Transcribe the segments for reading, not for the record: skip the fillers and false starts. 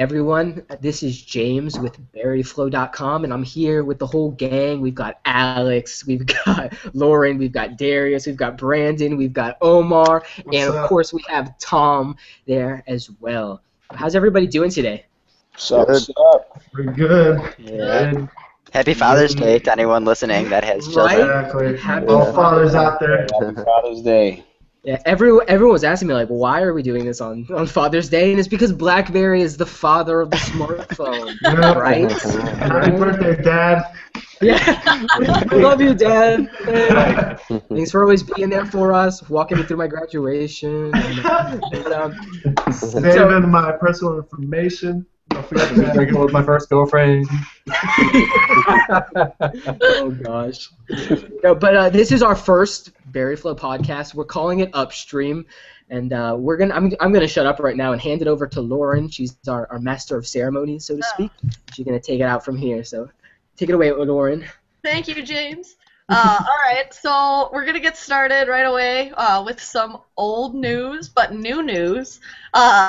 everyone. This is James with BerryFlow.com, and I'm here with the whole gang. We've got Alex, we've got Lauren, we've got Darius, we've got Brandon, we've got Omar, What's and of up? course we have Tom there as well. How's everybody doing today? Sup, Good. sup? We're good. Yeah. Good. Happy Father's Day to anyone listening that has children. Exactly. Happy All Father's fathers out there. Happy Father's Day. Yeah, everyone was asking me, like, why are we doing this on Father's Day? And it's because BlackBerry is the father of the smartphone, Yeah. right? Happy birthday, Dad. Yeah, I love you, Dad. Hey. Thanks for always being there for us, walking me through my graduation. Saving my personal information. Don't forget that. Drinking with my first girlfriend. Oh gosh. No, but this is our first BerryFlow podcast. We're calling it Upstream, and I'm gonna shut up right now and hand it over to Lauren. She's our master of ceremonies, so to speak. She's gonna take it out from here. So take it away, Lauren. Thank you, James. All right, so we're going to get started right away with some old news, but new news.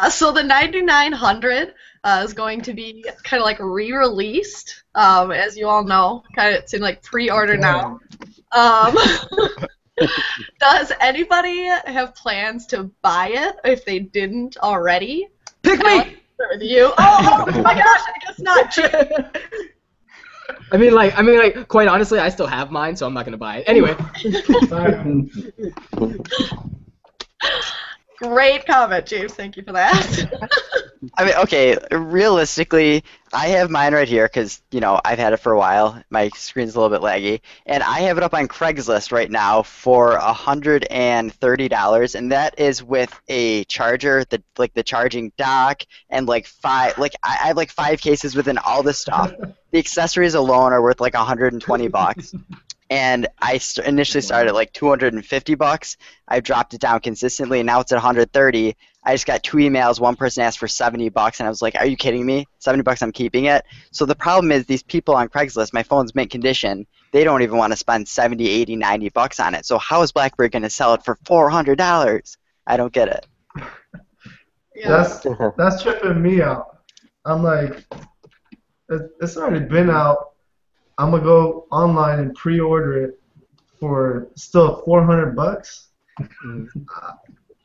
So the 9900 is going to be kind of like re-released, as you all know. It's in like pre-order now. Does anybody have plans to buy it if they didn't already? Pick me! With you. Oh my gosh, I guess not. I mean, quite honestly, I still have mine, so I'm not gonna buy it. Anyway. Great comment, James. Thank you for that. I mean, okay, realistically, I have mine right here because, you know, I've had it for a while. My screen's a little bit laggy. And I have it up on Craigslist right now for $130, and that is with a charger, the charging dock, and I have like 5 cases within all this stuff. The accessories alone are worth like $120. And I initially started at like $250. I've dropped it down consistently, and now it's at $130. I just got 2 emails. One person asked for $70, and I was like, "Are you kidding me? $70, I'm keeping it." So the problem is these people on Craigslist, my phone's mint condition. They don't even want to spend $70, $80, $90 on it. So how is BlackBerry going to sell it for $400? I don't get it. Yeah. That's tripping me out. I'm like, it's already been out. I'm gonna go online and pre-order it for still $400.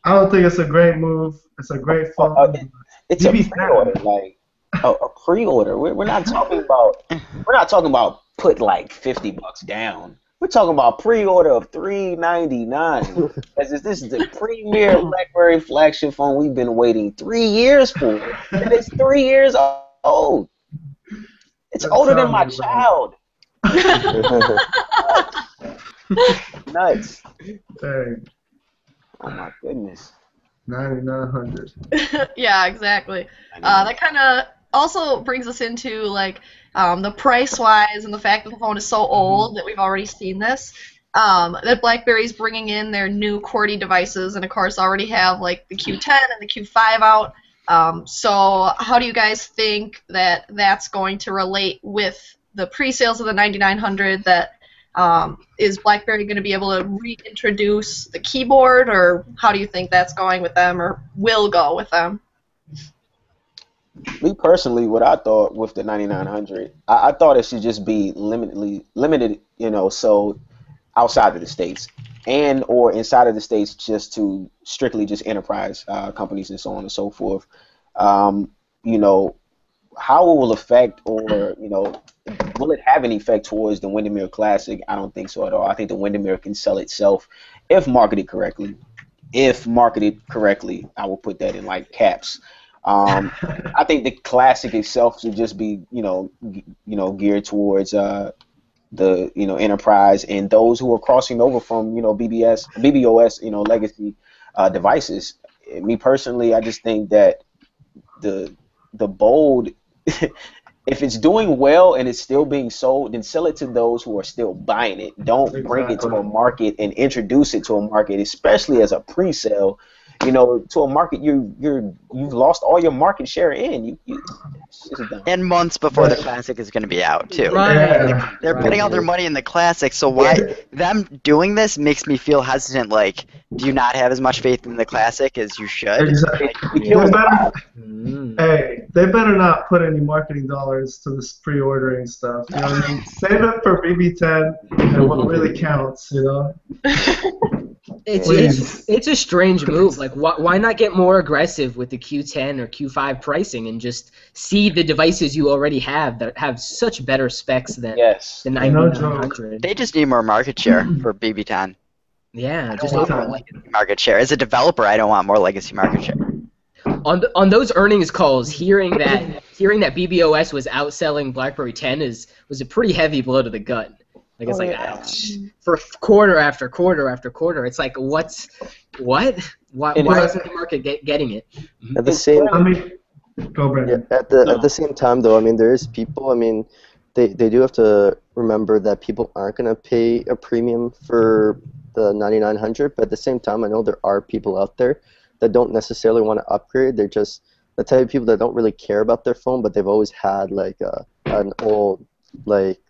I don't think it's a great move. It's a great phone. It's a pre-order, like a pre-order. We're not talking about put like $50 down. We're talking about pre-order of $399. This is the premier BlackBerry flagship phone we've been waiting 3 years for, and it's 3 years old. It's older than my child. Nuts. Dang. Oh my goodness. 9900. Yeah, exactly. That kind of also brings us into like the price-wise and the fact that the phone is so old that we've already seen this. That BlackBerry's bringing in their new QWERTY devices, and of course already have like the Q10 and the Q5 out. So how do you guys think that that's going to relate with the pre-sales of the 9900? That is BlackBerry going to be able to reintroduce the keyboard, or how do you think that's going with them, or will go with them? Me personally, what I thought with the 9900, I thought it should just be limited, you know, so outside of the States and or inside of the States, just to strictly just enterprise companies and so on and so forth. You know, how it will affect, or, you know, will it have any effect towards the Windermere Classic? I don't think so at all. I think the Windermere can sell itself if marketed correctly. If marketed correctly, I will put that in like caps. I think the Classic itself should just be, you know, geared towards the, you know, enterprise and those who are crossing over from, you know, BBOS, you know, legacy devices. Me personally, I just think that the bold, if it's doing well and it's still being sold, then sell it to those who are still buying it. Don't bring it to a market and introduce it to a market, especially as a pre-sale, to a market you've lost all your market share in. It's just dumb. And months before the classic is going to be out too. Yeah. They're putting all their money in the classic, so why them doing this makes me feel hesitant. Like, do you not have as much faith in the classic as you should? Exactly. They better not put any marketing dollars to this pre-ordering stuff. You know what I mean? Save it for BB10 and what really counts. It's a strange move. Like, why not get more aggressive with the Q10 or Q5 pricing and just see the devices you already have that have such better specs than the 9900? They just need more market share for BB10. Yeah, just want more legacy market share. As a developer, I don't want more legacy market share. On those earnings calls, hearing that BBOS was outselling BlackBerry 10 was a pretty heavy blow to the gut. Like, it's ouch. For quarter after quarter after quarter, it's like, what? Why isn't the market getting it? At the same, go Brandon. At the same time, though, I mean, there is people. I mean, they do have to remember that people aren't going to pay a premium for the 9900. But at the same time, I know there are people out there that don't necessarily want to upgrade. They're just the type of people that don't really care about their phone, but they've always had like an old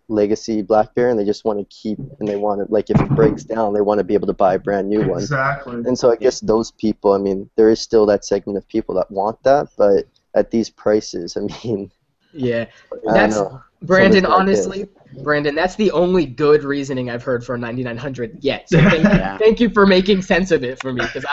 legacy BlackBerry, and they just want to keep, and they want to, like, if it breaks down, they want to be able to buy a brand new one. Exactly. And so I guess those people, I mean, there is still that segment of people that want that, but at these prices, I mean, that's Brandon. Honestly, Brandon, that's the only good reasoning I've heard for a 9900 yet. So thank you for making sense of it for me, because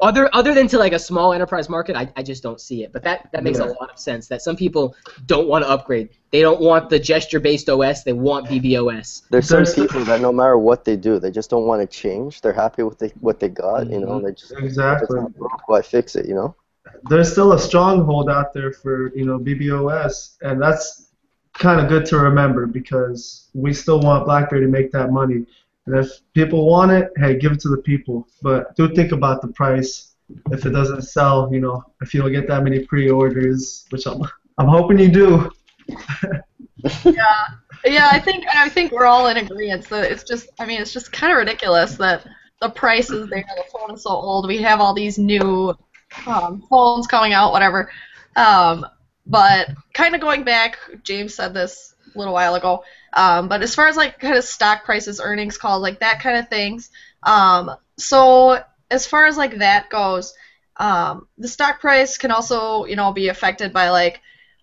other than to like a small enterprise market, I just don't see it. But that makes a lot of sense. That some people don't want to upgrade. They don't want the gesture-based OS. They want BBOS. There's some people that no matter what they do, they just don't want to change. They're happy with what they got. They just why fix it. There's still a stronghold out there for BBOS, and that's kind of good to remember, because we still want BlackBerry to make that money. And if people want it, hey, give it to the people. But do think about the price. If it doesn't sell, if you don't get that many pre-orders, which I'm hoping you do. I think we're all in agreement that it's just kind of ridiculous that the price is there. The phone is so old. We have all these new phones coming out, whatever. But kind of going back, James said this a little while ago. But as far as like kind of stock prices, earnings calls, like that kind of things. So as far as like that goes, the stock price can also be affected by like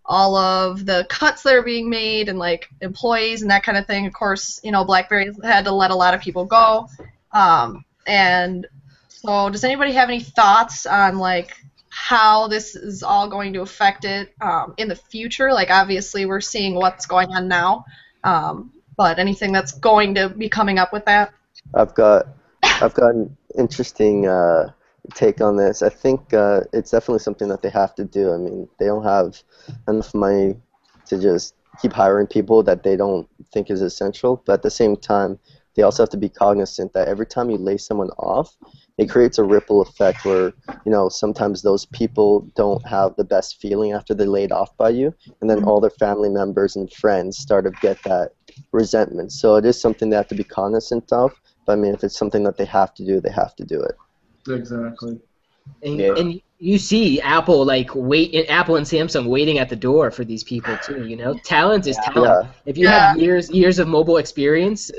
all of the cuts that are being made and like employees and that kind of thing. Of course, BlackBerry had to let a lot of people go. And so does anybody have any thoughts on like how this is all going to affect it in the future? Like, obviously we're seeing what's going on now, but anything that's going to be coming up with that? I've got an interesting take on this. I think it's definitely something that they have to do. I mean, they don't have enough money to just keep hiring people that they don't think is essential, but at the same time, they also have to be cognizant that every time you lay someone off, it creates a ripple effect where, sometimes those people don't have the best feeling after they're laid off by you, and then all their family members and friends start to get that resentment. So it is something they have to be cognizant of, but I mean, if it's something that they have to do, they have to do it. Exactly. And you see Apple Apple and Samsung waiting at the door for these people too. Talent is talent. Yeah. If you have years of mobile experience,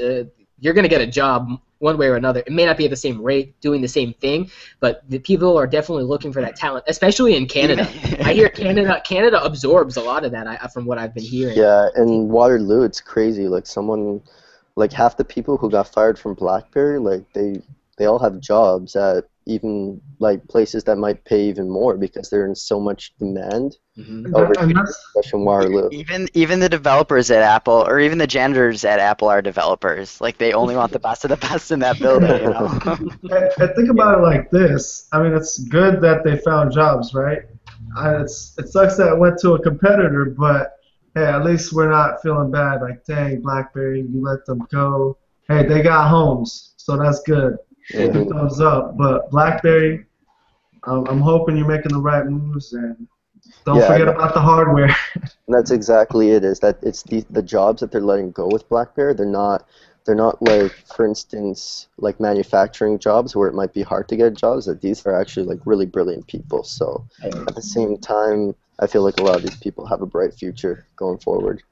you're going to get a job one way or another. It may not be at the same rate, doing the same thing, but the people are definitely looking for that talent, especially in Canada. I hear Canada absorbs a lot of that, from what I've been hearing. Yeah, and Waterloo, it's crazy. Like half the people who got fired from BlackBerry, like they all have jobs at even like places that might pay even more because they're in so much demand over especially in Waterloo. Even the developers at Apple, or even the janitors at Apple, are developers. Like, they only want the best of the best in that building. And think about it like this. I mean, it's good that they found jobs, right? It sucks that it went to a competitor, but hey, at least we're not feeling bad. Like, dang, BlackBerry, you let them go. Hey, they got homes, so that's good. Thumbs up. But BlackBerry, I'm hoping you're making the right moves, and don't forget about the hardware. And that's exactly it. Is that it's the jobs that they're letting go with BlackBerry. They're they're not like, for instance, like manufacturing jobs where it might be hard to get jobs. That these are actually like really brilliant people. So at the same time, I feel like a lot of these people have a bright future going forward.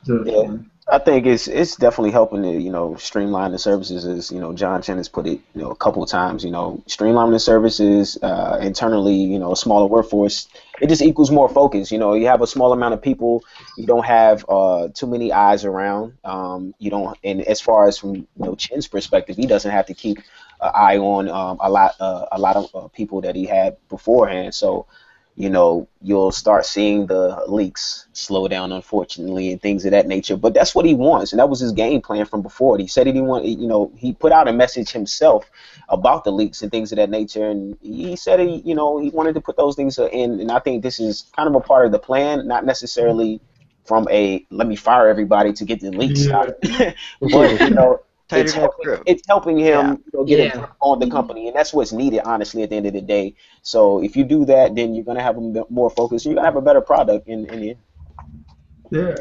Yeah, I think it's definitely helping to streamline the services, as John Chen has put it a couple of times. Streamlining the services internally, a smaller workforce, it just equals more focus. You have a small amount of people, you don't have too many eyes around. You don't, and as far as from Chen's perspective, he doesn't have to keep an eye on a lot of people that he had beforehand. So you'll start seeing the leaks slow down, unfortunately, and things of that nature. But that's what he wants, and that was his game plan from before. He said he didn't want, he put out a message himself about the leaks and things of that nature, and he said he wanted to put those things in. And I think this is kind of a part of the plan, not necessarily from a let me fire everybody to get the leaks out, but it's helping him get a grip on the company, and that's what's needed, honestly, at the end of the day. So if you do that, then you're gonna have a bit more focus. You're gonna have a better product in the end. Yeah.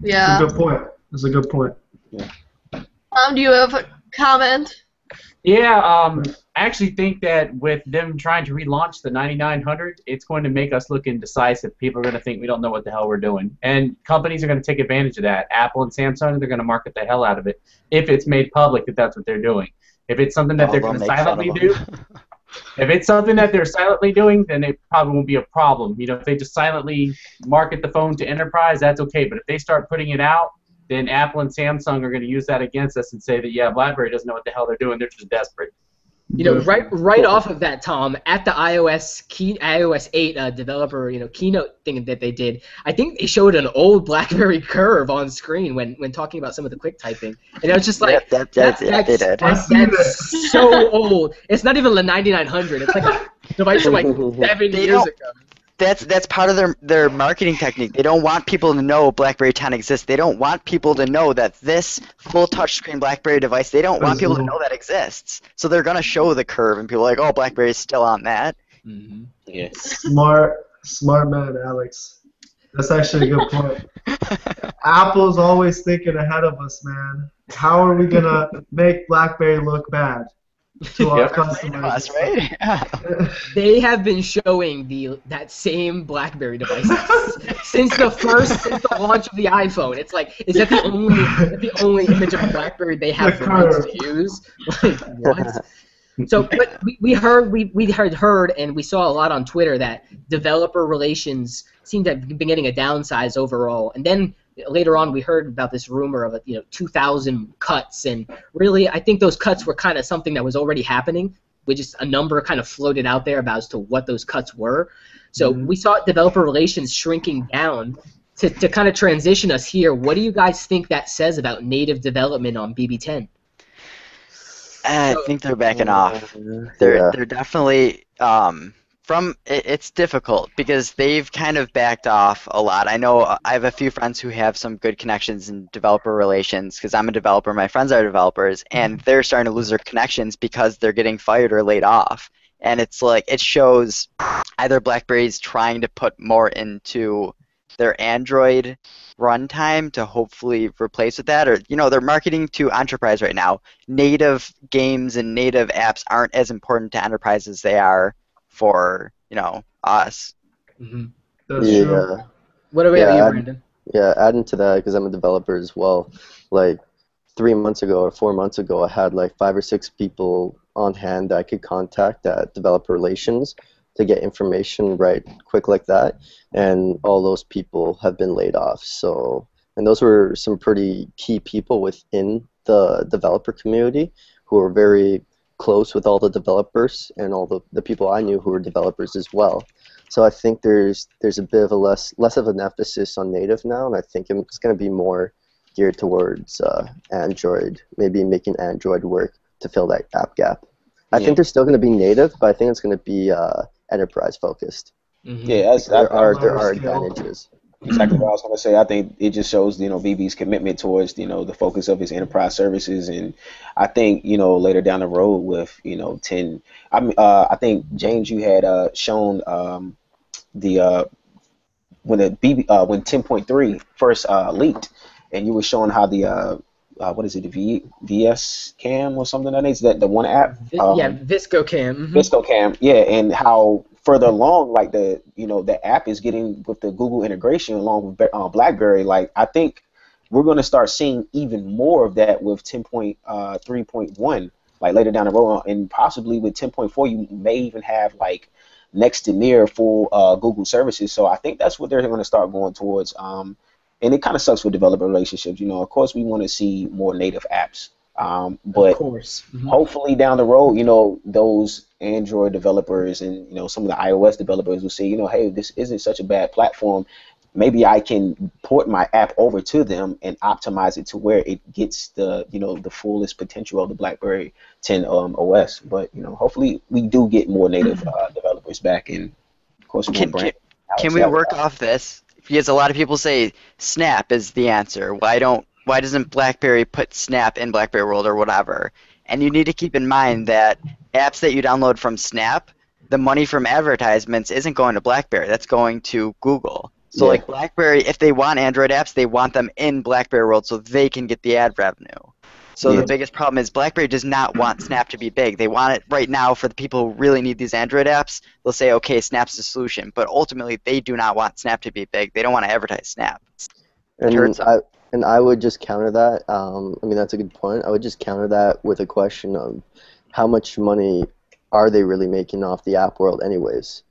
Yeah. That's a good point. That's a good point. Yeah. Do you have a comment? Yeah, I actually think that with them trying to relaunch the 9900, it's going to make us look indecisive. People are going to think we don't know what the hell we're doing. And companies are going to take advantage of that. Apple and Samsung, they're going to market the hell out of it if it's made public that that's what they're doing. If it's something that they're going to silently do, if it's something that they're silently doing, then it probably won't be a problem. If they just silently market the phone to enterprise, that's okay. But if they start putting it out, then Apple and Samsung are going to use that against us and say that, yeah, BlackBerry doesn't know what the hell they're doing. They're just desperate. Right off of that, Tom, at the iOS 8 developer keynote thing that they did, I think they showed an old BlackBerry curve on screen when talking about some of the quick typing, and I was just like, that's so old. It's not even the 9900. It's like a device from like 7 years ago. That's part of their marketing technique. They don't want people to know BlackBerry 10 exists. They don't want people to know that this full touchscreen BlackBerry device, they don't want people to know that exists. So they're going to show the curve, and people are like, oh, BlackBerry's still on that. Mm-hmm. Yeah. Smart man, Alex. That's actually a good point. Apple's always thinking ahead of us, man. How are we going to make BlackBerry look bad to our customers? Right? They have been showing that same BlackBerry device since the launch of the iPhone. It's like, is that the only image of a BlackBerry they have for us to use? Like, what? So, but we had heard, and we saw a lot on Twitter that developer relations seemed to have been getting a downsize overall, and then later on we heard about this rumor of 2,000 cuts, and really I think those cuts were kind of something that was already happening. We just a number kind of floated out there about as to what those cuts were. So we saw developer relations shrinking down to kind of transition us here. What do you guys think that says about native development on BB10? I think they're backing off. They're definitely it's difficult because they've kind of backed off a lot. I know I have a few friends who have some good connections in developer relations because I'm a developer, my friends are developers, and they're starting to lose their connections because they're getting fired or laid off. And it's like it shows either BlackBerry's trying to put more into their Android runtime to hopefully replace with that, or they're marketing to enterprise right now. Native games and native apps aren't as important to enterprise as they are for us. Mm-hmm. That's true. What about you, Brandon? Yeah, adding to that, because I'm a developer as well, like 3 months ago or 4 months ago, I had like 5 or 6 people on hand that I could contact at developer relations to get information right quick like that, and all those people have been laid off. So, and those were some pretty key people within the developer community who were very close with all the developers and all the people I knew who were developers as well. So I think there's a bit of a less of an emphasis on native now, and I think it's going to be more geared towards Android, maybe making Android work to fill that app gap. I think they're still going to be native, but I think it's going to be enterprise focused. Mm-hmm. Yeah, there are advantages. Exactly what I was going to say. I think it just shows, BB's commitment towards, the focus of his enterprise services, and I think, later down the road with, 10. I think James, you had shown when 10.3 first leaked, and you were showing how the what is it, VS Cam or something like that? Is that the one app? Yeah, ViscoCam. ViscoCam, yeah, and how further along, like the app is getting with the Google integration along with BlackBerry. Like I think we're going to start seeing even more of that with 10.3.1, like later down the road, and possibly with 10.4, you may even have like next to near full Google services. So I think that's what they're going to start going towards. And it kind of sucks with developer relationships. Of course, we want to see more native apps. But Of course. hopefully down the road, those Android developers and, some of the iOS developers will say, hey, this isn't such a bad platform. Maybe I can port my app over to them and optimize it to where it gets the, the fullest potential of the BlackBerry 10 OS. But, hopefully we do get more native developers back. And, of course, we want brand. Can we work off this? Because a lot of people say Snap is the answer. Why doesn't BlackBerry put Snap in BlackBerry World or whatever? And you need to keep in mind that apps that you download from Snap, the money from advertisements isn't going to BlackBerry. That's going to Google. So like BlackBerry, if they want Android apps, they want them in BlackBerry World so they can get the ad revenue. So the biggest problem is BlackBerry does not want Snap to be big. They want it right now for the people who really need these Android apps. They'll say, okay, Snap's the solution. But ultimately, they do not want Snap to be big. They don't want to advertise Snap. And I would just counter that. I mean, that's a good point. I would just counter that with a question of how much money are they really making off the app world anyways?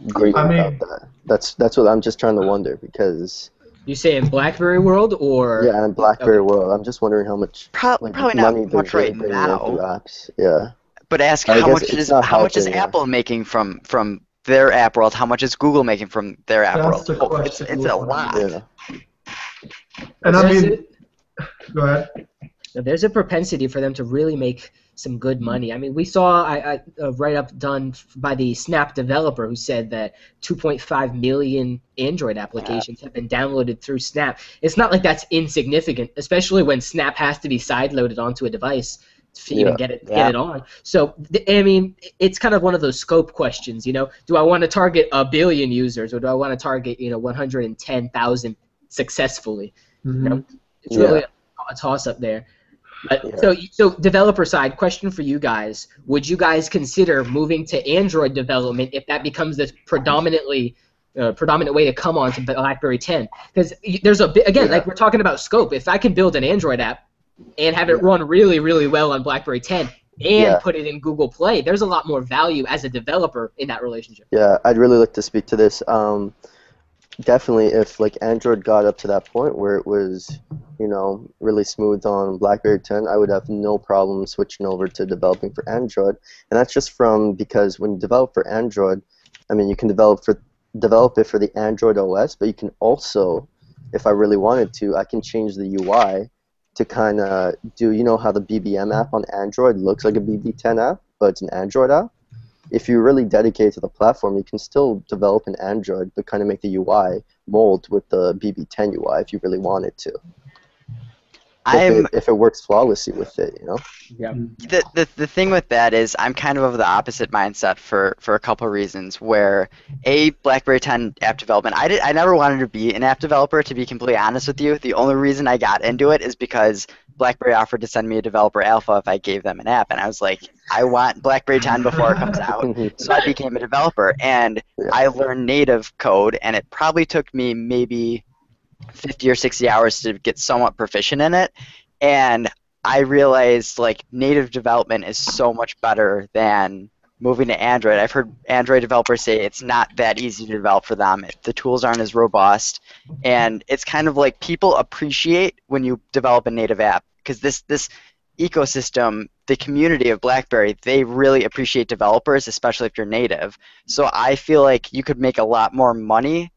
Great about that. That's what I'm just trying to wonder because... You say in BlackBerry World or? Yeah, in BlackBerry World. I'm just wondering how much probably money not much they're right bringing now. in through apps. Yeah. But ask how much is Apple making from their app world? How much is Google making from their app That's world? the question. It's a lot. Yeah. And I mean, go ahead. There's a propensity for them to really make some good money. I mean, we saw a write-up done by the Snap developer who said that 2.5 million Android applications have been downloaded through Snap. It's not like that's insignificant, especially when Snap has to be side-loaded onto a device to even get it on. So, I mean, it's kind of one of those scope questions, Do I want to target 1 billion users or do I want to target, 110,000 successfully? It's really a toss-up there. So developer side, question for you guys: would you guys consider moving to Android development if that becomes the predominant way to come on to BlackBerry 10? Because there's like we're talking about scope. If I can build an Android app and have it run really, really well on BlackBerry 10 and put it in Google Play, there's a lot more value as a developer in that relationship. Yeah, I'd really like to speak to this. Definitely, if like Android got up to that point where it was, really smooth on BlackBerry 10, I would have no problem switching over to developing for Android. And that's just because when you develop for Android, I mean, you can develop it for the Android OS, but you can also, if I really wanted to, I can change the UI to kind of do, how the BBM app on Android looks like a BB10 app, but it's an Android app. If you're really dedicated to the platform, you can still develop an Android, but kind of make the UI mold with the BB10 UI if you really wanted to. If it works flawlessly with it, Yeah. The thing with that is I'm kind of the opposite mindset for a couple of reasons. Where BlackBerry 10 app development, I never wanted to be an app developer, to be completely honest with you. The only reason I got into it is because BlackBerry offered to send me a developer alpha if I gave them an app, and I was like, I want BlackBerry 10 before it comes out. So I became a developer, and I learned native code, and it probably took me maybe 50 or 60 hours to get somewhat proficient in it, and I realized like native development is so much better than moving to Android. I've heard Android developers say it's not that easy to develop for them. The tools aren't as robust, and it's kind of like people appreciate when you develop a native app because this ecosystem, the community of BlackBerry, they really appreciate developers, especially if you're native. So I feel like you could make a lot more money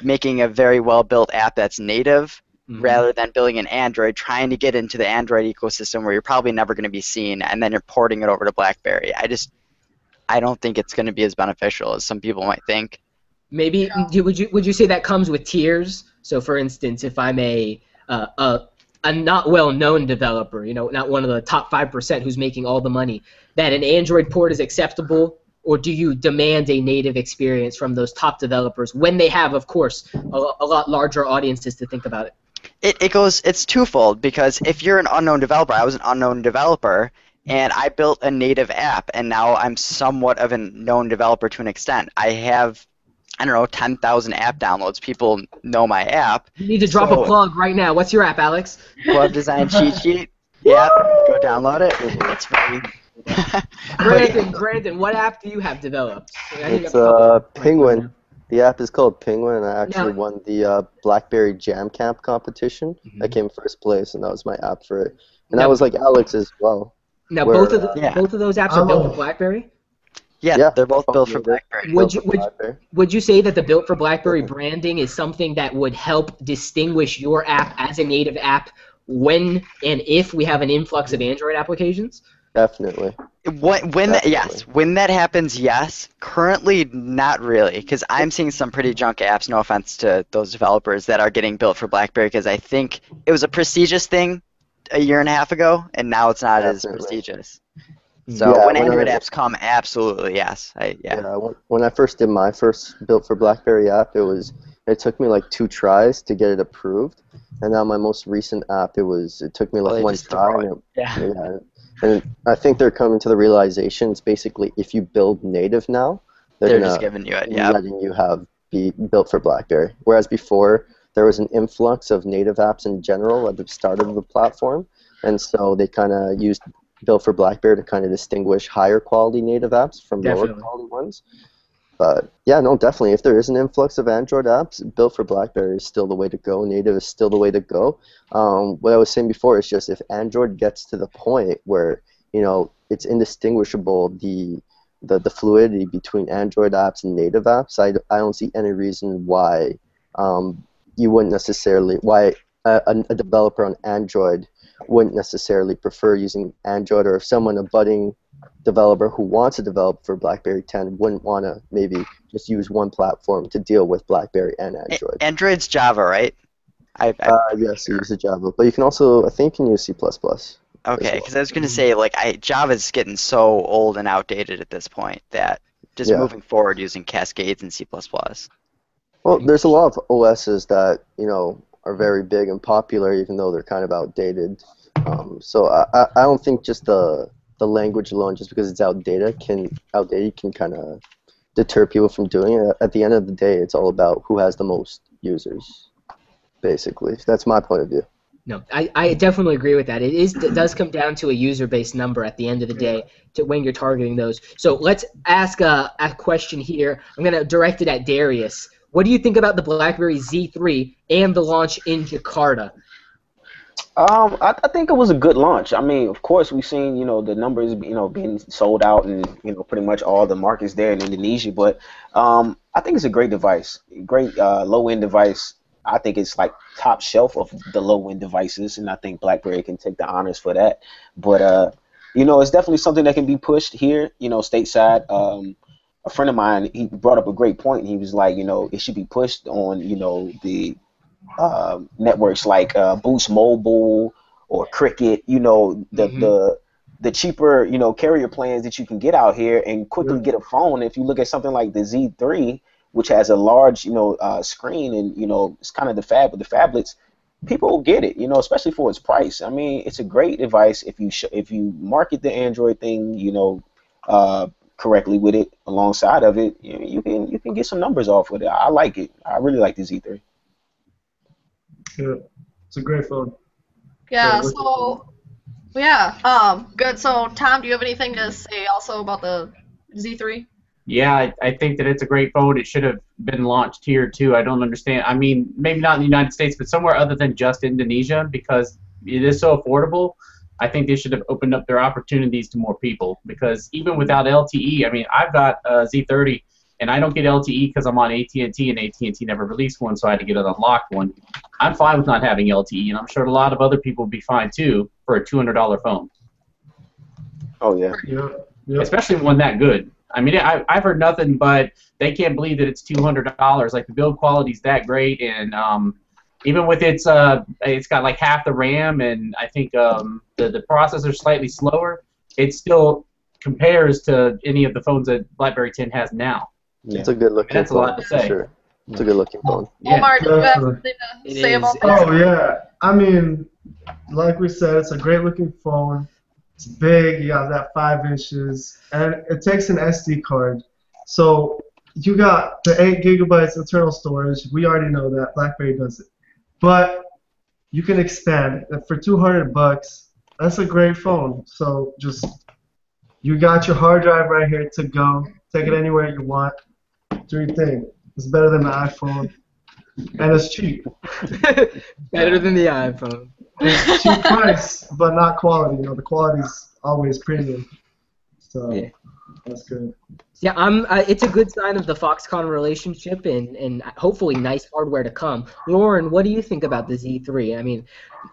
making a very well-built app that's native rather than building an Android, trying to get into the Android ecosystem where you're probably never going to be seen, and then you're porting it over to BlackBerry. I don't think it's going to be as beneficial as some people might think. Maybe would you say that comes with tiers? So, for instance, if I'm a not well-known developer, not one of the top 5% who's making all the money, that an Android port is acceptable, or do you demand a native experience from those top developers when they have, of course, a lot larger audiences to think about it? It's twofold, because if you're an unknown developer, I was an unknown developer, and I built a native app, and now I'm somewhat of a known developer to an extent. I have, I don't know, 10,000 app downloads. People know my app. You need to drop a plug right now. What's your app, Alex? Web design cheat sheet. Yeah, go download it. It's free. Brandon, what app do you have developed? It's Penguin. The app is called Penguin, and I actually won the BlackBerry Jam Camp competition. I came first place, and that was my app for it. And that was like Alex as well. Now, both of those apps are built for BlackBerry? Yeah, they're both built for BlackBerry. Would you say that the built for BlackBerry branding is something that would help distinguish your app as a native app when and if we have an influx of Android applications? Definitely. When that happens, yes. Currently, not really, because I'm seeing some pretty junk apps. No offense to those developers that are getting built for BlackBerry, because I think it was a prestigious thing a year and a half ago, and now it's not as prestigious. So when Android apps come, absolutely yes. When I first did my first built for BlackBerry app, it took me like 2 tries to get it approved, and now my most recent app, it took me like 1 try. And I think they're coming to the realization it's basically if you build native now, they're just giving you it. Letting you be built for BlackBerry. Whereas before there was an influx of native apps in general at the start of the platform, and so they kind of used built for BlackBerry to kind of distinguish higher quality native apps from lower quality ones. But yeah, no, definitely. If there is an influx of Android apps, built for BlackBerry is still the way to go. Native is still the way to go. What I was saying before is just if Android gets to the point where it's indistinguishable, the fluidity between Android apps and native apps, I don't see any reason why you wouldn't necessarily a developer on Android wouldn't necessarily prefer using Android, or if someone, a budding developer who wants to develop for BlackBerry 10 wouldn't want to maybe just use one platform to deal with BlackBerry and Android. Android's Java, right? Yes, you use the Java, but you can also, I think, you can use C++. Okay, because I was going to say, Java's getting so old and outdated at this point that just moving forward using Cascades and C++. Well, there's a lot of OSs that, are very big and popular, even though they're kind of outdated. So I don't think just the language alone, just because it's outdated, can kind of deter people from doing it. At the end of the day, it's all about who has the most users, basically. That's my point of view. No, I definitely agree with that. It does come down to a user-based number at the end of the day to when you're targeting those. So let's ask a question here. I'm going to direct it at Darius. What do you think about the BlackBerry Z3 and the launch in Jakarta? I think it was a good launch. I mean, of course, we've seen the numbers being sold out in pretty much all the markets there in Indonesia. But I think it's a great device, great low-end device. I think it's like top shelf of the low-end devices, and I think BlackBerry can take the honors for that. But it's definitely something that can be pushed here, stateside. A friend of mine, he brought up a great point. He was like, it should be pushed on, the networks like Boost Mobile or Cricket, the cheaper, carrier plans that you can get out here and quickly get a phone. If you look at something like the Z3, which has a large, screen and, it's kind of the fab with the phablets, people will get it, especially for its price. I mean, it's a great device if you market the Android thing, correctly with it alongside of it, you can get some numbers off with it. I like it. I really like the Z3. Yeah, it's a great phone. Yeah. Good. So, Tom, do you have anything to say also about the Z3? Yeah, I think that it's a great phone. It should have been launched here too. I don't understand. I mean, maybe not in the United States, but somewhere other than just Indonesia, because it is so affordable. I think they should have opened up their opportunities to more people, because even without LTE, I mean, I've got a Z30 and I don't get LTE because I'm on AT&T and AT&T never released one, so I had to get an unlocked one. I'm fine with not having LTE, and I'm sure a lot of other people would be fine too for a $200 phone. Oh yeah. Yeah. Especially one that good. I mean, I've heard nothing but they can't believe that it's $200. Like, the build quality's that great, and even with it's got like half the RAM, and I think the processor's slightly slower. It still compares to any of the phones that BlackBerry 10 has now. Yeah. It's a good looking phone. That's a lot to say. Sure. It's a good looking phone. Omar, do you have something to say about that? Oh yeah, I mean, like we said, it's a great looking phone. It's big. You got that 5 inches, and it takes an SD card. So you got the 8 gigabytes internal storage. We already know that BlackBerry does it, but you can expand. And for $200, that's a great phone. So just you got your hard drive right here to go. Take it anywhere you want. Do your thing. It's better than the iPhone, and it's cheap. Better than the iPhone. It's cheap price, but not quality. You know, the quality's always premium. So Yeah. that's good. Yeah, it's a good sign of the Foxconn relationship and hopefully nice hardware to come. Lauren, what do you think about the Z3? I mean,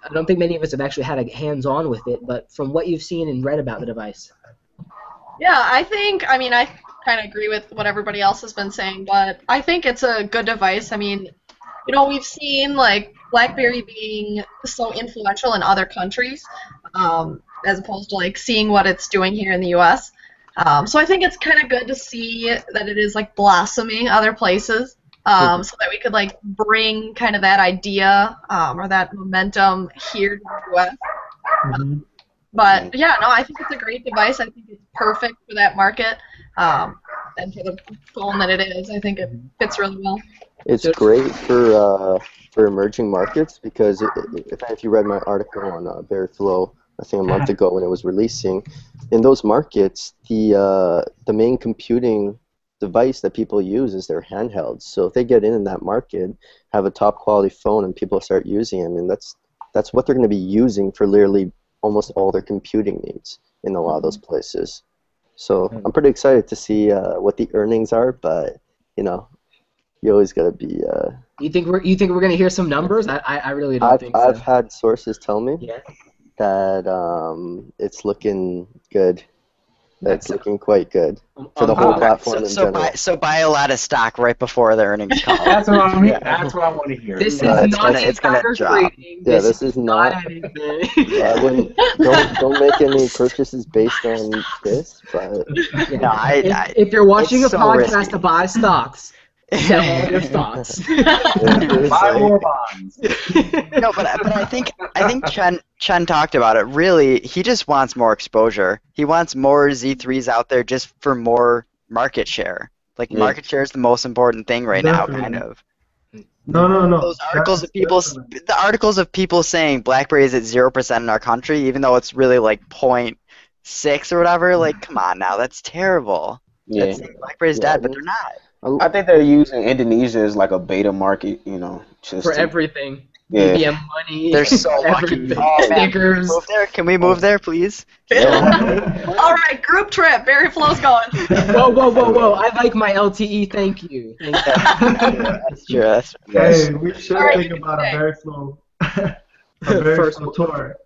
I don't think many of us have actually had a hands-on with it, but from what you've seen and read about the device. Yeah, I kind of agree with what everybody else has been saying, but I think it's a good device. I mean, we've seen like BlackBerry being so influential in other countries, as opposed to like seeing what it's doing here in the U.S. So I think it's kind of good to see that it is like blossoming other places, so that we could like bring kind of that idea or that momentum here to the U.S. Mhm. But yeah, no, I think it's a great device. I think it's perfect for that market, and for the phone that it is. I think it fits really well. It's great for emerging markets because if you read my article on BerryFlow, I think a month ago when it was releasing, in those markets, the main computing device that people use is their handhelds. So if they get in that market, have a top quality phone, and people start using it, I mean that's what they're going to be using for literally almost all their computing needs in a lot of those places. So I'm pretty excited to see what the earnings are, but you always gotta be. You think we're gonna hear some numbers? I really don't think so. I've had sources tell me Yeah. that it's looking good. That's looking quite good for the whole platform in general. So buy a lot of stock right before the earnings call. That's what I mean. That's what I want to hear. This is it's not it's gonna insider drop. trading. Yeah, this is not. anything. I wouldn't don't make any purchases based on this, but No, if you're watching a it's so podcast risky. to buy stocks, sell all your stocks. it's Buy like- more bonds. No, but I think Chen talked about it. Really, he just wants more exposure. He wants more Z3s out there just for more market share. Like market share is the most important thing right now, Definitely. kind of. No. Those articles of people, the articles of people saying BlackBerry is at 0% in our country, even though it's really like 0.6 or whatever. Like, come on now, that's terrible. Yeah. That's saying BlackBerry's dead, but they're not. I think they're using Indonesia as like a beta market, just For to, everything. Yeah. BBM money. They're so lucky. everything. Oh, man. Stickers. Move there? Can we move there, please? All right, group trip. BerryFlow's going. Whoa. I like my LTE, thank you. That's true. That's Yes. Hey, we should Alright, think about a okay. BerryFlow, BerryFlow tour.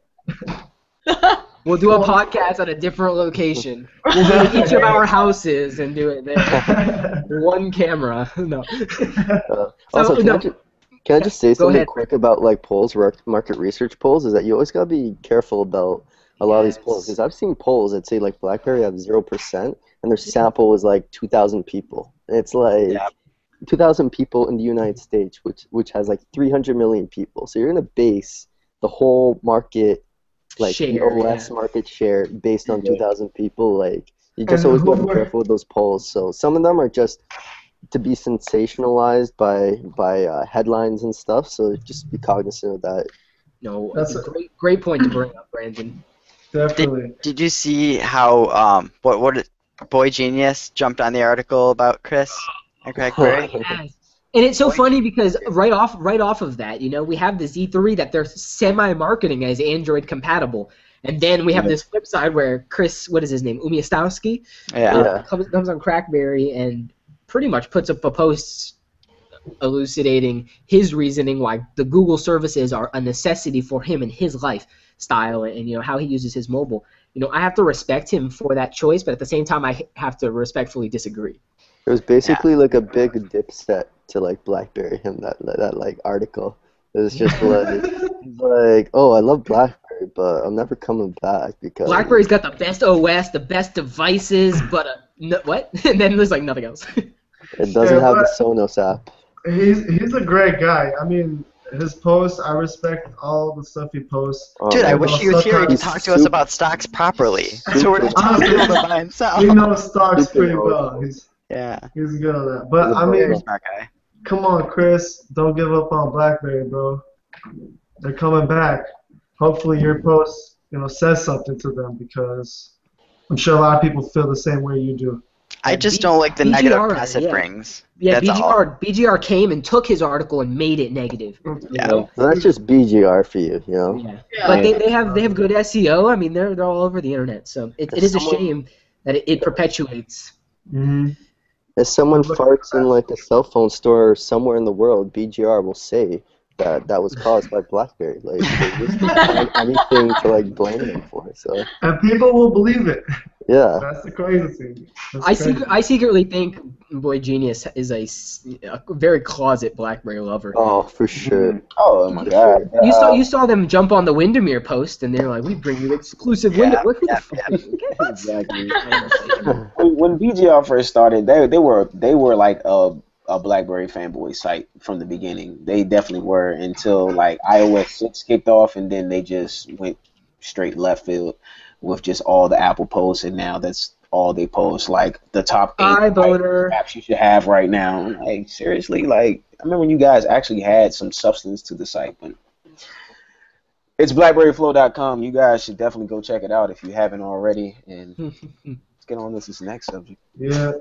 We'll do a podcast at a different location. We'll go to each of our houses and do it there. One camera. No. Also, no. can I just say Go something ahead. quick about like polls, market research polls? Is that you always gotta be careful about a lot of these polls because I've seen polls that say like BlackBerry have 0% and their sample is like 2,000 people. And it's like 2,000 people in the United States, which has like 300 million people. So you're gonna base the whole market, like the Share, OS market share, based on 2,000 people. Like you just And always gotta be who- careful with those polls. So some of them are just to be sensationalized by headlines and stuff. So just be cognizant of that. No, That's that's a great point to bring up, Brandon. Definitely. Did you see how what Boy Genius jumped on the article about Chris and BlackBerry? Yes. And it's so funny because right off of that, we have the Z3 that they're semi-marketing as Android compatible, and then we have this flip side where Chris, what is his name, Umiastowski, comes on Crackberry and pretty much puts up a post elucidating his reasoning why the Google services are a necessity for him in his lifestyle and how he uses his mobile. I have to respect him for that choice, but at the same time I have to respectfully disagree. It was basically like a big dipset to like BlackBerry. Him that like article. It was just like oh, I love BlackBerry, but I'm never coming back because BlackBerry's got the best OS, the best devices, but what? And then there's like nothing else. it doesn't have the Sonos app. He's a great guy. I mean, his posts. I respect all the stuff he posts. Dude, I man. wish he was here. He could talk to us about stocks properly. So we're just telling people to buy and sell. He knows stocks Super pretty knowledgeable. well. Yeah, He's good on that. But He's a I very mean, smart guy. come on, Chris. Don't give up on BlackBerry, bro. They're coming back. Hopefully your post, says something to them, because I'm sure a lot of people feel the same way you do. I just don't like the negative press it brings. Yeah, That's all. BGR came and took his article and made it negative. Yeah. So that's just BGR for you, you know. Yeah. Yeah. But they have good SEO. I mean, they're all over the internet. So it is a shame that it perpetuates. Mm-hmm. If someone farts in like a cell phone store somewhere in the world, BGR will say that was caused by BlackBerry. Like they just find anything to like blame them for. So And people will believe it. yeah. That's the crazy thing. That's I crazy. secretly think Boy Genius is a very closet BlackBerry lover. Oh, for sure. Oh my God. You saw them jump on the Windermere post, and they're like, "We bring you exclusive Windermere." What the fuck? Exactly. When BGR first started, they were like a BlackBerry fanboy site from the beginning. They definitely were, until like iOS 6 kicked off, and then they just went straight left field with just all the Apple posts, and now that's all they post, like the top 8 boner apps you should have right now. Like seriously, like I remember when you guys actually had some substance to the site, but it's BlackBerryFlow.com. You guys should definitely go check it out if you haven't already. And let's get on this next subject. Yeah.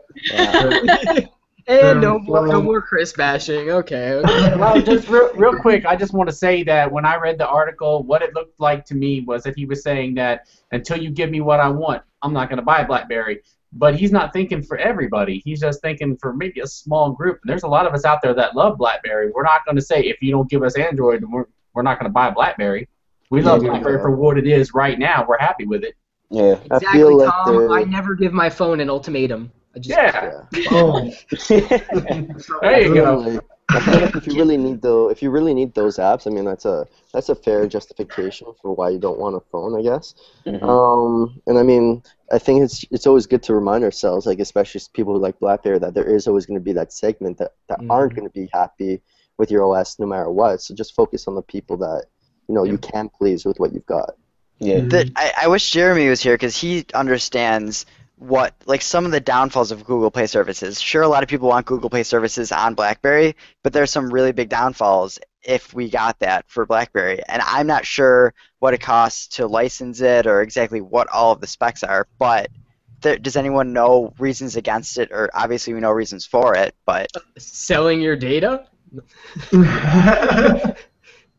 And no more Chris bashing. Okay. Well, just real quick, I just want to say that when I read the article, what it looked like to me was that he was saying that until you give me what I want, I'm not going to buy a BlackBerry. But he's not thinking for everybody. He's just thinking for maybe a small group. And there's a lot of us out there that love BlackBerry. We're not going to say, if you don't give us Android, we're not going to buy a BlackBerry. We love BlackBerry for what it is right now. We're happy with it. Yeah. Exactly, I feel like Tom. I never give my phone an ultimatum. Yeah. Oh. There you go. Like, I feel like if you really need those apps, I mean that's a fair justification for why you don't want a phone, I guess. Mhm. And I mean, I think it's always good to remind ourselves, like especially people who like BlackBerry, that there is always going to be that segment that aren't going to be happy with your OS no matter what. So just focus on the people that you can please with what you've got. Yeah. I wish Jeremy was here because he understands what, like, some of the downfalls of Google Play services. Sure, a lot of people want Google Play services on BlackBerry, but there's some really big downfalls if we got that for BlackBerry. And I'm not sure what it costs to license it or exactly what all of the specs are, but does anyone know reasons against it? Or obviously we know reasons for it, but... Selling your data?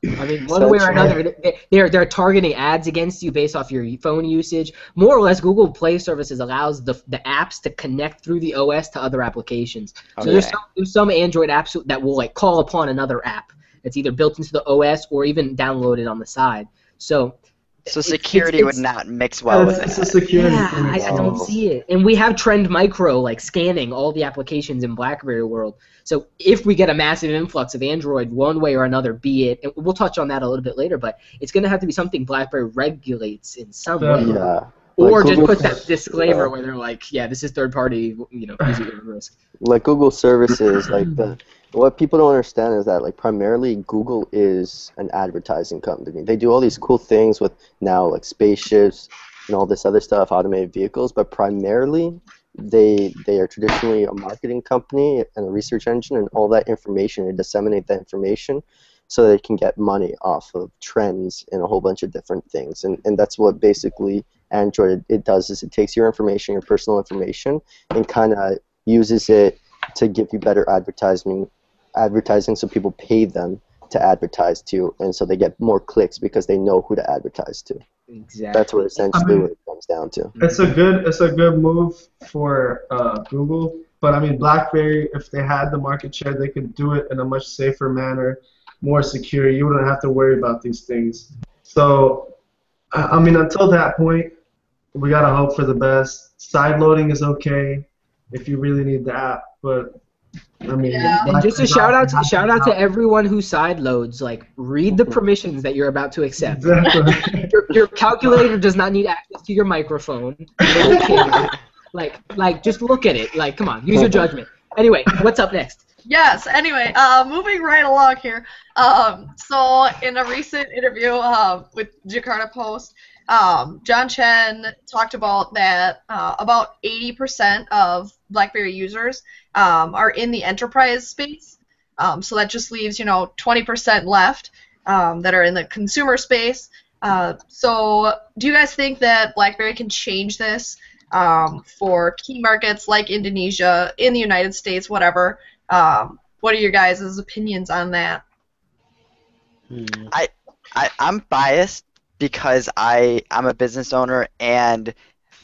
I mean, one way or another, they're targeting ads against you based off your phone usage. More or less, Google Play Services allows the apps to connect through the OS to other applications. So there's some Android apps that will like call upon another app that's either built into the OS or even downloaded on the side. So security would not mix well with It's it. a security yeah, thing. I don't see it. And we have Trend Micro like scanning all the applications in BlackBerry world. So if we get a massive influx of Android one way or another, be it, and we'll touch on that a little bit later, but it's going to have to be something BlackBerry regulates in some way. Yeah. Or Like just Google put that disclaimer where they're like, yeah, this is third party, easy risk. Like Google services, like what people don't understand is that like primarily Google is an advertising company. They do all these cool things with now like spaceships and all this other stuff, automated vehicles, but primarily they are traditionally a marketing company and a research engine, and all that information, they disseminate that information so they can get money off of trends and a whole bunch of different things. And that's what basically Android it does, is it takes your information, your personal information, and kind of uses it to give you better advertising so people pay them to advertise to, and so they get more clicks because they know who to advertise to. Exactly. That's what essentially what it comes down to. It's a good move for Google, but I mean BlackBerry, if they had the market share, they could do it in a much safer manner, more secure. You wouldn't have to worry about these things. So, I mean, until that point, we gotta hope for the best. Side loading is okay if you really need the app, but I mean, And just a shout out to everyone who side loads. Like, read the permissions that you're about to accept. Exactly. Your calculator does not need access to your microphone. Like, just look at it. Like, come on, use your judgment. Anyway, what's up next? Yes. Anyway, moving right along here. So in a recent interview with Jakarta Post, John Chen talked about that about 80% of BlackBerry users are in the enterprise space. So that just leaves 20% left that are in the consumer space. So do you guys think that BlackBerry can change this for key markets like Indonesia, in the United States, whatever? What are your guys' opinions on that? I'm biased because I'm a business owner, and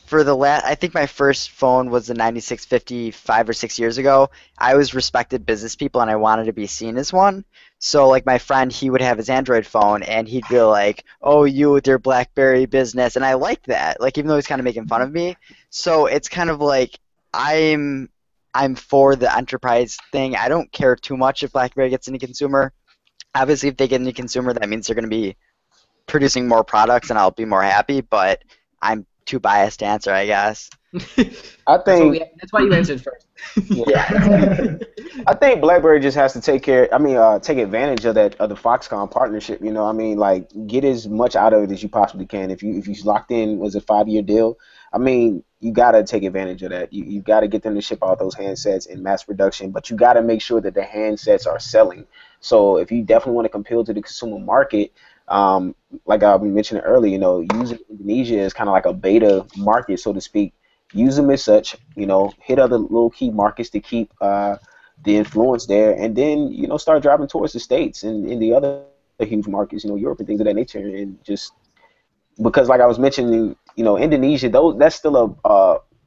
for the I think my first phone was the 9650 5 or 6 years ago. I was respected business people, and I wanted to be seen as one. So like my friend, he would have his Android phone, and he'd be like, "Oh, you with your BlackBerry business," and I liked that. Like even though he's kind of making fun of me, so it's kind of like I'm I'm for the enterprise thing. I don't care too much if BlackBerry gets into consumer. Obviously, if they get into consumer, that means they're going to be producing more products and I'll be more happy, but I'm too biased to answer, I guess. I think That's why you answered first. yeah. I think BlackBerry just has to take advantage of the Foxconn partnership. You know, I mean, like get as much out of it as you possibly can. If you locked in was a 5-year deal, I mean, you gotta take advantage of that. You gotta get them to ship out those handsets in mass production, but you gotta make sure that the handsets are selling. So if you definitely want to compel to the consumer market, like I mentioned earlier, you know, using Indonesia as kind of like a beta market, so to speak. Use them as such, you know, hit other little key markets to keep the influence there, and then, you know, start driving towards the States and in the other huge markets, you know, Europe and things of that nature. And just because, like I was mentioning, you know, Indonesia, that's still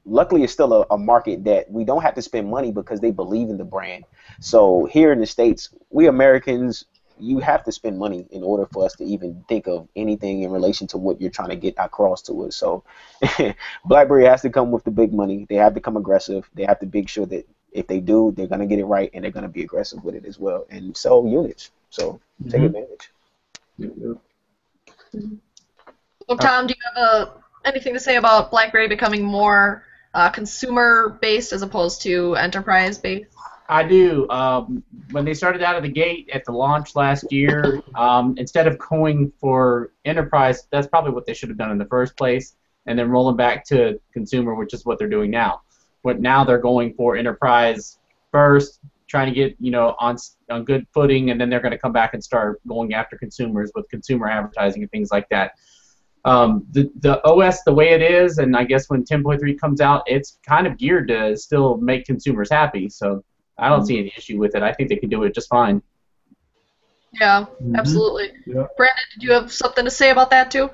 luckily it's still a market that we don't have to spend money because they believe in the brand. So here in the States, we Americans, you have to spend money in order for us to even think of anything in relation to what you're trying to get across to us. So BlackBerry has to come with the big money. They have to come aggressive. They have to make sure that if they do, they're going to get it right and they're going to be aggressive with it as well and sell units. So take advantage. So Tom, do you have anything to say about BlackBerry becoming more consumer-based as opposed to enterprise-based? I do. When they started out of the gate at the launch last year, instead of going for enterprise, that's probably what they should have done in the first place, and then rolling back to consumer, which is what they're doing now. But now they're going for enterprise first, trying to get, you know, on good footing, and then they're going to come back and start going after consumers with consumer advertising and things like that. The OS, the way it is, and I guess when 10.3 comes out, it's kind of geared to still make consumers happy. So I don't see any issue with it. I think they can do it just fine. Yeah, absolutely. Yeah. Brandon, did you have something to say about that too?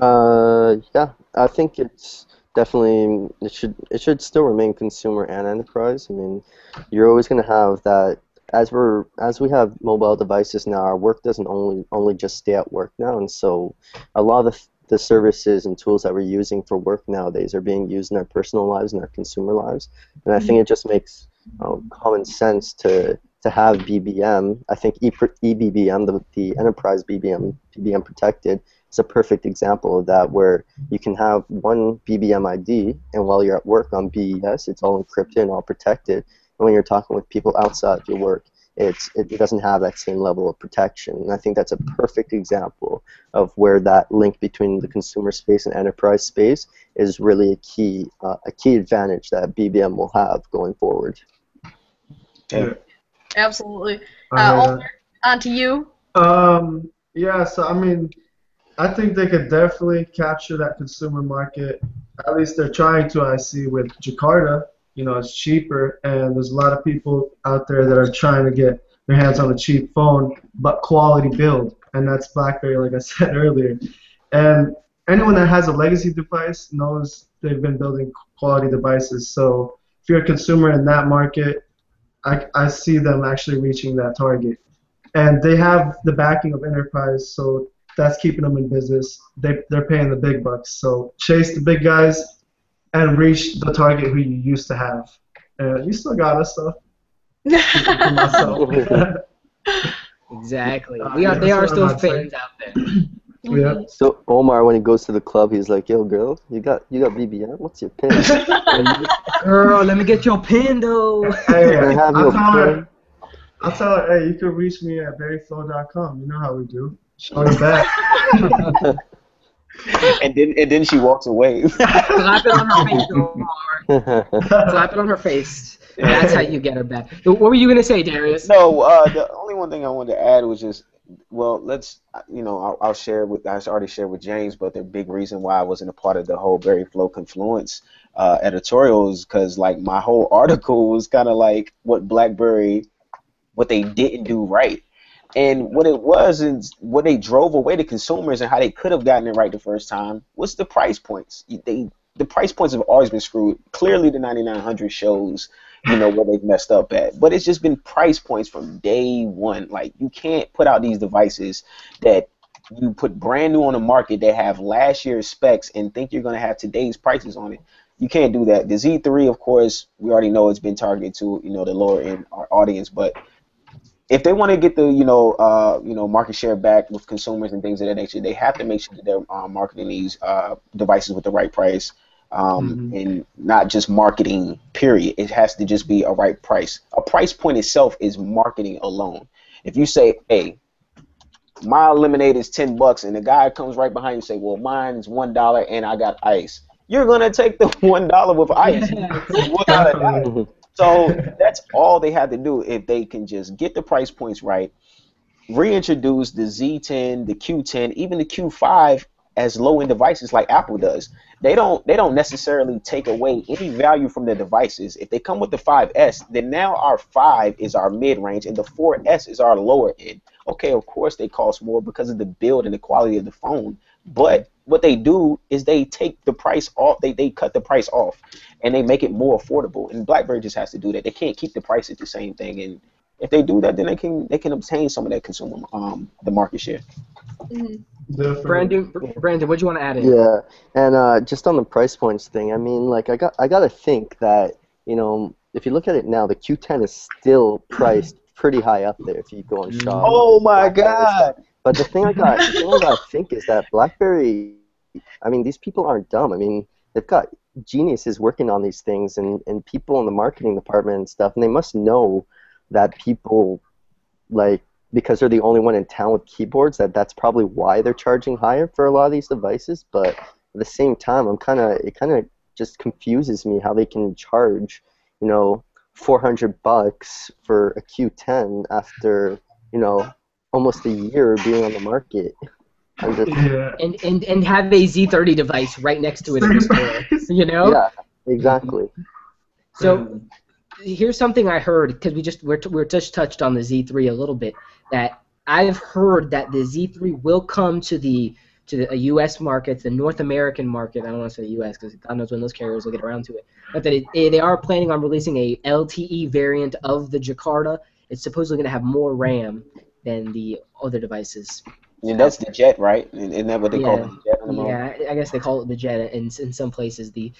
Yeah, I think it's definitely it should still remain consumer and enterprise. I mean, you're always going to have that as we have mobile devices now. Our work doesn't only just stay at work now, and so a lot of the services and tools that we're using for work nowadays are being used in our personal lives and our consumer lives. And I think it just makes common sense to have BBM. I think eBBM, the enterprise BBM protected, is a perfect example of that, where you can have one BBM ID, and while you're at work on BES, it's all encrypted and all protected. And when you're talking with people outside of your work, it doesn't have that same level of protection. And I think that's a perfect example of where that link between the consumer space and enterprise space is really a key advantage that BBM will have going forward. Yeah. Absolutely. Uh, On to you. Yeah, so I mean, I think they could definitely capture that consumer market. At least they're trying to, I see, with Jakarta. You know, it's cheaper, and there's a lot of people out there that are trying to get their hands on a cheap phone, but quality build, and that's BlackBerry, like I said earlier. And anyone that has a legacy device knows they've been building quality devices. So if you're a consumer in that market, I see them actually reaching that target. And they have the backing of enterprise, so that's keeping them in business. They're paying the big bucks. So chase the big guys and reach the target who you used to have. You still got us, though. For myself. Exactly. They are still fans out there. Yeah. So Omar, when he goes to the club, he's like, "Yo, girl, you got BBM? What's your pin? Girl, let me get your pin though. Hey, Can I have I'll your tell her. pin?" I'll tell her. Hey, you can reach me at BerryFlow.com. You know how we do. Show her back. And then she walks away. Slap it on her face, Omar. Slap it on her face. That's how you get her back. What were you gonna say, Darius? No, the only one thing I wanted to add was just, well, I'll share with, I already shared with James, but the big reason why I wasn't a part of the whole BerryFlow Confluence editorial is because, like, my whole article was kind of like what they didn't do right. And what it was is what they drove away the consumers and how they could have gotten it right the first time was the price points. The price points have always been screwed. Clearly, the 9900 shows, where they've messed up at. But it's just been price points from day one. Like, you can't put out these devices that you put brand new on the market that have last year's specs and think you're going to have today's prices on it. You can't do that. The Z3, of course, we already know it's been targeted to, the lower end audience, but if they want to get the market share back with consumers and things of that nature, they have to make sure that they're marketing these devices with the right price, and not just marketing. Period. It has to just be a right price. A price point itself is marketing alone. If you say, "Hey, my lemonade is $10," and the guy comes right behind you and say, "Well, mine is $1 and I got ice," you're gonna take the $1 with ice. Without a doubt. So that's all they have to do. If they can just get the price points right, reintroduce the Z10, the Q10, even the Q5 as low-end devices like Apple does. They don't necessarily take away any value from the devices. If they come with the 5S, then now our 5 is our mid-range and the 4S is our lower end. Okay, of course they cost more because of the build and the quality of the phone, but what they do is they take the price off. They cut the price off, and they make it more affordable. And BlackBerry just has to do that. They can't keep the prices the same thing. And if they do that, then they can obtain some of that consumer the market share. Brandon, what do you want to add in? Yeah, and just on the price points thing, I mean, like I gotta think that if you look at it now, the Q10 is still priced pretty high up there if you go on Shop. Oh my God! But the thing I gotta think is that BlackBerry, I mean, these people aren't dumb. I mean, they've got geniuses working on these things and people in the marketing department and stuff, and they must know that people, like, because they're the only one in town with keyboards, that's probably why they're charging higher for a lot of these devices. But at the same time, it kind of just confuses me how they can charge, $400 for a Q10 after, almost a year being on the market. And have a Z30 device right next to it in the store, Yeah, exactly. So here's something I heard, because we're just touched on the Z3 a little bit, that I've heard that the Z3 will come to the U.S. market, the North American market. I don't want to say the U.S. because God knows when those carriers will get around to it. But that they are planning on releasing a LTE variant of the Jakarta. It's supposedly going to have more RAM than the other devices. And that's the Jet, right? Isn't that what they call it, the Jet on the moment? Yeah, I guess they call it the Jet in some places, the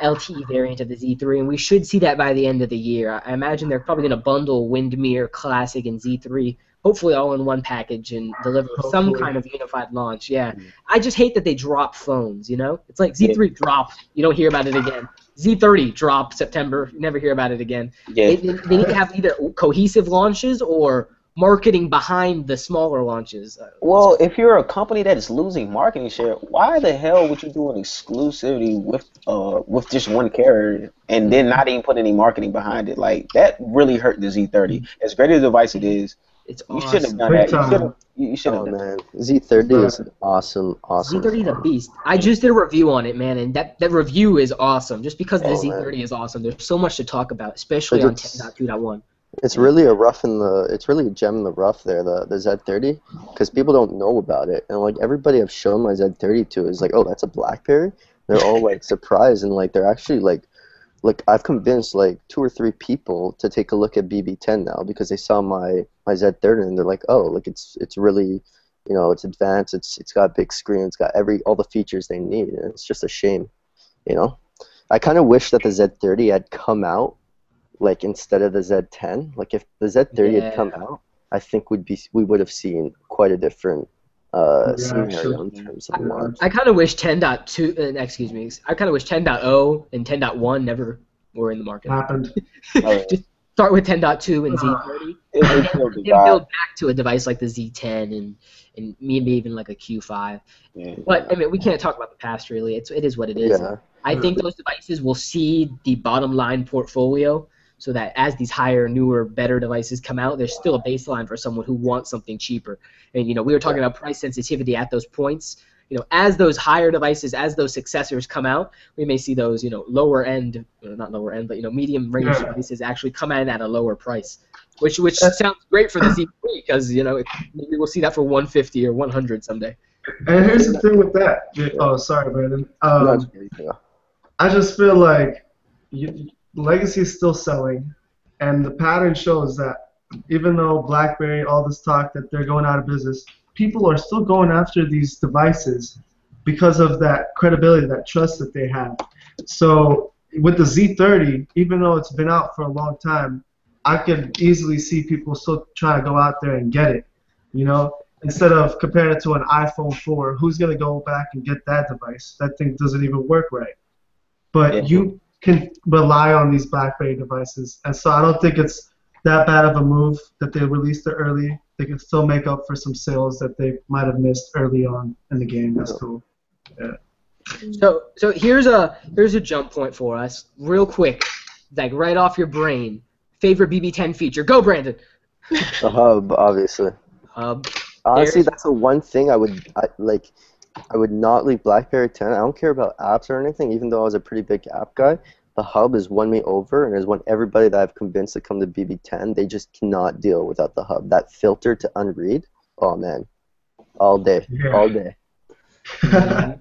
LTE variant of the Z3, and we should see that by the end of the year. I imagine they're probably going to bundle Windmere Classic and Z3, hopefully all in one package, and deliver some kind of unified launch. Yeah, I just hate that they drop phones. It's like Z3 drop, you don't hear about it again. Z30 drop September, you never hear about it again. Yeah. They need to have either cohesive launches or marketing behind the smaller launches. Well, if you're a company that is losing marketing share, why the hell would you do an exclusivity with just one carrier and then not even put any marketing behind it? Like, that really hurt the Z30. As great as a device it is, you shouldn't have done that. You should have done man. Z30 is awesome. Z30 is a beast. I just did a review on it, man, and that review is awesome. Just because the Z30 is awesome, there's so much to talk about, especially on 10.2.1. It's really it's really a gem in the rough there, the Z30, because people don't know about it, and like everybody I've shown my Z30 to is like, oh, that's a BlackBerry. They're all like surprised, and like they're actually like I've convinced like 2 or 3 people to take a look at BB10 now because they saw my Z30 and they're like, oh, like it's really, it's advanced, it's got a big screen, it's got all the features they need, and it's just a shame, I kind of wish that the Z30 had come out like instead of the Z10. Like if the Z30 had come out, I think we would have seen quite a different scenario in terms of launch. I kind of wish 10.2, excuse me, I kind of wish 10.0 and 10.1 never were in the market. Happened. Just start with 10.2 and Z30, and then build back to a device like the Z10 and maybe even like a Q5. Yeah. But I mean, we can't talk about the past really. It is what it is. Yeah. I think those devices will see the bottom line portfolio, so that as these higher, newer, better devices come out, there's still a baseline for someone who wants something cheaper. And we were talking about price sensitivity at those points. As those higher devices, as those successors come out, we may see those, lower end, not lower end, but medium range devices actually come in at a lower price, which sounds great for the Z3 because maybe we'll see that for 150 or 100 someday. And here's the thing with that. Oh, sorry, Brandon. Yeah. I just feel like Legacy is still selling, and the pattern shows that even though BlackBerry, all this talk that they're going out of business, people are still going after these devices because of that credibility, that trust that they have. So with the Z30, even though it's been out for a long time, I could easily see people still trying to go out there and get it, instead of comparing it to an iPhone 4. Who's going to go back and get that device? That thing doesn't even work right. But you can rely on these BlackBerry devices, and so I don't think it's that bad of a move that they released it early. They can still make up for some sales that they might have missed early on in the game. That's cool. Yeah. So here's a jump point for us, real quick, like right off your brain. Favorite BB10 feature? Go, Brandon. The hub, obviously. Hub. Honestly, that's the one thing I would not leave BlackBerry 10. I don't care about apps or anything, even though I was a pretty big app guy. The hub has won me over, and has won everybody that I've convinced to come to BB10. They just cannot deal without the hub. That filter to unread, oh man, all day, all day. I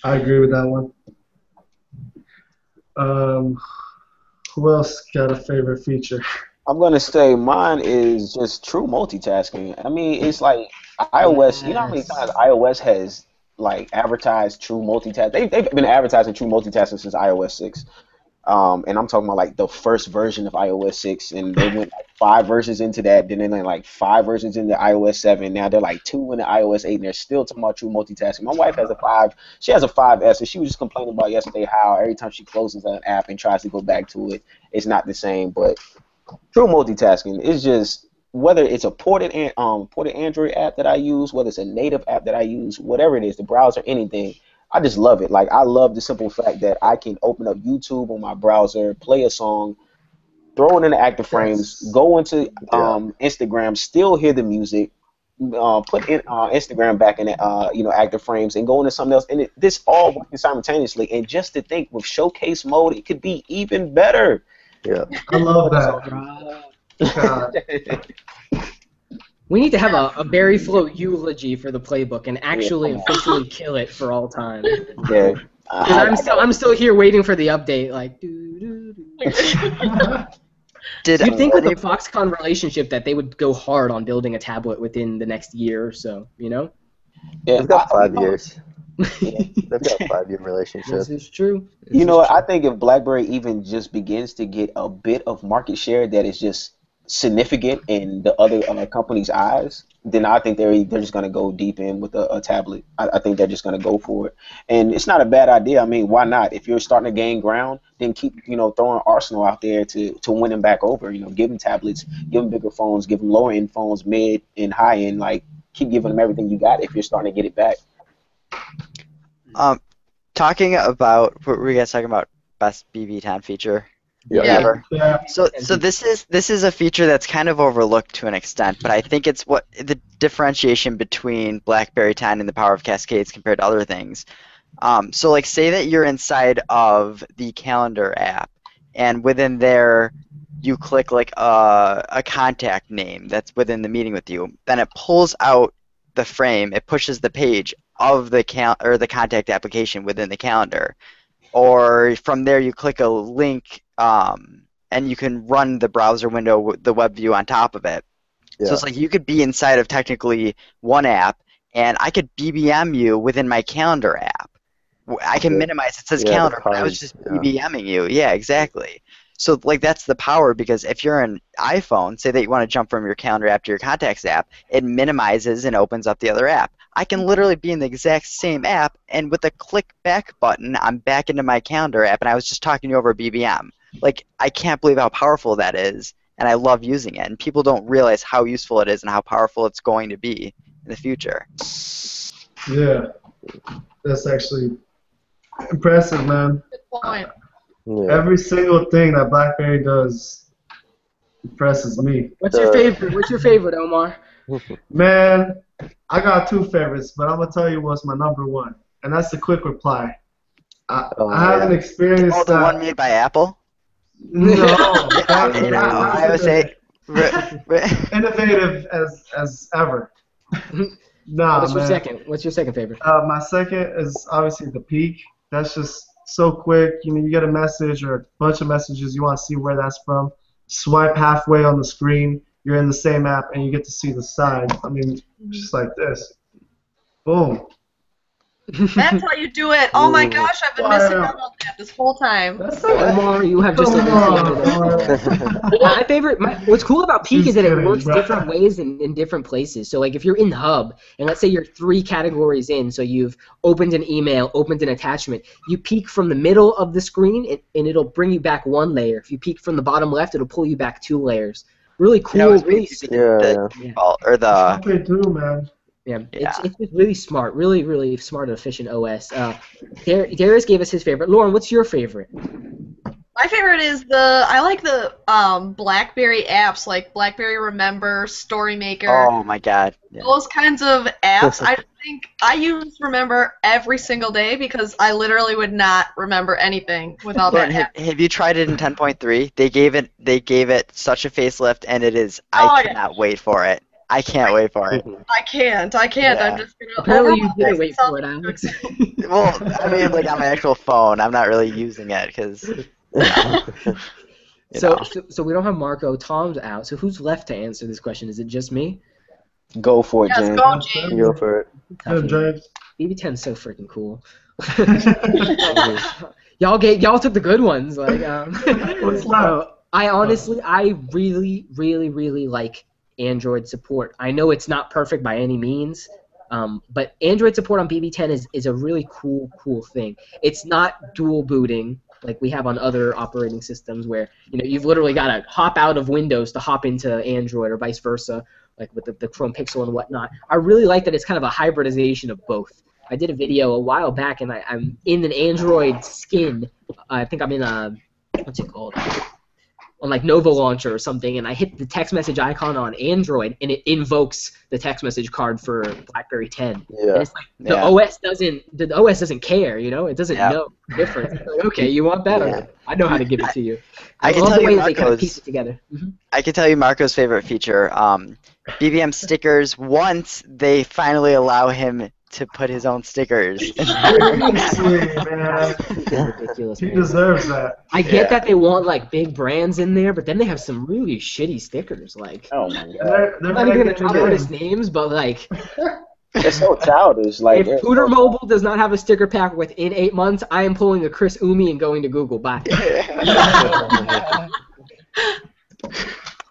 agree with that one. Who else got a favorite feature? I'm gonna say mine is just true multitasking. I mean, it's like iOS. You know how many times iOS has advertised true multitasking? They've been advertising true multitasking since iOS 6. And I'm talking about like the first version of iOS 6, and they went like 5 versions into that. Then they went like 5 versions into iOS 7. Now they're like 2 into iOS 8, and they're still talking about true multitasking. My wife has a 5. She has a 5S, and she was just complaining about yesterday how every time she closes an app and tries to go back to it, it's not the same. But true multitasking is just, whether it's a ported Android app that I use, whether it's a native app that I use, whatever it is, the browser, anything, I just love it. Like, I love the simple fact that I can open up YouTube on my browser, play a song, throw it in the active frames, go into Instagram, still hear the music, put in Instagram back in active frames, and go into something else, and this all working simultaneously. And just to think, with showcase mode, it could be even better. Yeah, I love that. We need to have a BerryFlow eulogy for the playbook and actually officially kill it for all time. Yeah. I'm still here waiting for the update. Like, You'd think with the Foxconn relationship that they would go hard on building a tablet within the next year or so, Yeah, they've got 5 years. They've got a 5-year relationship. This is true. I think if BlackBerry even just begins to get a bit of market share that is just significant in the other companies' eyes, then I think they're just going to go deep in with a tablet. I think they're just going to go for it, and it's not a bad idea. I mean, why not? If you're starting to gain ground, then keep throwing Arsenal out there to win them back over. Give them tablets, give them bigger phones, give them lower end phones, mid and high end. Like, keep giving them everything you got if you're starting to get it back. Talking about, what were you guys talking about? Best BB10 feature. Yeah. Ever. So this is a feature that's kind of overlooked to an extent, but I think it's what the differentiation between BlackBerry 10 and the power of Cascades compared to other things. So like, say that you're inside of the calendar app, and within there you click like a contact name that's within the meeting with you. Then it pulls out the frame, it pushes the page of the contact application within the calendar. Or from there you click a link, and you can run the browser window, the web view on top of it. Yeah. So it's like you could be inside of technically one app, and I could BBM you within my calendar app. I can minimize, it says calendar, but I was just BBMing you. Yeah, exactly. So like that's the power, because if you're an iPhone, say that you want to jump from your calendar app to your contacts app, it minimizes and opens up the other app. I can literally be in the exact same app, and with a click back button, I'm back into my calendar app, and I was just talking to you over BBM. Like, I can't believe how powerful that is, and I love using it. And people don't realize how useful it is and how powerful it's going to be in the future. Yeah, that's actually impressive, man. Good point. Yeah. Every single thing that BlackBerry does impresses me. What's your favorite? What's your favorite, Omar? Man, I got two favorites, but I'm gonna tell you what's my number one, and that's the quick reply. I haven't experienced Oh, the that. one made by Apple? No, I would say innovative as ever. Nah, What's your man. second? What's your second favorite? My second is obviously the peak. That's just so quick. You know, you get a message or a bunch of messages, you want to see where that's from. Swipe halfway on the screen, you're in the same app, and you get to see the side. I mean, just like this. Boom. That's how you do it. Oh my gosh, I've been missing out on that this whole time. Omar, you have just my favorite. What's cool about Peak is that it works different ways in different places. So like if you're in the hub, and let's say you're 3 categories in, so you've opened an email, opened an attachment, you peek from the middle of the screen, and it'll bring you back 1 layer. If you peek from the bottom left, it'll pull you back 2 layers. Really cool. Really or the Okay, too, man. Yeah, it's just really smart, really smart and efficient OS. Darius gave us his favorite. Lauren, what's your favorite? My favorite is I like the BlackBerry apps, like BlackBerry Remember, Storymaker. Oh my God. Yeah. Those kinds of apps. I think I use Remember every single day because I literally would not remember anything without that app. Have you tried it in 10.3? They gave it such a facelift, and it is. I cannot wait for it. I can't wait for it. I can't. Yeah. I'm just gonna. Apparently you did wait for it, Alex. Well, I mean, like on my actual phone, I'm not really using it because. So we don't have Marco. Tom's out. So who's left to answer this question? Is it just me? Go for it, Yes, James. go, James. Go for it. Good, James. BB10's so freaking cool. y'all took the good ones. Like, What's left? I really like Android support. I know it's not perfect by any means, but Android support on BB10 is a really cool thing. It's not dual booting like we have on other operating systems where you've literally got to hop out of Windows to hop into Android or vice versa, like with the Chrome Pixel and whatnot. I really like that it's kind of a hybridization of both. I did a video a while back, and I'm in an Android skin. I think I'm in what's it called? On like Nova Launcher or something, and I hit the text message icon on Android, and it invokes the text message card for BlackBerry 10. Yeah. And it's like the OS doesn't care, it doesn't know the difference. It's like, okay, you want that? Yeah. I know how to give it to you. I can love tell the way you that they kind of Marco's. piece it together. Mm-hmm. I can tell you Marco's favorite feature. BBM stickers. Once they finally allow him to put his own stickers. Man. Ridiculous. He Man. deserves that. I get that they want like big brands in there, but then they have some really shitty stickers. Like, Oh my god, They're I'm not even gonna making drop it artist in. names, but like, it's so childish. Like, if Pooter Mobile does not have a sticker pack within 8 months, I am pulling a Chris Umi and going to Google. Bye.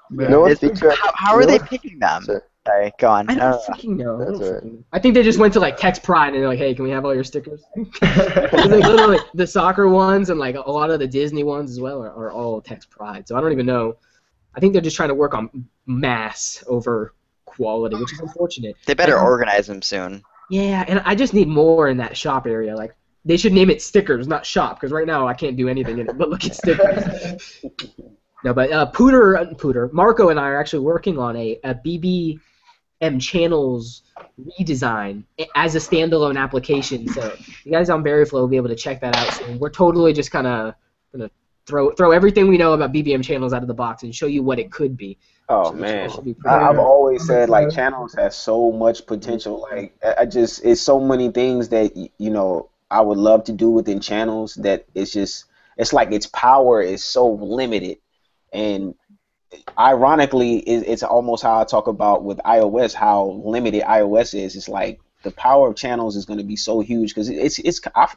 Man. No one feature. How are they picking them? Sorry. Sorry, go on. I I don't don't know. fucking know. That's all right. I think they just went to like Text Pride and they're like, hey, can we have all your stickers? Like, literally, the soccer ones and like a lot of the Disney ones as well are all Text Pride. So I don't even know. I think they're just trying to work on mass over quality, which is unfortunate. They better organize them soon. Yeah, and I just need more in that shop area. Like, they should name it stickers, not shop, because right now I can't do anything in it but look at stickers. No, but Marco and I are actually working on a BBM channels redesign as a standalone application. So you guys on BerryFlow will be able to check that out soon. We're totally just kind of going to throw everything we know about BBM channels out of the box and show you what it could be. oh So man, it should be pretty I've good. always said like channels have so much potential. Like it's so many things that I would love to do within channels that it's like its power is so limited. And ironically, it's almost how I talk about with iOS, how limited iOS is. It's like the power of channels is going to be so huge because I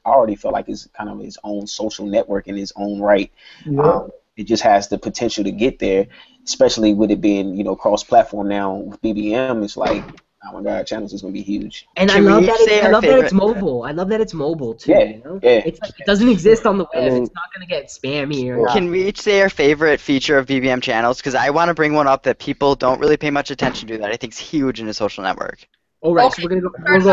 already feel like it's kind of its own social network in its own right. Yeah. it just has the potential to get there, especially with it being, you know, cross-platform now with BBM. It's like, oh my God, channels is gonna be huge. And Can we each say our that it's favorite? mobile. I love that it's mobile too. Yeah, You know, yeah. it's like it doesn't exist on the web. I mean- It's not gonna get spammy or Yeah. not. Can we each say our favorite feature of BBM channels? Because I want to bring one up that people don't really pay much attention to that I think is huge in a social network. All right, Okay, so we're gonna go. start it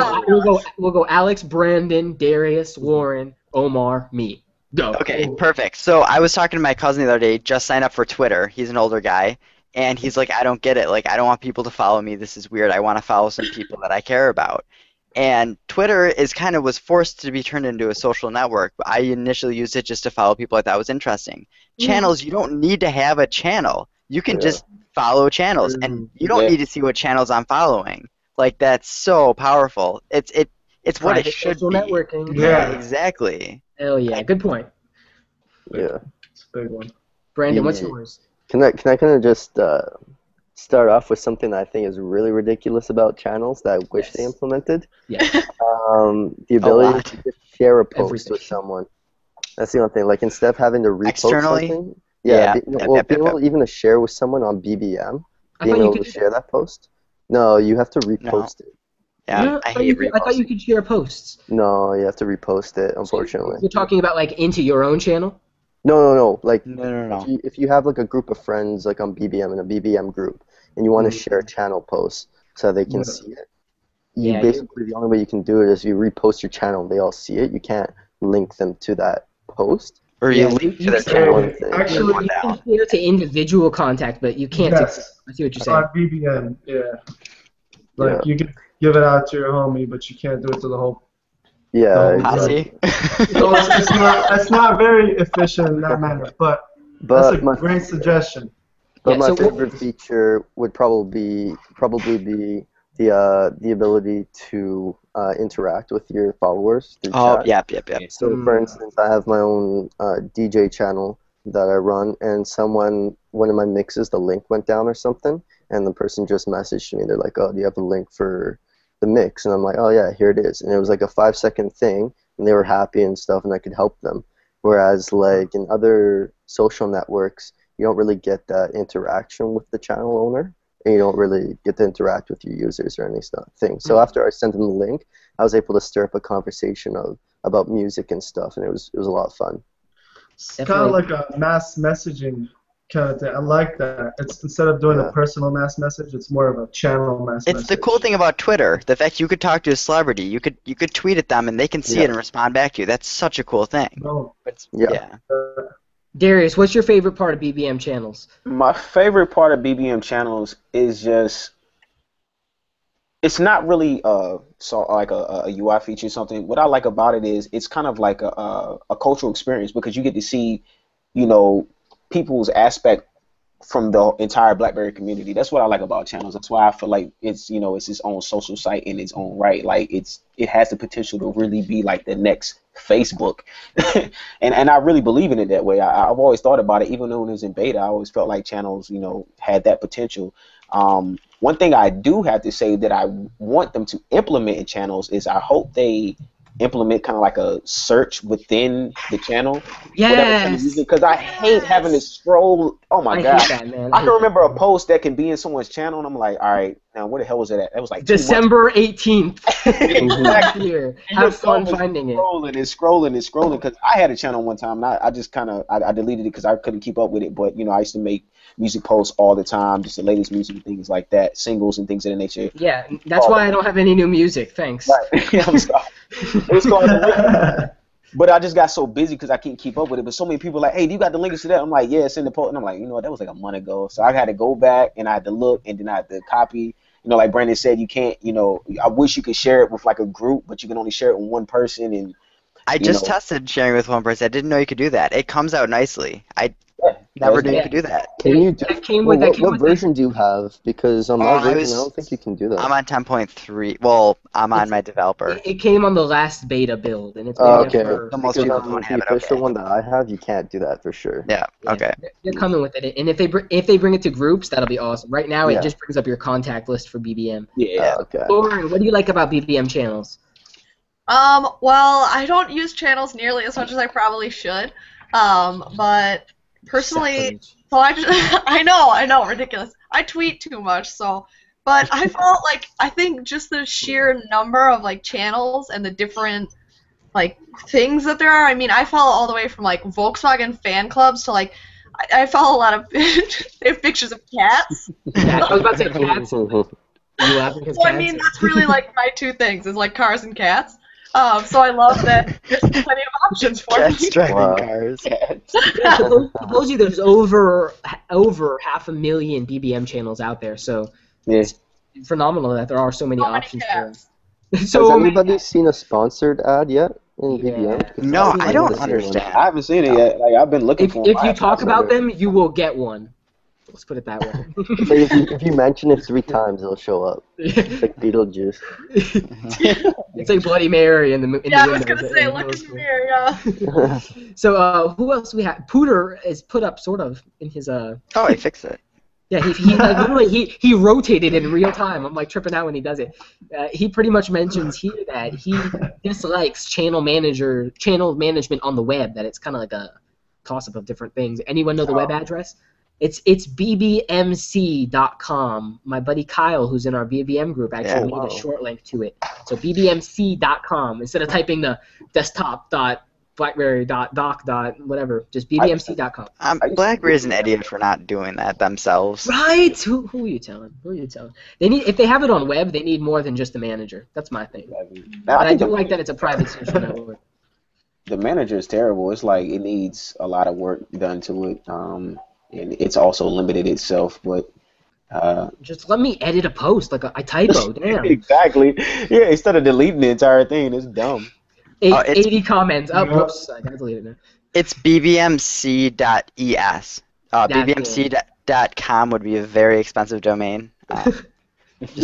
off, We'll go. Alex, Brandon, Darius, Lauren, Omar, me. Go. Okay, perfect. So I was talking to my cousin the other day, just signed up for Twitter. He's an older guy, and he's like, I don't get it. Like, I don't want people to follow me. This is weird. I want to follow some people that I care about. And Twitter was forced to be turned into a social network. I initially used it just to follow people I thought was interesting. Channels, you don't need to have a channel. You can just follow channels, and you don't need to see what channels I'm following. Like, that's so powerful. It's what it Private should social be. networking. Yeah, exactly. Hell yeah, good point. Yeah. It's a big one. Brandon, what's Yeah. yours? Can I kind of just start off with something that I think is really ridiculous about channels that I wish they Yes. implemented? Yeah. The ability lot. to just share a post Everything. with someone. That's the only thing. Like instead of having to repost Externally? something, Yeah. being able even to share with someone on BBM, I being thought you able could to do share that post. No, you have to repost it. Yeah, No, I thought hate you could, I thought you reposting. could share posts. No, you have to repost it. Unfortunately. You're talking about like into your own channel? No. Like No. if you have like a group of friends like on BBM in a BBM group, and you want to share a channel post so they can see it. Yeah, Basically the only way you can do it is you repost your channel and they all see it. You can't link them to that post. Or Yeah, you link you to their can- channel. Actually, You can share to individual contact, but you can't. Yes. I see what you're saying. on BBM, like you can give it out to your homie, but you can't do it to the whole. Yeah, No, exactly. So it's not very efficient in that manner, but that's a great suggestion. But Yeah, my so favorite feature would probably be the ability to interact with your followers through Oh, chat. yep. So, for instance, I have my own DJ channel that I run, and one of my mixes, the link went down or something, and the person just messaged me. They're like, "Oh, do you have a link for the mix?" And I'm like, "Oh yeah, here it is." And it was like a 5-second thing, and they were happy and stuff, and I could help them. Whereas, like in other social networks, you don't really get that interaction with the channel owner, and you don't really get to interact with your users or anything. So after I sent them the link, I was able to stir up a conversation about music and stuff, and it was a lot of fun. It's kind of like a mass messaging kind of thing. I like that. It's instead of doing a personal mass message, it's more of a channel mass message. It's the cool thing about Twitter, the fact you could talk to a celebrity, you could tweet at them and they can see it and respond back to you. That's such a cool thing. No. Yeah. Darius, what's your favorite part of BBM channels? My favorite part of BBM channels is just, it's not really like a UI feature or something. What I like about it is it's kind of like a cultural experience, because you get to see, you know, people's aspect from the entire BlackBerry community. That's what I like about channels. That's why I feel like it's, you know, it's its own social site in its own right. Like it has the potential to really be like the next Facebook, and I really believe in it that way. I've always thought about it, even though when it was in beta, I always felt like channels, you know, had that potential. One thing I do have to say that I want them to implement in channels is I hope they implement kind of like a search within the channel. Yes. Because I hate having to scroll. Oh my God. Hate that, man. I can remember a post that can be in someone's channel, and I'm like, all right, now where the hell was it at? That was like December 18th. Exactly. Here. Have fun finding it. Scrolling. Because I had a channel one time, and I just kind of I deleted it because I couldn't keep up with it. But you know, I used to make music posts all the time, just the latest music and things like that, singles and things of that nature. Yeah, that's why I don't have any new music. Thanks. Right. I'm sorry. It was called but I just got so busy because I couldn't keep up with it. But so many people were like, hey, do you got the links to that? I'm like, yeah, it's in the post. And I'm like, you know what, that was like a month ago. So I had to go back and I had to look, and then I had to copy. You know, like Brandon said, you can't, you know, I wish you could share it with like a group, but you can only share it with one person. And I just tested sharing with one person. I didn't know you could do that. It comes out nicely. I never knew you could do that. Can you do? What with version do you have? Because on my version, I don't think you can do that. I'm on 10.3. Well, I'm on my developer. It came on the last beta build, and it's been okay. for The most Because people on don't the have it. official Okay. one that I have, you can't do that for sure. Yeah. Okay. They're coming with it, and if they bring it to groups, that'll be awesome. Right now, it just brings up your contact list for BBM. yeah. Okay. Lauren, what do you like about BBM channels? Well, I don't use channels nearly as much as I probably should. But personally, Savage. so I just, I know, ridiculous. I tweet too much, so, but I felt like, I think just the sheer number of, like, channels and the different, like, things that there are, I mean, I follow all the way from, like, Volkswagen fan clubs to, like, I follow a lot of, they have pictures of cats. Yeah, I was about to say cats. Are you laughing because So, cats? I mean, that's really, like, my two things, is, like, cars and cats. So I love that there's plenty of options for me. Cats driving Wow. cars. Yeah, supposedly there's over 500,000 BBM channels out there, so Yeah. it's phenomenal that there are so many So many options cats. for Has so many anybody seen a sponsored ad yet in BBM? Yeah. No, I've I seen don't one. understand. I haven't seen it yet. Like I've been looking for. If them. you I talk haven't about seen them, you will get one. Let's put it that way. Like if you mention it 3 times, it'll show up. It's like Beetlejuice. It's like Bloody Mary in the Yeah, I the was windows gonna say, in look middle in the school. mirror, yeah. So who else we have? Pooter is put up sort of in his Oh, I fixed it. Yeah, he like literally he rotated in real time. I'm like tripping out when he does it. He pretty much mentions here that he dislikes channel management on the web. That it's kind of like a toss up of different things. Anyone know the web address? It's bbmc.com. My buddy Kyle, who's in our BBM group, actually made a short link to it. So bbmc.com instead of typing the desktop.blackberry.doc. whatever, just bbmc.com. BlackBerry is an idiot for not doing that themselves. Right? Who are you telling? They need if they have it on web, they need more than just the manager. That's my thing. Now, But I do like that it's a private social network. the manager is terrible. It's like it needs a lot of work done to it, and it's also limited itself. But Just let me edit a post like I typo. Damn. exactly, yeah. Instead of deleting the entire thing, it's dumb. 80 comments. Oh, Yeah. whoops! I gotta delete it now. It's bbmc.es. bbmc.com would be a very expensive domain. Just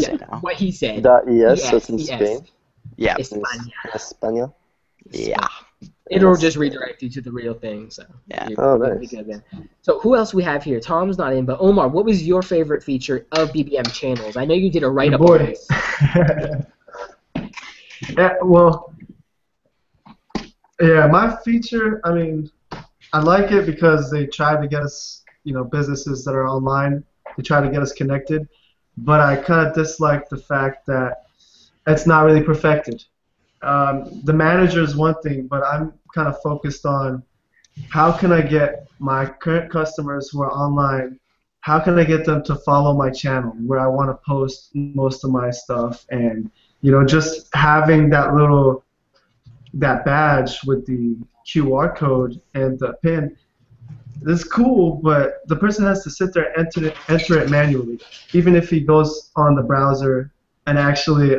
so you know. What he said. .es, so it's in Yes. Spain. Yeah. España. Yeah. It'll just redirect you to the real thing. So. Yeah. Oh, you'll be nice. good then. So who else we have here? Tom's not in, but Omar, what was your favorite feature of BBM channels? I know you did a write up on Boy. this. Yeah, well, yeah, my feature, I mean, I like it because they try to get us, businesses that are online, they try to get us connected, but I kind of dislike the fact that it's not really perfected. The manager is one thing, but I'm kind of focused on how can I get my current customers who are online, how can I get them to follow my channel where I want to post most of my stuff, and just having that badge with the QR code and the pin is cool, but the person has to sit there and enter it manually, even if he goes on the browser and actually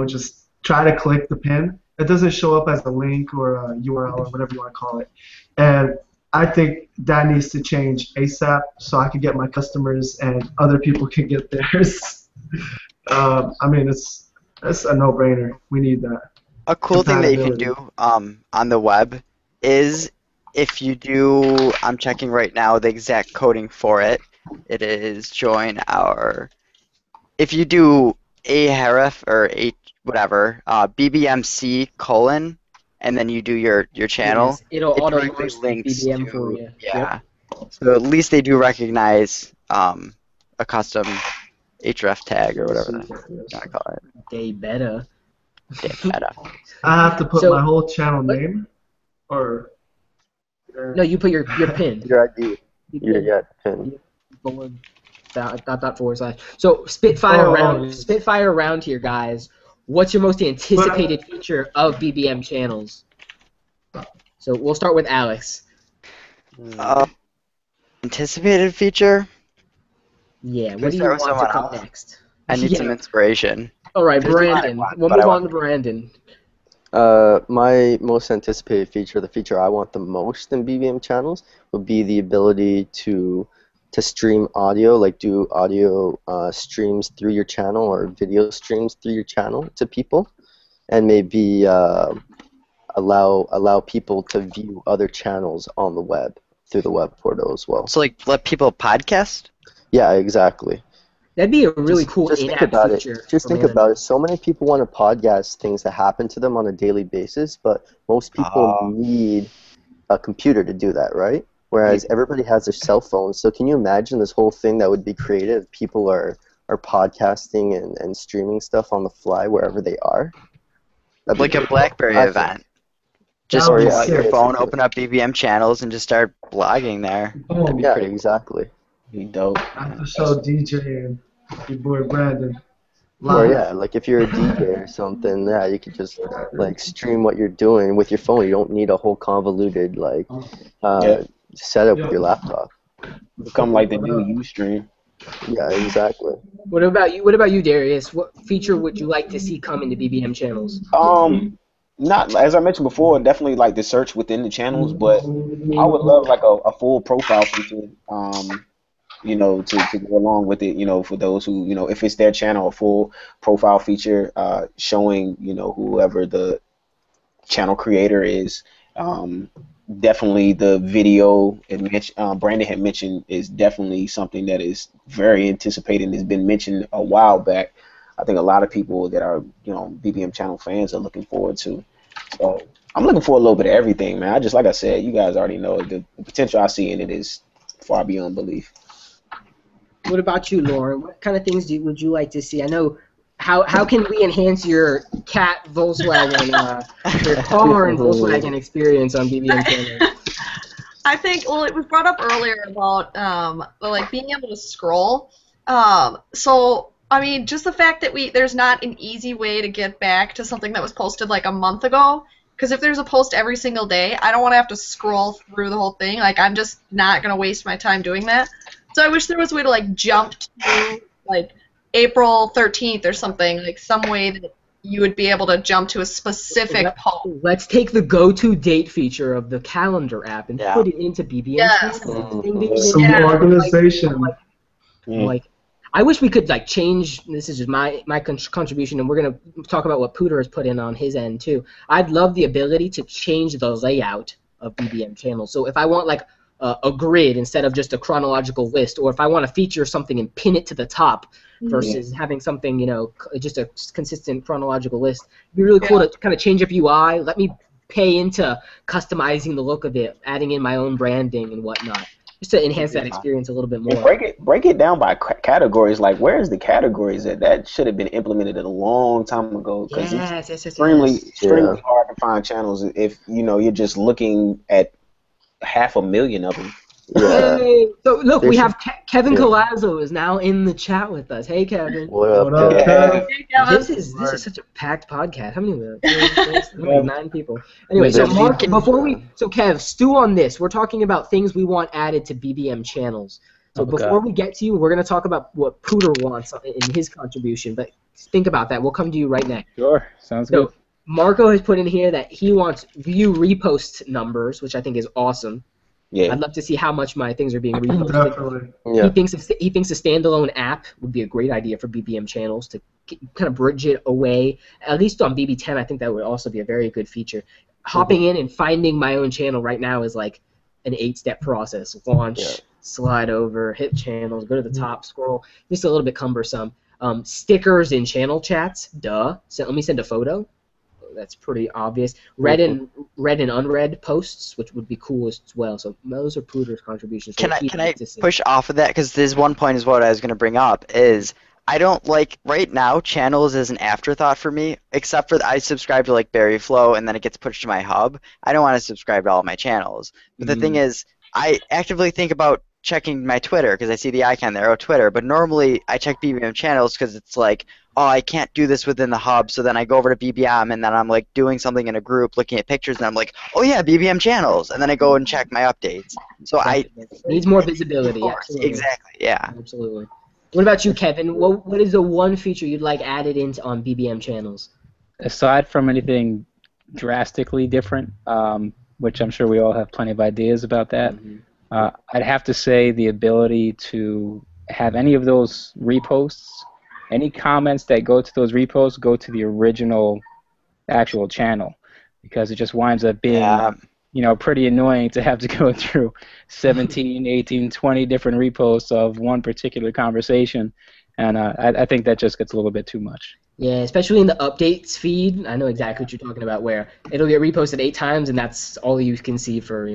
just try to click the pin. It doesn't show up as a link or a URL or whatever you want to call it. And I think that needs to change ASAP so I can get my customers and other people can get theirs. I mean, it's a no-brainer. We need that. A cool thing that you can do on the web is if you do, I'm checking right now the exact coding for it. It is join our, if you do ahref or whatever, bbmc : and then you do your channel, Yes, it'll it auto directly launch the links BBM to, for you. yeah. So at least they do recognize a custom href tag or whatever you want to call it. They better. Yeah, meta. I have to put So- my whole channel name, or No, you put your pin. Your ID. Yeah, pin. .. So Spitfire Oh, round, yes. Spitfire round here, guys. What's your most anticipated feature of BBM channels? So we'll start with Alex. Anticipated feature? Yeah, Can what we do you start with want to someone come else? next? I need some inspiration. All right, There's a lot I Brandon. want, We'll but I move on want- to Brandon. My most anticipated feature, the feature I want the most in BBM channels, would be the ability to stream audio, like do audio streams through your channel or video streams through your channel to people, and maybe allow people to view other channels on the web through the web portal as well. So, like, let people podcast? Yeah, exactly. That'd be a really cool Just think in-app about feature. it. Just for think managers. about it. So many people want to podcast things that happen to them on a daily basis, but most people need a computer to do that, right? Whereas everybody has their cell phones. So can you imagine this whole thing that would be created if people are podcasting and streaming stuff on the fly wherever they are? That'd Like be a pretty BlackBerry cool, I think. event. Just That would be pull out your sick. phone, open up BBM channels, and just start blogging there. That'd be Yeah, pretty cool. exactly. Be dope. After show DJing, your boy Brandon. Or Live. yeah, like if you're a DJ or something, yeah, you could just like stream what you're doing with your phone. You don't need a whole convoluted like Yeah. setup with your laptop. Become like the new Ustream. Yeah, exactly. What about you? What about you, Darius? What feature would you like to see come into BBM channels? Not as I mentioned before, definitely like the search within the channels, but I would love like a full profile feature. You know, to go along with it, you know, for those who, you know, if it's their channel, a full profile feature showing, you know, whoever the channel creator is. Definitely the video Brandon had mentioned is definitely something that is very anticipated and has been mentioned a while back. I think a lot of people that are, you know, BBM channel fans are looking forward to. So I'm looking for a little bit of everything, man. I just, like I said, you guys already know the potential I see in it is far beyond belief. What about you, Lauren? What kind of things would you like to see? I know. How can we enhance your cat Volkswagen, your car and Volkswagen experience on BBM channels? I think, well, it was brought up earlier about like being able to scroll. So I mean, just the fact that there's not an easy way to get back to something that was posted like a month ago. Because if there's a post every single day, I don't want to have to scroll through the whole thing. Like, I'm just not gonna waste my time doing that. So I wish there was a way to like jump to like April 13th or something, like some way that you would be able to jump to a specific post. Let's take the go-to date feature of the calendar app and put it into BBM Yes. channels. Some organization. Like, I wish we could like change. This is just my contribution, and we're gonna talk about what Pooter has put in on his end too. I'd love the ability to change the layout of BBM channels. So if I want like a grid instead of just a chronological list, or if I want to feature something and pin it to the top versus having something, you know, just a consistent chronological list, it'd be really cool to kind of change up UI. Let me pay into customizing the look of it, adding in my own branding and whatnot, just to enhance that experience a little bit more. And break it down by categories. Like, where's the categories that should have been implemented a long time ago? Because it's extremely hard to find channels if, you know, you're just looking at 500,000 of them. Yeah. Hey, so look, we have Kevin Colazzo is now in the chat with us. Hey, Kevin. What up, Kev? This is such a packed podcast. How many? We have 9 people. Anyway, so Mark, so Kev, stew on this. We're talking about things we want added to BBM channels. So before we get to you, we're going to talk about what Pooter wants in his contribution. But think about that. We'll come to you right next. Sure, sounds good. Marco has put in here that he wants view repost numbers, which I think is awesome. Yeah. I'd love to see how much my things are being reposted. Definitely. Yeah. He thinks a standalone app would be a great idea for BBM channels to kind of bridge it away. At least on BB10, I think that would also be a very good feature. Hopping in and finding my own channel right now is like an 8-step process. Launch, slide over, hit channels, go to the top, scroll. Just a little bit cumbersome. Stickers in channel chats, duh. So let me send a photo. That's pretty obvious. Read and unread posts, which would be cool as well. So those are Pooter's contributions. Can I push off of that? Because this one point is what I was going to bring up is I don't like right now channels as an afterthought for me, except for I subscribe to like BerryFlow and then it gets pushed to my hub. I don't want to subscribe to all my channels. But the thing is, I actively think about checking my Twitter because I see the icon there, Twitter. But normally I check BBM channels because it's like, oh, I can't do this within the hub, so then I go over to BBM, and then I'm like doing something in a group, looking at pictures, and I'm like, oh yeah, BBM channels, and then I go and check my updates. So needs more visibility. Absolutely. Exactly. Yeah. Absolutely. What about you, Kevin? What is the one feature you'd like added into on BBM channels? Aside from anything drastically different, which I'm sure we all have plenty of ideas about that, I'd have to say the ability to have any of those reposts. Any comments that go to those reposts go to the original actual channel, because it just winds up being, you know, pretty annoying to have to go through 17, 18, 20 different reposts of one particular conversation And I think that just gets a little bit too much. Yeah, especially in the updates feed. I know exactly what you're talking about, where it'll get reposted 8 times, and that's all you can see for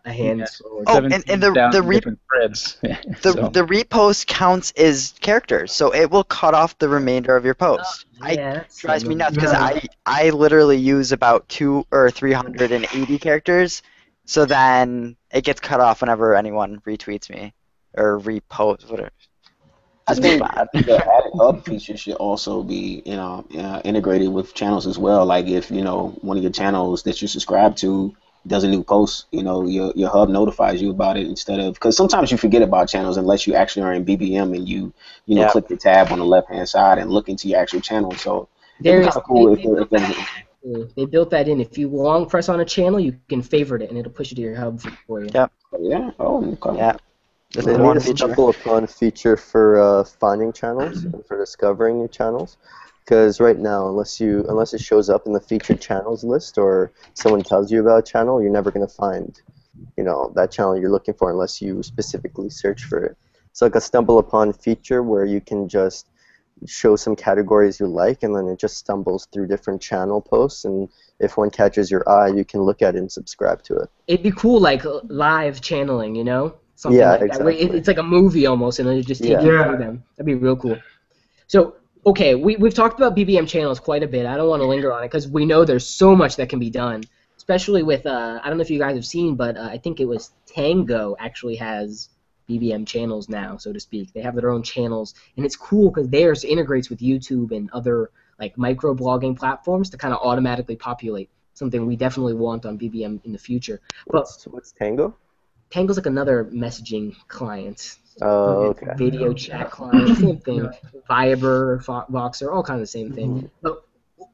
a handful. Oh, and the 17,000 different threads. the repost counts as characters, so it will cut off the remainder of your post. Yeah, It drives me nuts because Yeah. I literally use about 200 or 380 characters, so then it gets cut off whenever anyone retweets me or reposts, whatever. I Just think bad. the added hub feature should also be, integrated with channels as well. Like if one of your channels that you subscribe to does a new post, your hub notifies you about it instead of, because sometimes you forget about channels unless you actually are in BBM and you Yep. click the tab on the left hand side and look into your actual channel. So it'd be There kind is of cool if they built that in. If you long press on a channel, you can favorite it, and it'll push it to your hub for you. Yep. yeah. Oh, okay. Yeah. Just They the need one a feature. stumble upon feature for finding channels and for discovering new channels. Because right now, unless it shows up in the featured channels list or someone tells you about a channel, you're never gonna find, that channel you're looking for unless you specifically search for it. It's like a stumble upon feature where you can just show some categories you like, and then it just stumbles through different channel posts, and if one catches your eye, you can look at it and subscribe to it. It'd be cool, like live channeling, something Yeah, like that. Where exactly. it's like a movie almost, and it'll just take you Yeah. through them. That'd be real cool. So, okay, we've talked about BBM channels quite a bit. I don't want to linger on it because we know there's so much that can be done, especially with I don't know if you guys have seen, but I think it was Tango actually has BBM channels now, so to speak. They have their own channels, and it's cool because theirs integrates with YouTube and other like microblogging platforms to kind of automatically populate. Something we definitely want on BBM in the future. But What's Tango? Tango's like another messaging client. Oh, okay. Video chat client, same thing. Viber, Voxer, all kind of the same thing. But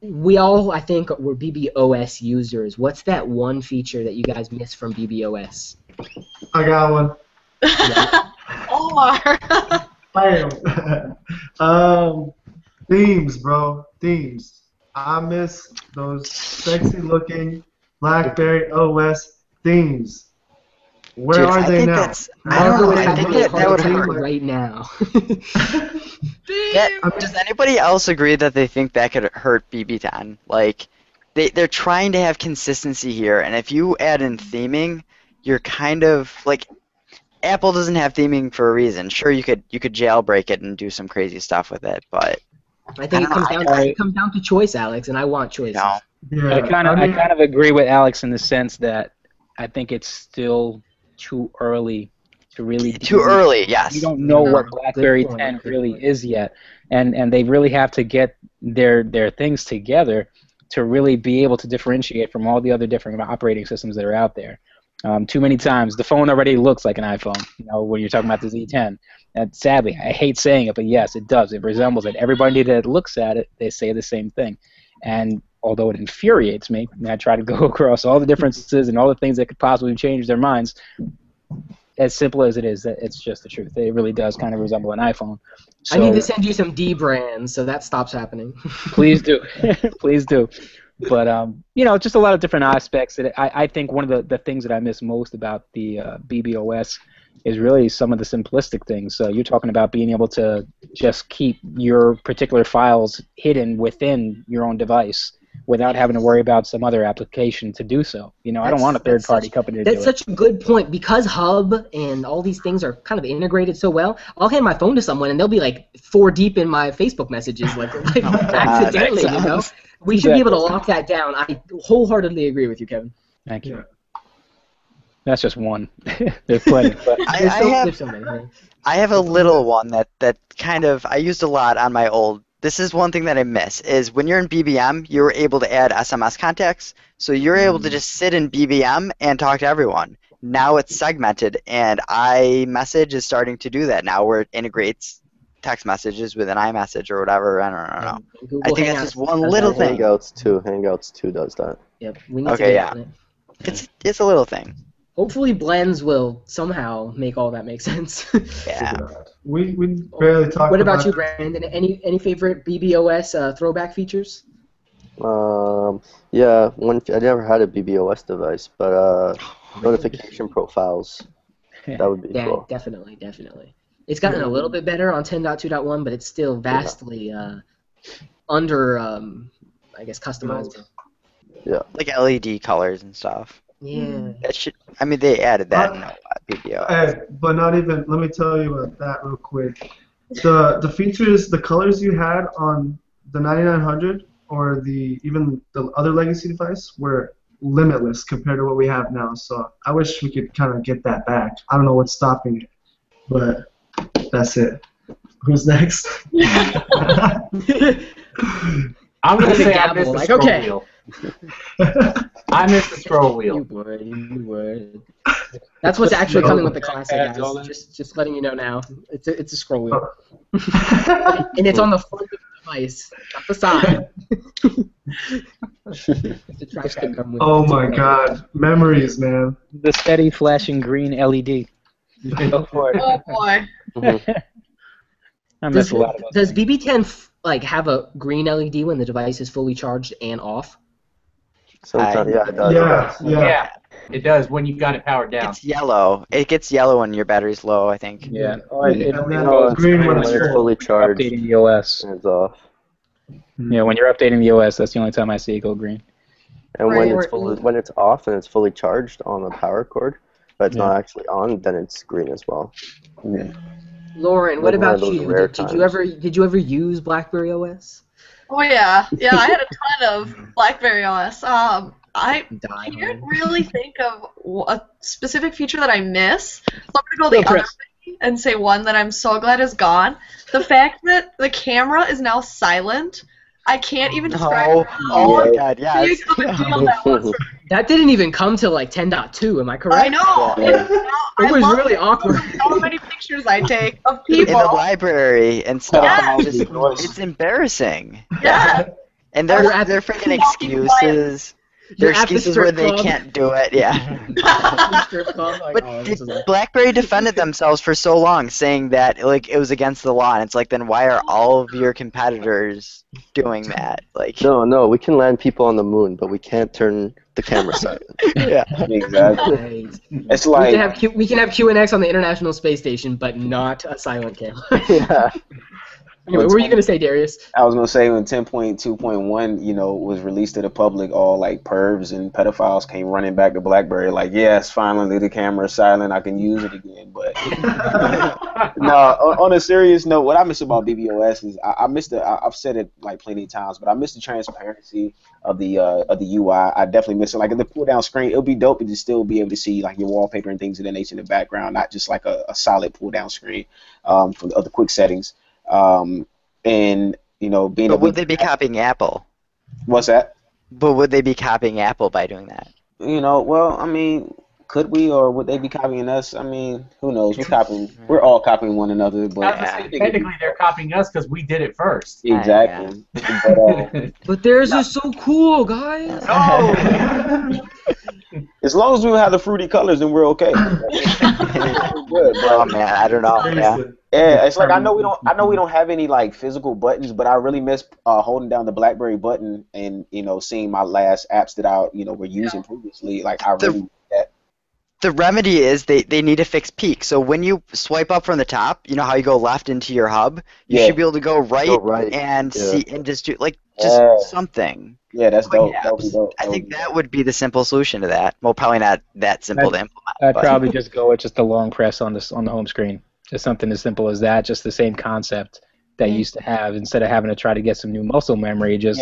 we all, I think, were BBOS users. What's that one feature that you guys miss from BBOS? I got one. Omar. Bam. Themes, bro. Themes. I miss those sexy looking BlackBerry OS themes. Where Dude, are I they think now? that's- I don't know, I think that would hurt. right now. Does anybody else agree that they think that could hurt BB10? Like, they're trying to have consistency here, and if you add in theming, you're kind of like, Apple doesn't have theming for a reason. Sure, you could jailbreak it and do some crazy stuff with it, but I think it comes down to choice, Alex, and I want choices. no. Yeah, I kind of agree with Alex in the sense that I think it's still too early to really. Too early, yes. We don't know what Good BlackBerry point, 10 good really point. is yet, and they really have to get their things together to really be able to differentiate from all the other different operating systems that are out there. Too many times, the phone already looks like an iPhone, when you're talking about the Z10. And sadly, I hate saying it, but yes, it does. It resembles it. Everybody that looks at it, they say the same thing. And although it infuriates me, and I try to go across all the differences and all the things that could possibly change their minds, as simple as it is, it's just the truth. It really does kind of resemble an iPhone. So, I need to send you some D brands so that stops happening. please do. Please do. But, just a lot of different aspects. I think one of the things that I miss most about the BBOS is really some of the simplistic things. So you're talking about being able to just keep your particular files hidden within your own device without having to worry about some other application to do so. I don't want a third-party company to do it. That's such a good point. Because Hub and all these things are kind of integrated so well, I'll hand my phone to someone and they'll be like 4 deep in my Facebook messages, like accidentally, We should be able to lock that down. I wholeheartedly agree with you, Kevin. Thank you. That's just one. There's plenty. But There's so many. I have a little one that kind of I used a lot on my old. This is one thing that I miss is when you're in BBM, you're able to add SMS contacts, so you're able to just sit in BBM and talk to everyone. Now it's segmented, and iMessage is starting to do that now, where it integrates text messages with an iMessage or whatever. I don't know. I think that's just one little thing. Hangouts 2 does that. Yep. We need to get on it. It's a little thing. Hopefully Blends will somehow make all that make sense. Yeah. We barely talked about. What about you, Brandon? Any favorite BBOS throwback features? Yeah, I never had a BBOS device, but notification profiles, that would be cool. Definitely. It's gotten a little bit better on 10.2.1, but it's still vastly under, I guess, customizable. Yeah. Like LED colors and stuff. Yeah. That should. I mean, they added that in BBO. But not even. Let me tell you about that real quick. The features, the colors you had on the 9900 or even the other legacy device were limitless compared to what we have now. So I wish we could kind of get that back. I don't know what's stopping it, but that's it. Who's next? I'm gonna say I Dabble, missed the like, scroll okay. wheel. I missed the scroll wheel. You would. That's what's actually coming with the classic, guys. Just letting you know now. It's a scroll wheel. And it's on the front of the device, not the side. The trackpad come with Oh it. my God, memories, man. The steady flashing green LED. Go for it. Oh boy. I miss a lot of those Does things. BB10 have a green LED when the device is fully charged and off? Sometimes, yeah, it does. Yeah, it does when you got it powered down. It's yellow. It gets yellow when your battery's low, I think. Yeah. Oh, it And then goes green green when when it's you're full. fully charged updating the OS. and it's off. Yeah, when you're updating the OS, that's the only time I see it go green. And Right. when it's off and it's fully charged on the power cord, but it's Yeah. not actually on, then it's green as well. Lauren, what Like one of about those you? rare Did you times. ever use BlackBerry OS? Oh yeah. Yeah, I had a ton of BlackBerry OS. I Die can't hard. really think of a specific feature that I miss. So I'm gonna go the other way and say one that I'm so glad is gone. The fact that the camera is now silent. I can't even describe Oh my God, how yes. big of a deal that was for me. That didn't even come to like 10.2, am I correct? I know. It was love really awkward. so many pictures I take of In people. the library and stuff. Yes. It's embarrassing. Yeah. And You're they're at they're freaking walking excuses. They're You're at the excuses strip where they club. can't do it. Yeah. Strip club, like, But oh, this is like- BlackBerry defended themselves for so long, saying that like it was against the law. And it's like, then why are all of your competitors doing that? Like, No, we can land people on the moon, but we can't turn the camera silent. yeah. Exactly. Right. It's We like can have we can have QNX on the International Space Station, but not a silent camera. Yeah. Anyway, what were you gonna say, Darius? I was gonna say when 10.2.1, was released to the public, all like pervs and pedophiles came running back to BlackBerry, like, yes, finally the camera's silent, I can use it again. But no, on a serious note, what I miss about BBOS is I miss I've said it like plenty of times, but I miss the transparency of the UI. I definitely miss it. Like, in the pull down screen, it'll be dope to just still be able to see like your wallpaper and things of that nature in the background, not just like a solid pull down screen from the other quick settings. And being But able would they be copying Apple? what's that? But would they be copying Apple by doing that? Well, I mean, could we, or would they be copying us? I mean, who knows? We're all copying one another, but I was gonna say, technically they're copying us because we did it first. exactly. But, But theirs is so cool, guys. as long as we don't have the fruity colors, then we're okay. We're good, Oh but man, I don't know. Yeah. yeah, it's like I know we don't have any like physical buttons, but I really miss holding down the BlackBerry button and seeing my last apps that I were using previously. Like, I really miss that. The remedy is they need to fix peak. So when you swipe up from the top, you know how you go left into your hub? You Yeah. should be able to go right, and yeah. see and just do Yeah. something. Yeah, that's dope. Yeah, That would be dope. I think that would be the simple solution to that. Well, probably not that simple to implement. I'd but- probably just go with just a long press on the home screen. Just something as simple as that. Just the same concept that you used to have. Instead of having to try to get some new muscle memory, just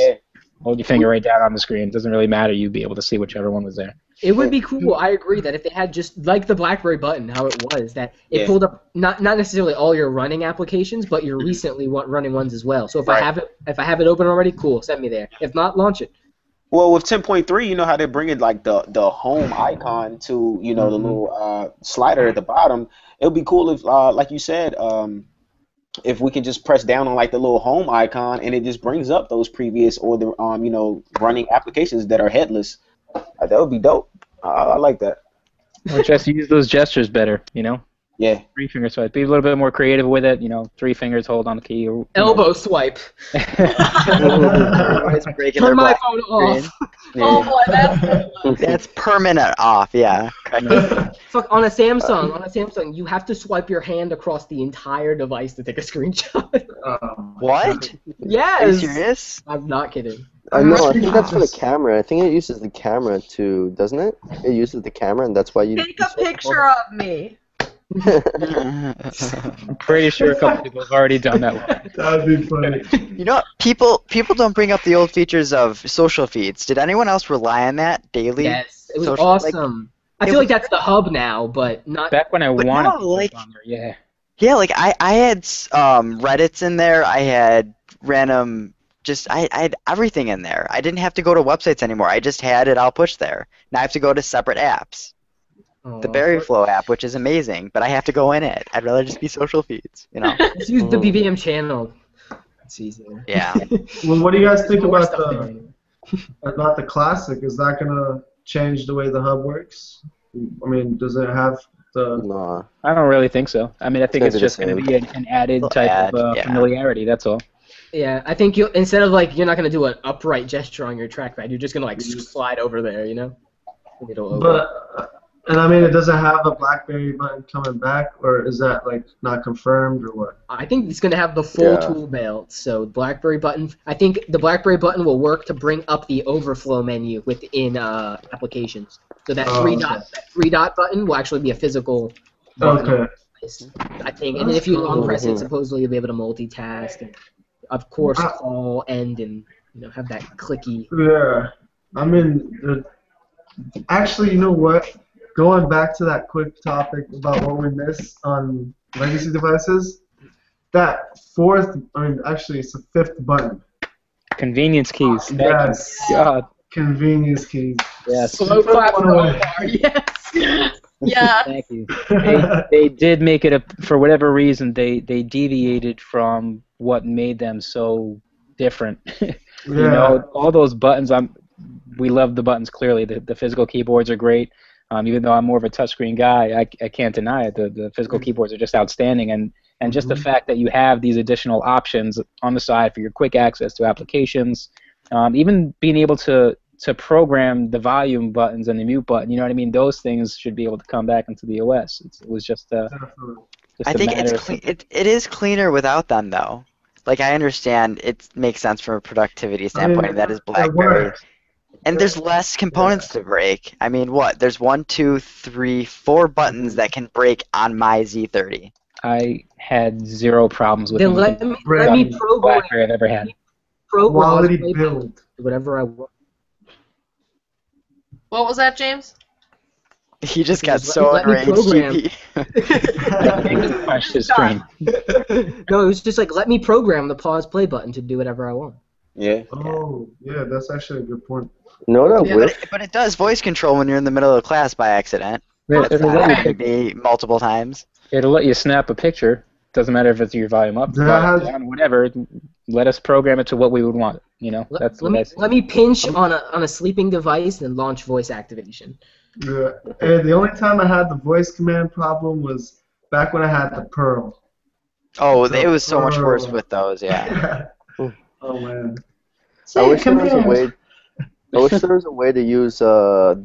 hold your finger right down on the screen. It doesn't really matter. You'd be able to see whichever one was there. It would be cool. I agree that if they had just like the BlackBerry button, how it was, that it pulled up not necessarily all your running applications, but your recently running ones as well. So if I have it open already, cool, send me there. If not, launch it. Well, with 10.3, you know how they're bringing like the home icon to the little slider at the bottom. It would be cool if, like you said, if we can just press down on like the little home icon and it just brings up those previous or the running applications that are headless. That would be dope. I like that. Or just use those gestures better, Yeah, Yeah. 3 finger swipe. Be a little bit more creative with it. 3 fingers hold on the key. Or, Elbow swipe. Everybody's breaking Turn their my black phone screen. off. Oh boy, that's good. That's permanent off. Yeah. Fuck, on a Samsung, you have to swipe your hand across the entire device to take a screenshot. What? Yes. Are you serious? I'm not kidding. No, I think that's for the camera. I think it uses the camera to, doesn't it? It uses the camera, and that's why you. Take a picture of me. I'm pretty sure a couple people have already done that one. That'd be funny. You know what? People don't bring up the old features of social feeds. Did anyone else rely on that daily? Yes, it was Social- awesome. I feel like that's the hub now, but not. Back when I But wanted no, to like- on there, yeah. Yeah, like I had Reddits in there. I had random, I had everything in there. I didn't have to go to websites anymore. I just had it all pushed there. Now I have to go to separate apps. The BerryFlow app, which is amazing, but I have to go in it. I'd rather just be social feeds, Let's use the BBM channel. It's easier. Yeah. Well, what do you guys think More about stuff there. the classic? Is that gonna change the way the hub works? I mean, does it have the? No. I don't really think so. I mean, I think It's it's gonna just be the going to be an added type add, of yeah. familiarity. That's all. Yeah, I think instead of you're not gonna do an upright gesture on your trackpad. You're just gonna slide over there. It'll open. But and I mean, it doesn't have a BlackBerry button coming back, or is that not confirmed, or what? I think it's gonna have the full Yeah. tool belt. So BlackBerry button. I think the BlackBerry button will work to bring up the overflow menu within applications. So that three dot button will actually be a physical button. Okay. I think, and then if you long press it, Mhm. supposedly you'll be able to multitask, and of course call, end, and have that clicky. Yeah. I mean, actually, you know what? Going back to that quick topic about what we miss on legacy devices, that actually, it's the 5th button. Convenience keys. Thank Yes. you. God. Convenience keys. Yes. Slow clap one for away. Omar, yes. Yeah. Thank you. They did make it for whatever reason they deviated from what made them so different. All those buttons. We love the buttons clearly. The physical keyboards are great. Even though I'm more of a touchscreen guy, I can't deny it. The physical keyboards are just outstanding, and just the fact that you have these additional options on the side for your quick access to applications, even being able to program the volume buttons and the mute button. You know what I mean? Those things should be able to come back into the OS. It was just I think it is cleaner without them though. Like I understand it makes sense from a productivity standpoint. That is BlackBerry. And there's less components to break. I mean, what? There's 1, 2, 3, 4 buttons that can break on my Z30. I had 0 problems with Then anything let me program BlackBerry I've ever had. Quality build. whatever I want. What was that, James? He just got Just so let me enraged. program. He Just crashed his screen. No, it was just let me program the pause play button to do whatever I want. Yeah. Oh, yeah, that's actually a good point. You know what I Yeah, wish? but it does voice control when you're in the middle of class by accident. That's It'll happened let to me multiple times. you snap a picture. Doesn't matter if it's your volume up, That volume has- down, whatever. Let us program it to what we would want. That's what I say. Let me pinch on a sleeping device and launch voice activation. Yeah. And the only time I had the voice command problem was back when I had the Pearl. Oh, it was so much worse with those, yeah. Oh, man. I wish there was a way. I wish there was a way to use the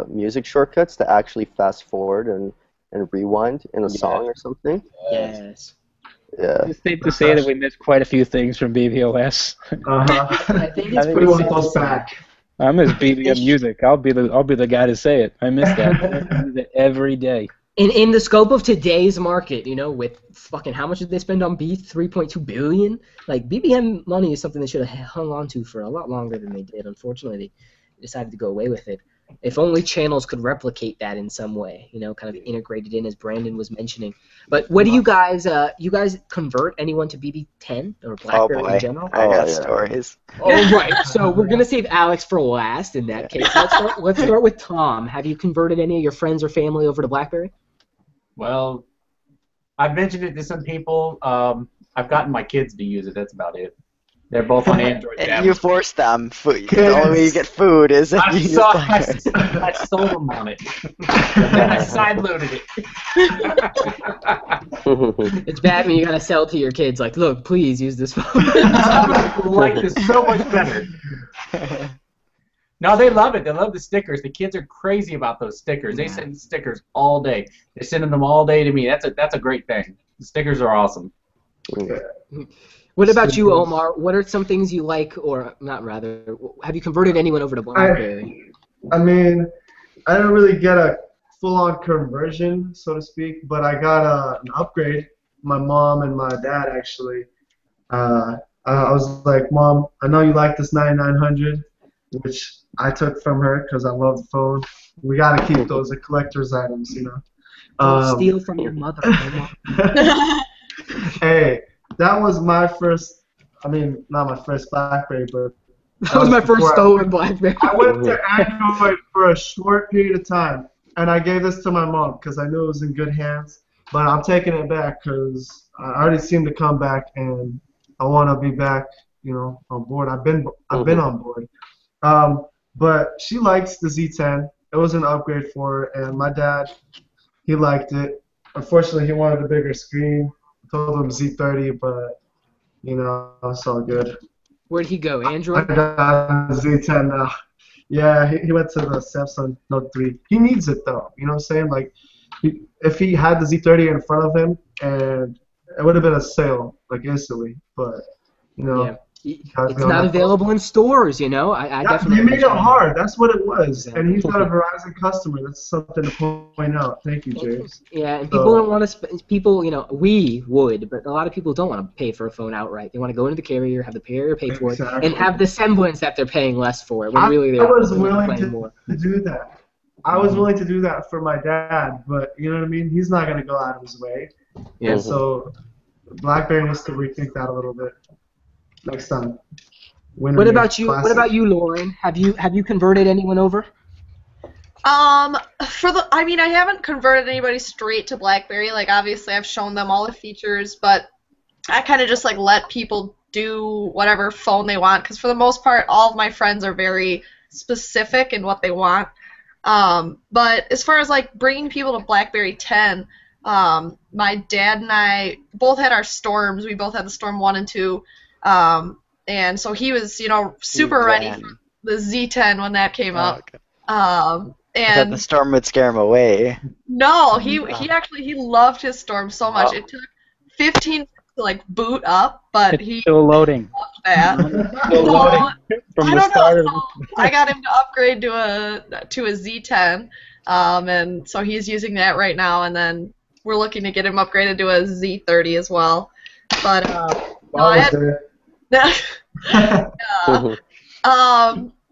music shortcuts to actually fast forward and rewind in a song or something. Yes. Yeah. It's safe to say that we missed quite a few things from BBOS. I think it's I We pretty want simple. those back. I miss BBM music. I'll be the guy to say it. I miss that. I use it every day. In the scope of today's market, with fucking how much did they spend on Beat? 3.2 billion. BBM money is something they should have hung on to for a lot longer than they did. Unfortunately, they decided to go away with it. If only channels could replicate that in some way, kind of integrated in, as Brandon was mentioning. But what do you guys convert anyone to BB10 or Oh BlackBerry boy, in general? I got yeah. stories. All right, so we're gonna save Alex for last in that case. Let's start with Tom. Have you converted any of your friends or family over to BlackBerry? Well, I've mentioned it to some people. I've gotten my kids to use it. That's about it. They're both on Android And tablets. you force them. The only way you get food is if I you use saw. BlackBerry. I sold them on it. And then I sideloaded it. It's bad when you gotta sell to your kids. Like, look, please use this phone. I like this so much better. No, they love it. They love the stickers. The kids are crazy about those stickers. They send stickers all day. They're sending them all day to me. That's a great thing. The stickers are awesome. What about you, Omar? What are some things you like, or not rather, have you converted anyone over to BlackBerry? I mean, I didn't really get a full-on conversion, so to speak, but I got an upgrade. My mom and my dad actually. I was like, Mom, I know you like this 9900, which I took from her because I love the phone. We gotta keep those as collector's items, you know. Don't steal from your mother, Omar. Hey, that was my first. I mean, not my first BlackBerry, but That was my first stolen BlackBerry. I went to Android for a short period of time, and I gave this to my mom because I knew it was in good hands. But I'm taking it back because I already seem to come back, and I want to be back, you know, on board. I've been on board. But she likes the Z10. It was an upgrade for her, and my dad, he liked it. Unfortunately, he wanted a bigger screen. I told him Z30, but you know, it's all good. Where'd he go? I Android? got a Z10 now. Yeah, he went to the Samsung Note 3. He needs it though. You know what I'm saying? Like, if he had the Z30 in front of him, and it would have been a sale like instantly. But you know, Yeah. It's not available in stores, you know. I definitely. They made it hard. That's what it was. Exactly. And he's not a Verizon customer. That's something to point out. Thank you, James. Yeah, and people don't want to. People, you know, we would, but a lot of people don't want to pay for a phone outright. They want to go into the carrier, have the carrier pay for it, and have the semblance that they're paying less for it. When really I was willing paying to more. do that. I was willing to do that for my dad, but you know what I mean? He's not going to go out of his way. Yeah. And so BlackBerry needs to rethink that a little bit next time. What about you? What about you, Lauren? Have you converted anyone over? I mean, I haven't converted anybody straight to BlackBerry. Like, obviously, I've shown them all the features, but I kind of just like let people do whatever phone they want, because for the most part, all of my friends are very specific in what they want. But as far as like bringing people to BlackBerry 10, my dad and I both had our Storms. We both had the Storm 1 and 2. And so he was, you know, super ready for the Z10 when that came up. Okay. And I thought the Storm would scare him away. no, he loved his Storm so much. Oh. It took 15 minutes to like boot up, but It's he still loading. loved that. Still So, loading from I the don't start know. of So I got him to upgrade to a Z10, and so he's using that right now. And then we're looking to get him upgraded to a Z30 as well. But no, I had,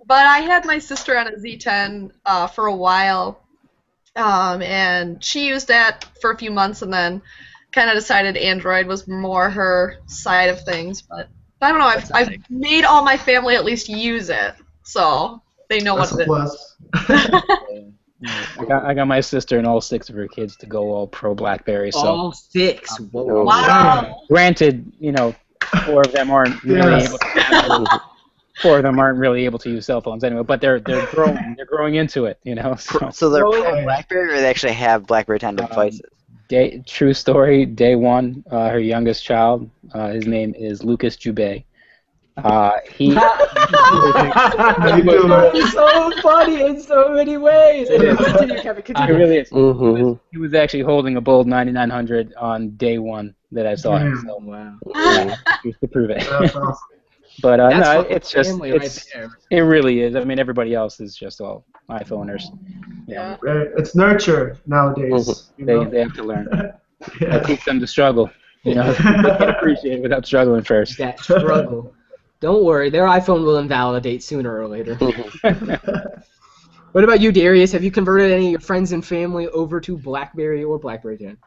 but I had my sister on a Z10 for a while, and she used that for a few months, and then kind of decided Android was more her side of things. But I don't know. I've made all my family at least use it, so they know That's what a it plus. I got my sister and all 6 of her kids to go all pro BlackBerry. So All 6. Whoa. Wow. granted, you know, 4 of them aren't really able to. 4 of them aren't really able to use cell phones anyway, but they're growing. They're growing into it, you know. So they're pro BlackBerry, or they actually have BlackBerry 10 devices? True story. Day one, her youngest child, his name is Lucas Jubei. He It's so funny in so many ways. Continue, Kevin. It Continue. really is. Mm-hmm. He was actually holding a bold 9900 on day one that I saw him. So Wow. just to prove it. That's awesome. But That's no, fucking it's just family it's right there. it really is. I mean, everybody else is just all iPhoneers. Yeah. It's nurture nowadays. You know? They have to learn. I Yeah. teach them to struggle. You know, they can't appreciate it without struggling first. That struggle. Don't worry, their iPhone will invalidate sooner or later. What about you, Darius? Have you converted any of your friends and family over to BlackBerry or BlackBerry 10?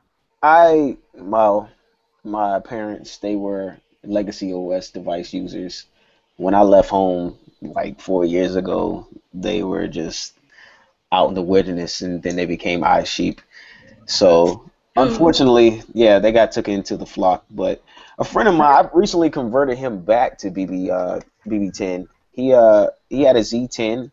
My parents, they were legacy OS device users. When I left home like 4 years ago, they were just out in the wilderness, and then they became iSheep. So unfortunately, yeah, they got took into the flock. But A friend of mine, I recently converted him back to BB10. He had a Z10.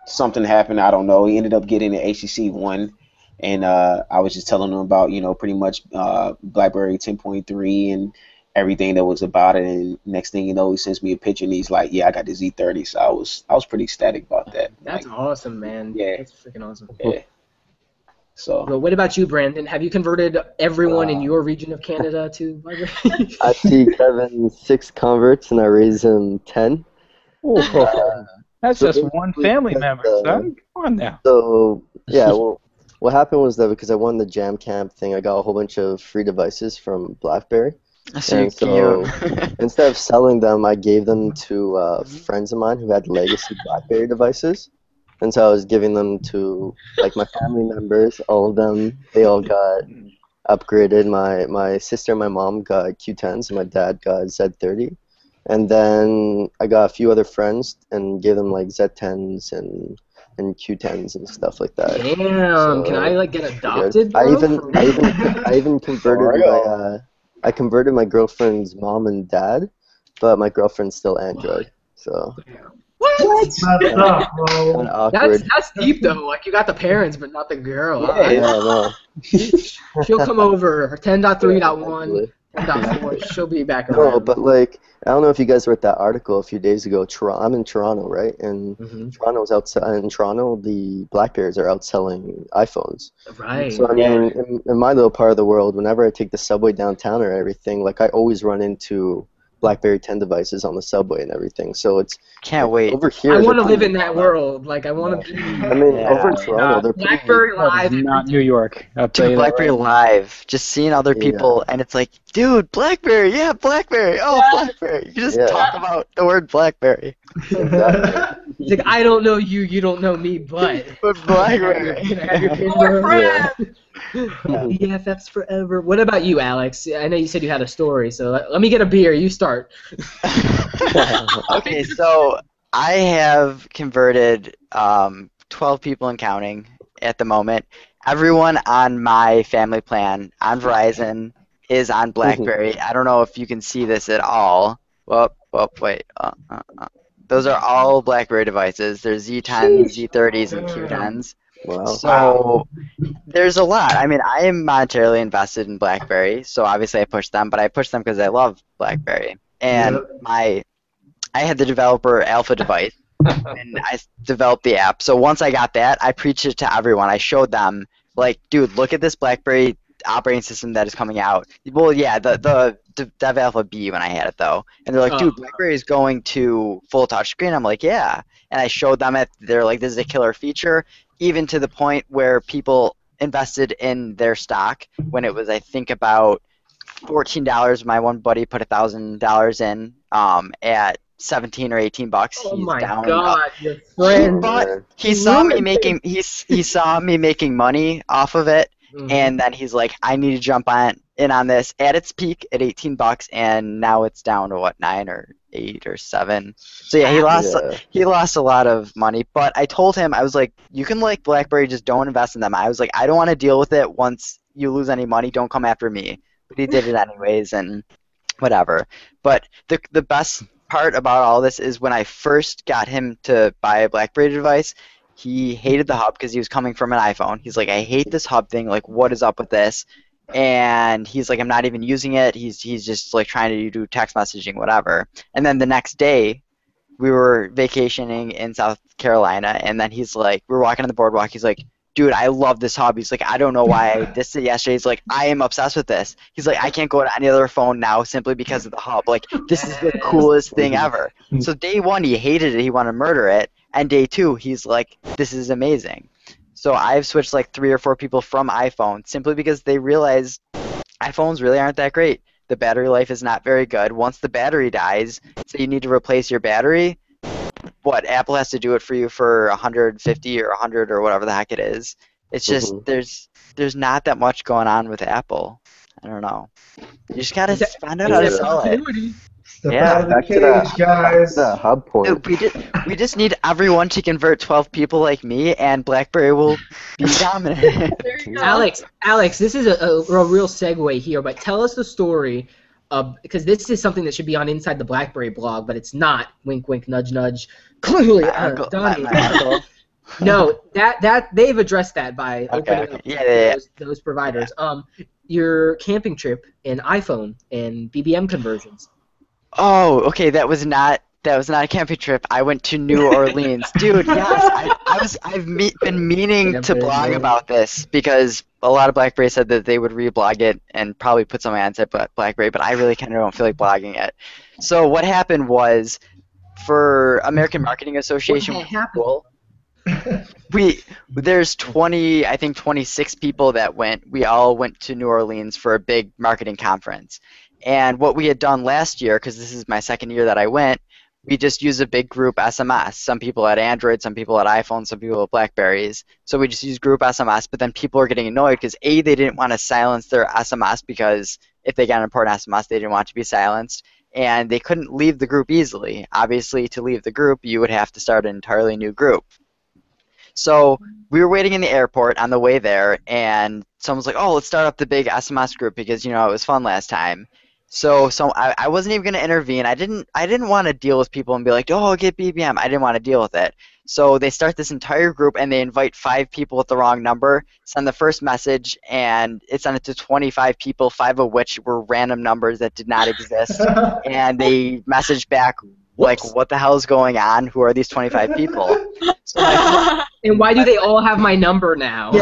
Something happened, I don't know. He ended up getting an HTC One, and I was just telling him about pretty much BlackBerry 10.3 and everything that was about it. And next thing you know, he sends me a picture and he's like, "Yeah, I got the Z30." So I was pretty ecstatic about that. That's Like, awesome, man. yeah. That's freaking awesome. yeah. So But what about you, Brandon? Have you converted everyone in your region of Canada to BlackBerry? I see Kevin 6 converts and I raise him 10. Oh, that's So just one basically, family because, member, son. Come on now. So yeah, well, what happened was that because I won the Jam Camp thing, I got a whole bunch of free devices from BlackBerry. So And so instead of selling them, I gave them to friends of mine who had legacy BlackBerry devices. And so I was giving them to like my family members, all of them. They all got upgraded. My sister and my mom got Q10s, and my dad got Z30. And then I got a few other friends and gave them like Z10s and Q10s and stuff like that. Damn, can I like get adopted, bro? I even converted I converted my girlfriend's mom and dad, but my girlfriend's still Android. So What? That's up, bro. kind of awkward. That's deep though. Like you got the parents, but not the girl. Yeah, Yeah, no. She'll come over. 10.3.1, Actually. 10.4. She'll be back No, around. but like I don't know if you guys read that article a few days ago. I'm in Toronto, right? And Toronto's outside. In Toronto, the BlackBerries are outselling iPhones. Right. So I mean, in my little part of the world, whenever I take the subway downtown or everything, like I always run into BlackBerry 10 devices on the subway and everything. So it's Can't wait. over here. I want to they're live pretty- in that world. Like I want to be. I mean, over in Toronto, they're pretty. BlackBerry That Live. is not New York. I'll tell Dude, you that BlackBerry right now. Live, just seeing other Yeah. people, and it's like, dude, BlackBerry, yeah, BlackBerry, oh, BlackBerry. You just Yeah. talk about the word BlackBerry. Exactly. It's like I don't know you, you don't know me, but. But BlackBerry. Can I have your pin, We're bro? friends. BFFs forever. What about you, Alex? I know you said you had a story, so let me get a beer. You start. Okay, so I have converted 12 people and counting at the moment. Everyone on my family plan on Verizon is on BlackBerry. I don't know if you can see this at all. Well, wait. Those are all BlackBerry devices. There's Z10s, Z30s, and Q10s. Wow. So there's a lot. I mean, I am monetarily invested in BlackBerry, so obviously I push them, but I push them because I love BlackBerry. And I had the developer alpha device, and I developed the app. So once I got that, I preached it to everyone. I showed them, like, dude, look at this BlackBerry operating system that is coming out. Well, yeah, the Dev Alpha B when I had it, though. And they're like, dude, BlackBerry is going to full touchscreen. I'm like, yeah. And I showed them it. They're like, this is a killer feature, even to the point where people invested in their stock when it was, I think, about $14. My one buddy put $1,000 in at 17 or 18 bucks. Oh He's my down. God, your friend. He saw me making he saw me making money off of it, and then he's like, I need to jump in on this at its peak at 18 bucks, and now it's down to what, 9 or 8 or 7. So yeah, he lost a lot of money. But I told him, I was like, you can like BlackBerry, just don't invest in them. I was like, I don't want to deal with it. Once you lose any money, don't come after me. But he did it anyways, and whatever. But the best part about all this is when I first got him to buy a BlackBerry device, he hated the hub because he was coming from an iPhone. He's like, I hate this hub thing. Like, what is up with this? And he's like, I'm not even using it. He's just like trying to do text messaging, whatever. And then the next day, we were vacationing in South Carolina, and then he's like, we were walking on the boardwalk. He's like, dude, I love this hub. He's like, I don't know why I dissed it yesterday. He's like, I am obsessed with this. He's like, I can't go to any other phone now simply because of the hub. Like, this is the coolest thing ever. So day one, he hated it. He wanted to murder it. And day two, he's like, this is amazing. So I've switched like 3 or 4 people from iPhone simply because they realize iPhones really aren't that great. The battery life is not very good. Once the battery dies, so you need to replace your battery, what, Apple has to do it for you for 150 or 100 or whatever the heck it is. It's just there's not that much going on with Apple. I don't know. You just gotta find out how to sell it. Step Yeah, out of the Back to the cage, guys. hub point. We just need everyone to convert 12 people like me, and BlackBerry will be dominant. There you go. Alex, this is a real segue here, but tell us the story of, because this is something that should be on Inside the BlackBerry blog, but it's not. Wink, wink, nudge, nudge. Clearly, My uncle- Donnie. my uncle. No, that they've addressed that by opening okay. up Yeah. those providers. Your camping trip and iPhone and BBM conversions. Oh, okay. That was not a camping trip. I went to New Orleans, dude. Yes, been meaning to blog about this because a lot of BlackBerry said that they would reblog it and probably put something on it, but BlackBerry. But I really kind of don't feel like blogging it. So what happened was, for American Marketing Association, What happened? there's 26 people that went. We all went to New Orleans for a big marketing conference. And what we had done last year, because this is my second year that I went, we just used a big group SMS. Some people had Android, some people had iPhone, some people had Blackberries. So we just used group SMS, but then people were getting annoyed because A, they didn't want to silence their SMS because if they got an important SMS, they didn't want it to be silenced. And they couldn't leave the group easily. Obviously, to leave the group, you would have to start an entirely new group. So we were waiting in the airport on the way there, and someone was like, "Oh, let's start up the big SMS group because it was fun last time." So I wasn't even gonna intervene. I didn't want to deal with people and be like, "Oh, get BBM." I didn't want to deal with it. So they start this entire group and they invite 5 people with the wrong number, send the first message, and it sent it to 25 people, 5 of which were random numbers that did not exist. And they messaged back like, "What the hell is going on? Who are these 25 people?" So And why do they all have my number now?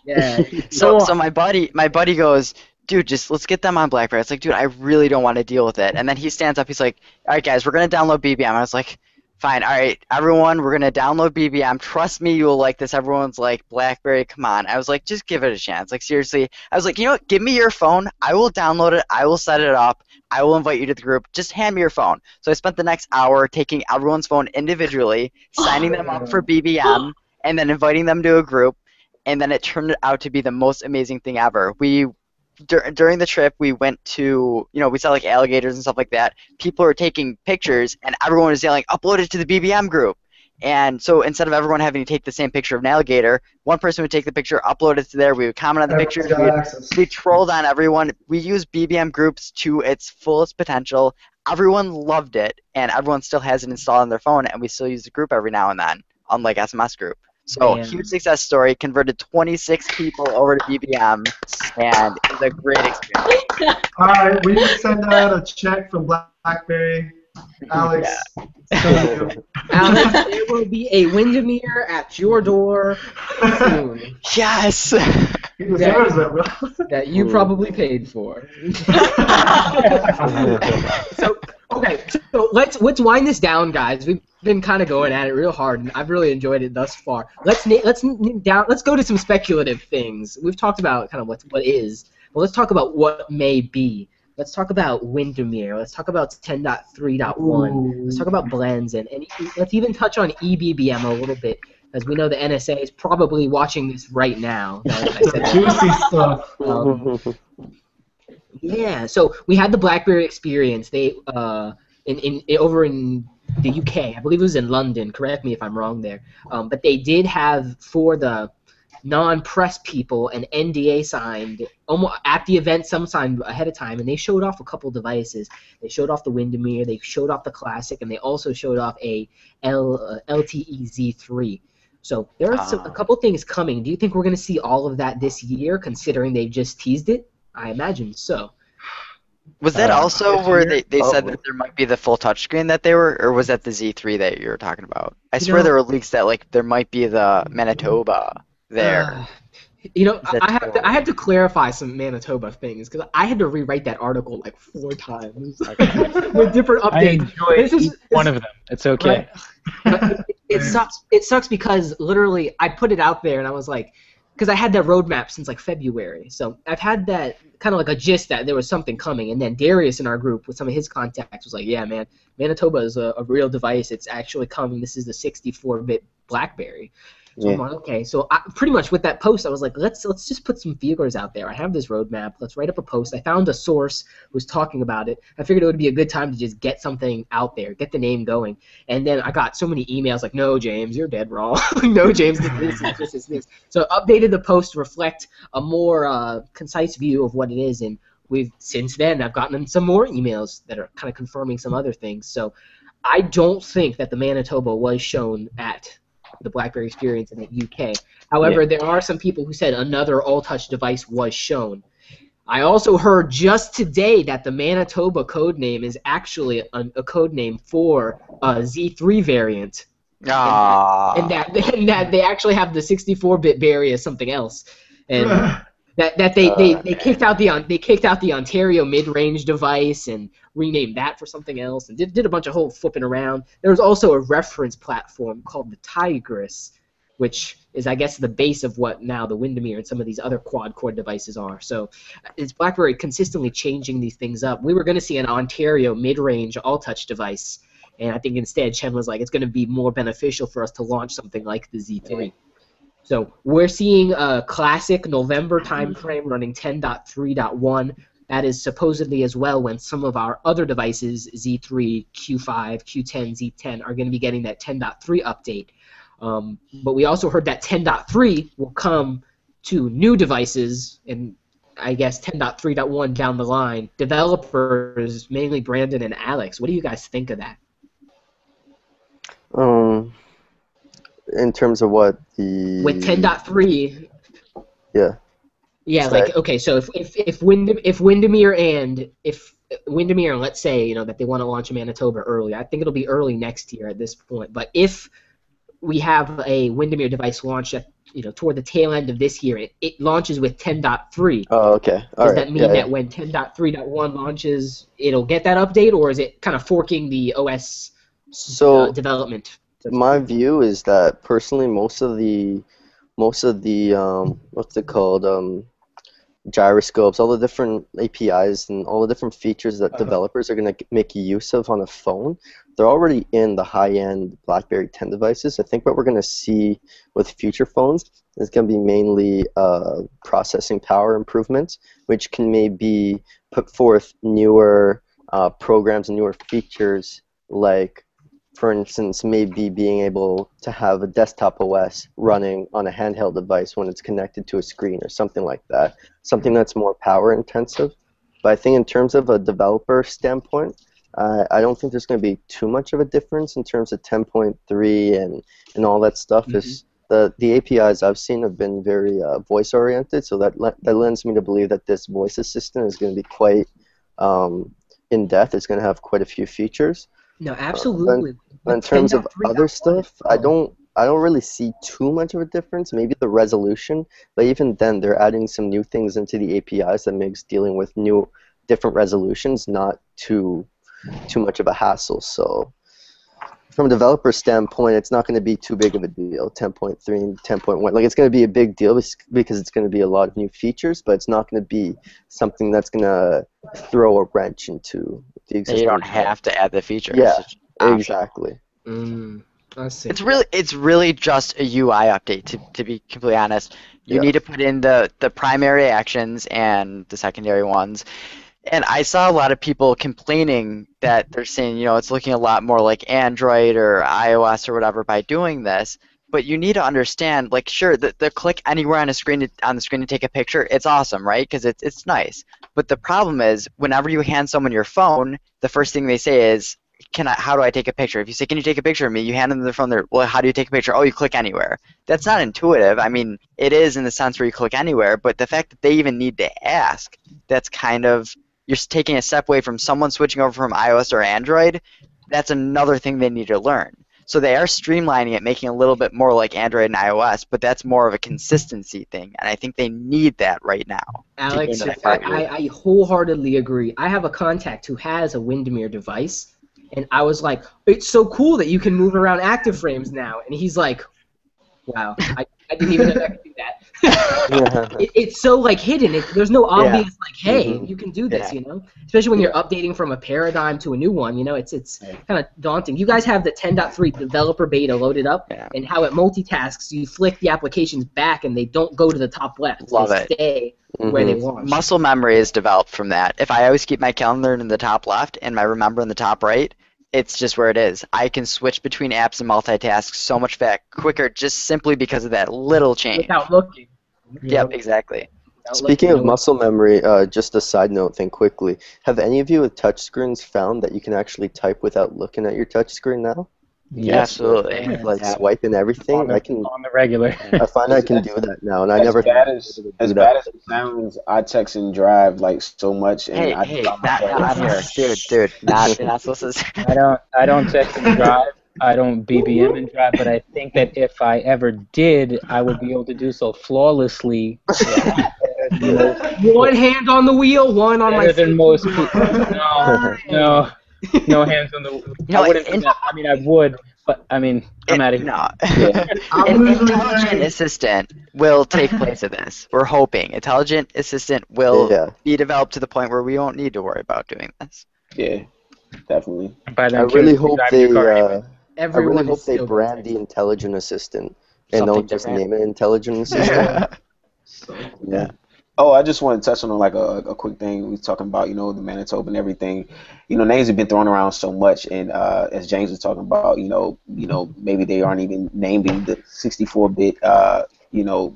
Yeah. So my buddy goes, "Dude, just let's get them on BlackBerry." It's like, dude, I really don't want to deal with it. And then he stands up, he's like, "All right, guys, we're gonna download BBM." I was like, "Fine, all right, everyone, we're gonna download BBM. Trust me, you'll like this." Everyone's like, "BlackBerry, come on." I was like, "Just give it a chance." Like, seriously, I was like, "You know what? Give me your phone. I will download it. I will set it up. I will invite you to the group. Just hand me your phone." So I spent the next hour taking everyone's phone individually, signing them up for BBM, and then inviting them to a group. And then it turned out to be the most amazing thing ever. During the trip, we went to, we saw like alligators and stuff like that. People were taking pictures, and everyone was yelling, "Upload it to the BBM group." And so instead of everyone having to take the same picture of an alligator, one person would take the picture, upload it to there. We would comment on the picture. We trolled on everyone. We used BBM groups to its fullest potential. Everyone loved it, and everyone still has it installed on their phone, and we still use the group every now and then, unlike SMS group. So, huge success story, converted 26 people over to BBM, and it was a great experience. All right, we need to send out a check from BlackBerry. Alex, Alex, there will be a Windermere at your door soon. Yes! He deserves it, bro. That you probably paid for. So let's wind this down, guys. We've been kind of going at it real hard, and I've really enjoyed it thus far. Let's go to some speculative things. We've talked about kind of what is, but let's talk about what may be. Let's talk about Windermere. Let's talk about 10.3.1. Let's talk about blends, and let's even touch on eBBM a little bit, as we know the NSA is probably watching this right now. Juicy stuff. Yeah, so we had the BlackBerry experience. They over in the UK, I believe it was in London. Correct me if I'm wrong there. But they did have, for the non-press people, an NDA signed almost at the event. Some signed ahead of time, and they showed off a couple devices. They showed off the Windermere. They showed off the Classic, and they also showed off a LTE Z3. So there are a couple things coming. Do you think we're going to see all of that this year, considering they've just teased it? I imagine so. Was that also where they said that there might be the full touchscreen that they were, or was that the Z3 that you were talking about? I swear there were leaks that like there might be the Manitoba there. I had to clarify some Manitoba things because I had to rewrite that article like 4 times with different updates. I enjoy one of them. It's okay. Right? It sucks. It sucks because literally I put it out there and I was like, because I had that roadmap since like February, so I've had that kind of like a gist that there was something coming, and then Darius in our group with some of his contacts was like, "Yeah, man, Manitoba is a real device. It's actually coming. This is the 64-bit BlackBerry." So I'm like, okay, so pretty much with that post, I was like, let's just put some feelers out there. I have this roadmap. Let's write up a post. I found a source who was talking about it. I figured it would be a good time to just get something out there, get the name going. And then I got so many emails like, no, James, you're dead wrong. No, James, this. So updated the post to reflect a more concise view of what it is. And since then, I've gotten some more emails that are kind of confirming some other things. So I don't think that the Manitoba was shown at the BlackBerry Experience in the UK. However, there are some people who said another all-touch device was shown. I also heard just today that the Manitoba code name is actually a code name for a Z3 variant. And that they actually have the 64-bit Berry as something else. And that they kicked out the Ontario mid-range device and renamed that for something else and did a bunch of whole flipping around. There was also a reference platform called the Tigris, which is, I guess, the base of what now the Windermere and some of these other quad-core devices are. So it's BlackBerry consistently changing these things up. We were going to see an Ontario mid-range all-touch device, and I think instead Chen was like, it's going to be more beneficial for us to launch something like the Z3. So we're seeing a classic November timeframe running 10.3.1. That is supposedly as well when some of our other devices, Z3, Q5, Q10, Z10, are going to be getting that 10.3 update. But we also heard that 10.3 will come to new devices, and I guess 10.3.1 down the line. Developers, mainly Brandon and Alex, what do you guys think of that? In terms of what the with 10.3. Yeah. Yeah, like okay, so if Windermere and let's say that they want to launch in Manitoba early, I think it'll be early next year at this point. But if we have a Windermere device launch at, toward the tail end of this year, it launches with 10.3. Oh, okay. Does that mean that when 10.3.1 launches, it'll get that update, or is it kind of forking the OS development? My view is that personally, most of the what's it called, gyroscopes, all the different APIs and all the different features that developers are going to make use of on a phone, they're already in the high-end BlackBerry 10 devices. I think what we're going to see with future phones is going to be mainly processing power improvements, which can maybe put forth newer programs and newer features, like, for instance, maybe being able to have a desktop OS running on a handheld device when it's connected to a screen or something like that, something that's more power intensive. But I think in terms of a developer standpoint, I don't think there's going to be too much of a difference in terms of 10.3 and all that stuff. Is the APIs I've seen have been very voice oriented, so that lends me to believe that this voice assistant is going to be quite in depth. It's going to have quite a few features. No, absolutely. In terms of other stuff, I don't really see too much of a difference. Maybe the resolution, but even then, they're adding some new things into the APIs that makes dealing with different resolutions not too much of a hassle. So, from a developer standpoint, it's not going to be too big of a deal. 10.3 and 10.1, like, it's going to be a big deal because it's going to be a lot of new features, but it's not going to be something that's going to throw a wrench into the existing. You don't have to add the features. Yeah, exactly. I see. It's really just a UI update. To be completely honest, you need to put in the primary actions and the secondary ones. And I saw a lot of people complaining that they're saying, it's looking a lot more like Android or iOS or whatever by doing this. But you need to understand, like, sure, the click anywhere on the screen to take a picture, it's awesome, right? Because it's nice. But the problem is, whenever you hand someone your phone, the first thing they say is, how do I take a picture? If you say, can you take a picture of me? You hand them their phone. Well, how do you take a picture? Oh, you click anywhere. That's not intuitive. I mean, it is in the sense where you click anywhere, but the fact that they even need to ask, that's kind of, you're taking a step away from someone switching over from iOS or Android. That's another thing they need to learn. So they are streamlining it, making it a little bit more like Android and iOS, but that's more of a consistency thing, and I think they need that right now. Alex, I wholeheartedly agree. I have a contact who has a Windermere device, and I was like, it's so cool that you can move around active frames now. And he's like, wow, I didn't even know I could do that. It's so like hidden. There's no obvious like, hey, you can do this, you know. Especially when you're updating from a paradigm to a new one, you know. It's kind of daunting. You guys have the 10.3 developer beta loaded up, and how it multitasks. You flick the applications back, and they don't go to the top left. Love they it. Stay where they want. Muscle memory is developed from that. If I always keep my calendar in the top left and my remember in the top right, it's just where it is. I can switch between apps and multitask so much quicker just simply because of that little change. Without looking. Yep, exactly. Speaking of muscle memory, just a side note thing quickly. Have any of you with touchscreens found that you can actually type without looking at your touchscreen now? Yes. Absolutely. Like swipe and everything. On the regular. I find I can do that now, and I never. As bad as it sounds, I text and drive like so much, and dude, not supposed to say. I don't text and drive. I don't BBM and drive, but I think that if I ever did, I would be able to do so flawlessly. One hand on the wheel, one on my. Better than most people. No hands on the. I wouldn't do that. I mean, I would, but I mean, I'm out of here. No. An intelligent assistant will take place of this. We're hoping intelligent assistant will be developed to the point where we won't need to worry about doing this. Yeah, definitely. I really hope they. I really hope they brand the intelligent assistant and don't just name it intelligent assistant. Yeah. Oh, I just want to touch on like a quick thing. We were talking about, you know, the Manitoba and everything. You know, names have been thrown around so much, and as James was talking about, you know, maybe they aren't even naming the 64-bit,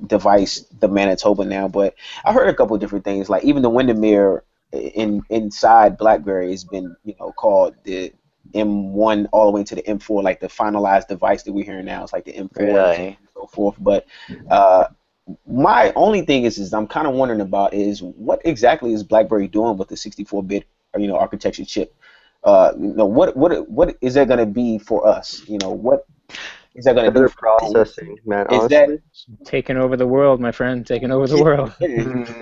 device the Manitoba now. But I heard a couple of different things, like even the Windermere inside BlackBerry has been, you know, called the M1 all the way to the M4, like the finalized device that we're hearing now. It's like the M4 and so forth. But my only thing is I'm kind of wondering about is what exactly is BlackBerry doing with the 64-bit, architecture chip? What is that going to be for us? You know, what is that going to do? Processing, man. Is honestly, taking over the world, my friend? Taking over the world.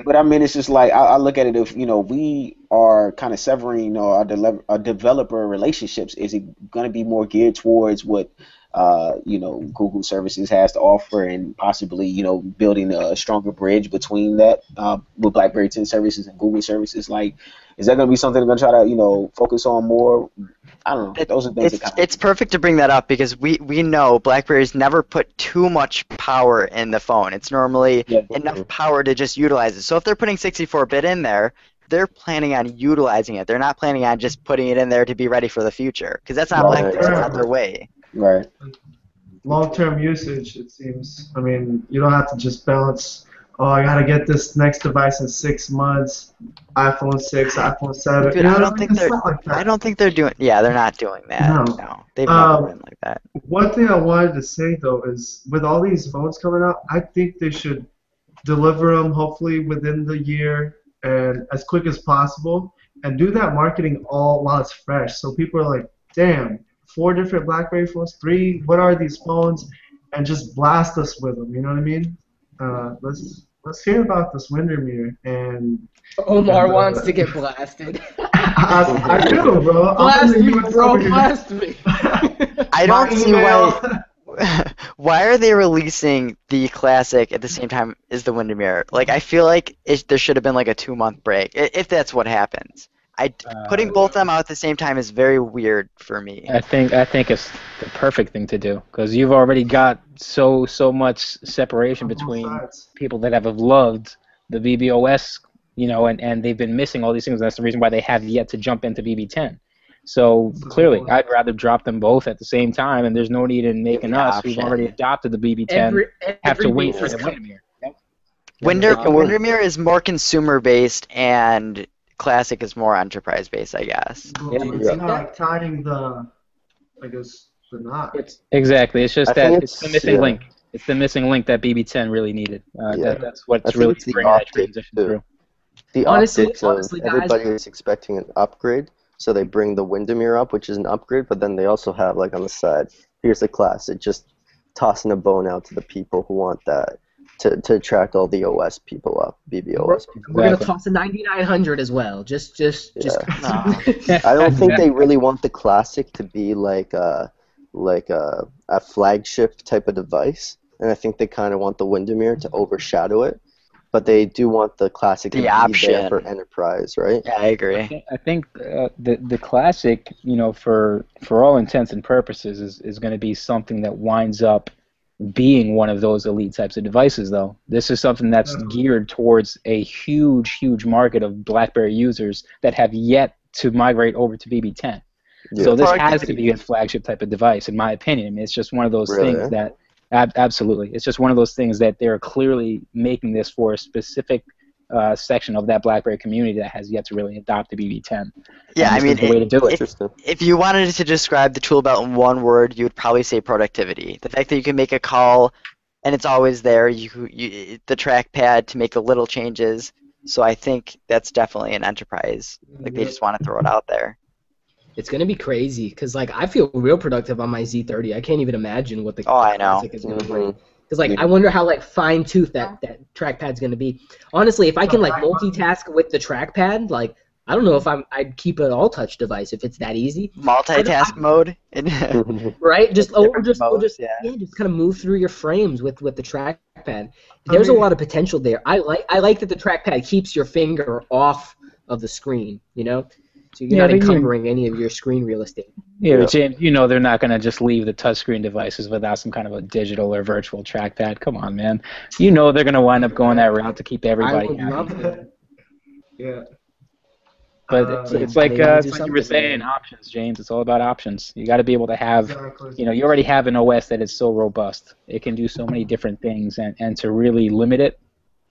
But I mean, it's just like I look at it. If we are kind of severing, our developer relationships, is it going to be more geared towards what Google services has to offer, and possibly building a stronger bridge between that with BlackBerry 10 services and Google services? Like, is that going to be something they're going to try to focus on more? I don't know. Those are things. It's perfect to bring that up because we know BlackBerry's never put too much power in the phone. It's normally enough power to just utilize it. So if they're putting 64-bit in there, they're planning on utilizing it. They're not planning on just putting it in there to be ready for the future, because that's not BlackBerry. That's not their way. Right. Long-term usage, it seems. I mean, you don't have to just balance. Oh, I gotta get this next device in 6 months. iPhone 6, iPhone 7. Dude, I don't think they're doing. Yeah, they're not doing that. No, they've never been like that. One thing I wanted to say though is, with all these phones coming out, I think they should deliver them hopefully within the year and as quick as possible, and do that marketing all while it's fresh, so people are like, damn. 4 different BlackBerry phones, 3. What are these phones? And just blast us with them. You know what I mean? Let's hear about this Windermere. And Omar wants to get blasted. I do, bro. Blast me, bro. Blast me. I don't see why. Why are they releasing the Classic at the same time as the Windermere? Like, I feel like there should have been like a 2-month break, if that's what happens. Putting both of them out at the same time is very weird for me. I think it's the perfect thing to do, because you've already got so much separation between people that have loved the BBOS, and they've been missing all these things. That's the reason why they have yet to jump into BB10. So clearly, I'd rather drop them both at the same time, and there's no need in making us, who've already adopted the BB10, have to wait for the Windermere. Windermere is more consumer-based, and Classic is more enterprise-based, I guess. It's not tying the knot. Exactly. It's just that it's the missing link. It's the missing link that BB10 really needed. That's what's really bringing that transition through. The optics of everybody is expecting an upgrade, so they bring the Windermere up, which is an upgrade, but then they also have, like, on the side, here's the Classic, just tossing a bone out to the people who want that. To attract all the OS people up, BBOS people. We're gonna toss a 9900 as well. Just. I don't think they really want the Classic to be like a flagship type of device. and I think they kind of want the Windermere to overshadow it, but they do want the Classic to The be option. there for Enterprise, right? Yeah, I agree. I think the Classic, for all intents and purposes, is going to be something that winds up being one of those elite types of devices, though. This is something that's geared towards a huge market of BlackBerry users that have yet to migrate over to BB10. Yeah. So this has to be a flagship type of device, in my opinion. I mean, it's just one of those Really? things that, absolutely, it's just one of those things that they're clearly making this for a specific section of that BlackBerry community that has yet to really adopt the BB10. Yeah, And this is the way to do it. If you wanted to describe the tool belt in one word, you would probably say productivity. The fact that you can make a call and it's always there, the trackpad to make the little changes. So I think that's definitely an enterprise. Like they just want to throw it out there. It's gonna be crazy because like I feel real productive on my Z30. I can't even imagine what the I know. Classic is gonna bring. Because like I wonder how like fine tooth that trackpad's gonna be. Honestly, if I can like multitask with the trackpad, like I don't know if I'd keep an all touch device if it's that easy. Multitask mode. Right? Just modes, just kind of move through your frames with the trackpad. There's a lot of potential there. I like that the trackpad keeps your finger off of the screen. So you're not encumbering any of your screen real estate. Yeah, but James, they're not going to just leave the touchscreen devices without some kind of a digital or virtual trackpad. Come on, man. They're going to wind up going that route to keep everybody happy. Yeah. But it's like you were saying, options, James. It's all about options. You got to be able to have, you already have an OS that is so robust. It can do so many different things, and to really limit it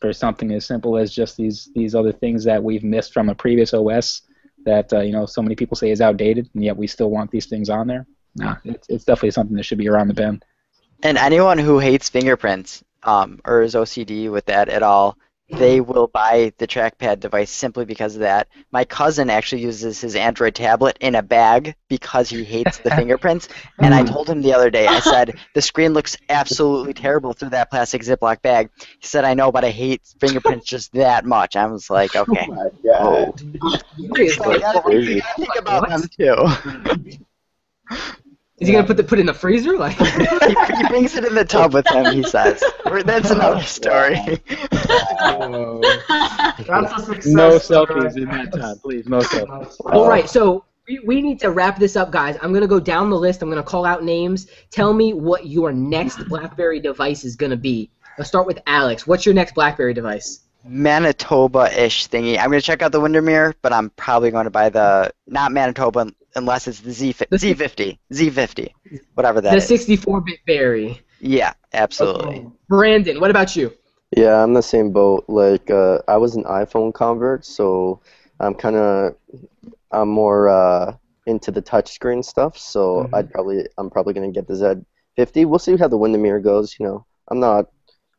for something as simple as just these other things that we've missed from a previous OS that so many people say is outdated, and yet we still want these things on there. Nah, it's definitely something that should be around the bend. And anyone who hates fingerprints or is OCD with that at all, they will buy the trackpad device simply because of that. My cousin actually uses his Android tablet in a bag because he hates the fingerprints. And I told him the other day, I said, the screen looks absolutely terrible through that plastic Ziploc bag. He said, I know, but I hate fingerprints just that much. I was like, okay. Oh my God. So I gotta think about them too. Is he gonna put it in the freezer? Like he brings it in the tub with him. He says, "That's another story." That's a success. No selfies in that time, please. No selfies. All right, so we need to wrap this up, guys. I'm gonna go down the list. I'm gonna call out names. Tell me what your next BlackBerry device is gonna be. Let's start with Alex. What's your next BlackBerry device? Manitoba-ish thingy. I'm gonna check out the Windermere, but I'm probably going to buy not Manitoba unless it's the Z50, whatever that is. The 64-bit Berry. Yeah, absolutely. Okay. Brandon, what about you? Yeah, I'm the same boat. Like, I was an iPhone convert, so I'm more into the touchscreen stuff. So I'm probably gonna get the Z50. We'll see how the Windermere goes. I'm not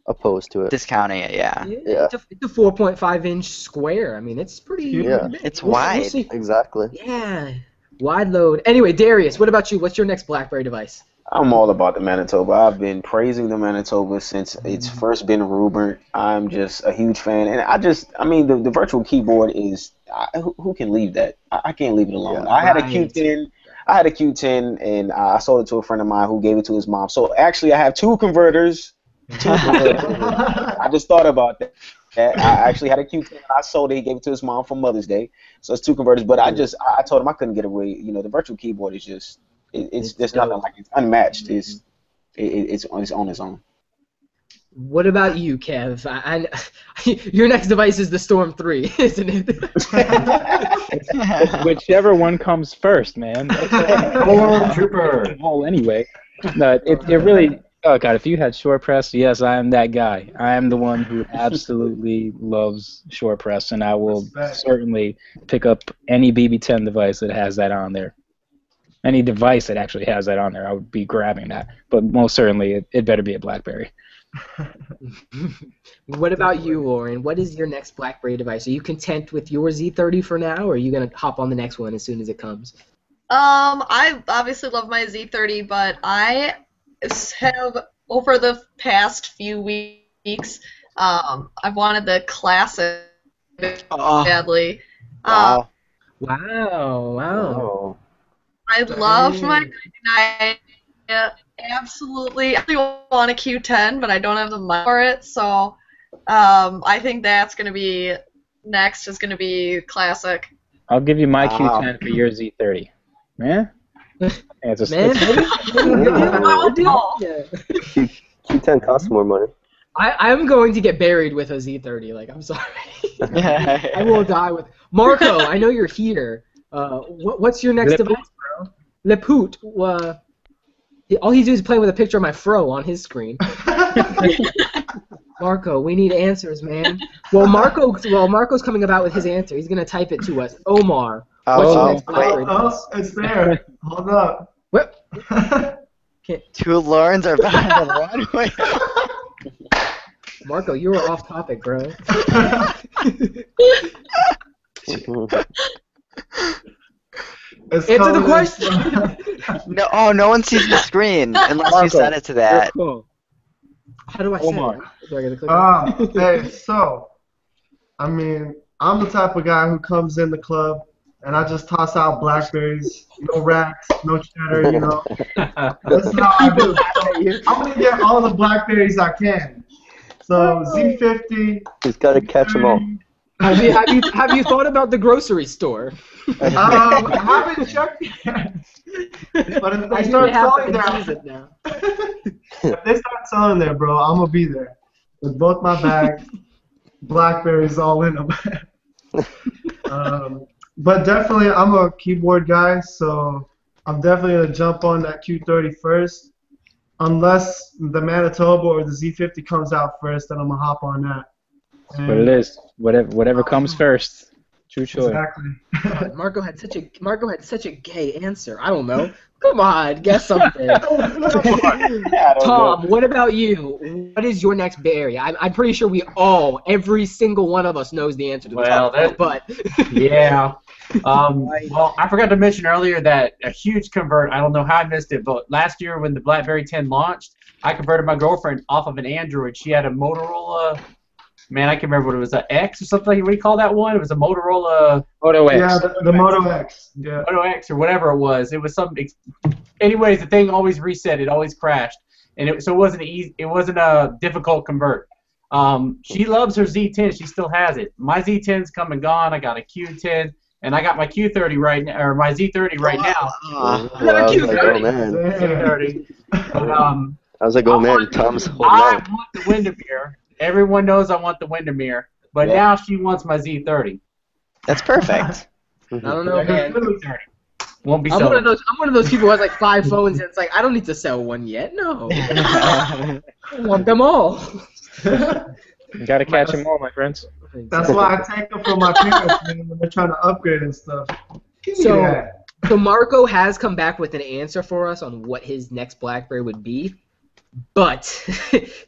opposed to it. Discounting it, yeah. It's a 4.5-inch square. I mean, it's pretty. Yeah. It's wide. We'll see. Exactly. Yeah. Wide load. Anyway, Darius, what about you? What's your next BlackBerry device? I'm all about the Manitoba. I've been praising the Manitoba since it's first been rumored. I'm just a huge fan, and the virtual keyboard is. Who can leave that? I can't leave it alone. Yeah, I had a Q10. Q10, and I sold it to a friend of mine who gave it to his mom. So actually, I have two converters. I just thought about that. I actually had a Q10. I sold it. He gave it to his mom for Mother's Day. So it's two converters. But I told him I couldn't get away. The virtual keyboard is just. It's nothing like it's unmatched. It's on its own. What about you, Kev? Your next device is the Storm 3, isn't it? It's whichever one comes first, man. Storm Trooper. Oh, anyway. No, it really. Oh God! If you had short press, yes, I am that guy. I am the one who absolutely loves short press, and I will certainly pick up any BB10 device that has that on there. Any device that actually has that on there, I would be grabbing that. But most certainly, it better be a BlackBerry. What about you, Lauren? What is your next BlackBerry device? Are you content with your Z30 for now, or are you gonna hop on the next one as soon as it comes? I obviously love my Z30, but I have over the past few weeks, I've wanted the Classic badly. Wow. Wow. I loved my 99 absolutely. I want a Q10, but I don't have the money for it, so I think that's going to be next. Is going to be classic. I'll give you my Wow. Q10 for your Z30. Man? It's a, Man, Wow. yeah. Q10 costs more money. I'm going to get buried with a Z30. Like, I'm sorry. I will die with Marco. I know you're here. What's your next Le device, bro? Le Poot. All he's doing is playing with a picture of my fro on his screen. Marco, we need answers, man. Well, Marco's coming about with his answer. He's gonna type it to us. Omar. What's your next BlackBerry device? It's there. Hold up. What? Two Laurens are better than one. Wait. Marco, you were off topic, bro. Answer the question. No one sees the screen unless you set it to that. Cool. How do I say Omar. it? Do I get to click on it? Hey, so, I mean, I'm the type of guy who comes in the club and I just toss out blackberries, no racks, no cheddar, you know. That's how I do it. I'm gonna get all the blackberries I can. So Z50. He's got to catch them all. Have you thought about the grocery store? I haven't checked yet. But if they start selling there, if they start selling there, bro, I'm gonna be there with both my bags, blackberries all in them. But definitely, I'm a keyboard guy, so I'm definitely gonna jump on that Q30 first. Unless the Manitoba or the Z50 comes out first, then I'm gonna hop on that. That's what it is. Whatever comes first. True choice. Exactly. Marco had such a gay answer. I don't know. Come on, guess something. Tom, what about you? What is your next berry? I'm pretty sure every single one of us knows the answer to this. But yeah. Well, I forgot to mention earlier that a huge convert. I don't know how I missed it, but last year when the BlackBerry 10 launched, I converted my girlfriend off of an Android. She had a Motorola. Man, I can't remember what it was, an X or something. What do you call that one? It was a Motorola. Moto X. Yeah, the Moto X. Yeah. Moto X or whatever it was. It was something. Anyways, the thing always reset. It always crashed, and so it wasn't easy. It wasn't a difficult convert. She loves her Z10. She still has it. My Z10's come and gone. I got a Q10, and I got my Q30 right now, or my Z30 right now. I was like, oh man. Z30. But, I was like, oh man, Tom's holding I out. want the Windermere. Everyone knows I want the Windermere, but now she wants my Z30. That's perfect. I don't know, man. Won't be I'm sold. one of those people who has like 5 phones, and it's like I don't need to sell one yet. No, I want them all. You gotta catch them all, my friends. That's why I take them from my parents, man, when they're trying to upgrade and stuff. So Marco has come back with an answer for us on what his next BlackBerry would be. But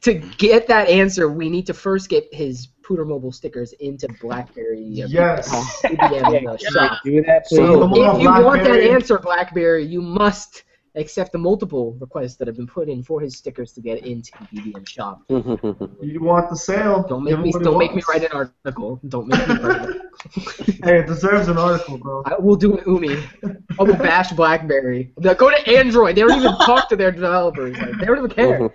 to get that answer, we need to first get his Pooter Mobile stickers into BlackBerry. Yes. BBM shop. Do that, please. So Come on, if you want that BlackBerry. answer, BlackBerry, you must accept the multiple requests that have been put in for his stickers to get into the BBM shop. You want the sale? Don't give make me him what he write wants. an article. Don't make me write it. Hey, it deserves an article, bro. I will do an Umi. I will bash BlackBerry. I'll be like, go to Android. They don't even talk to their developers. Like, they don't even care.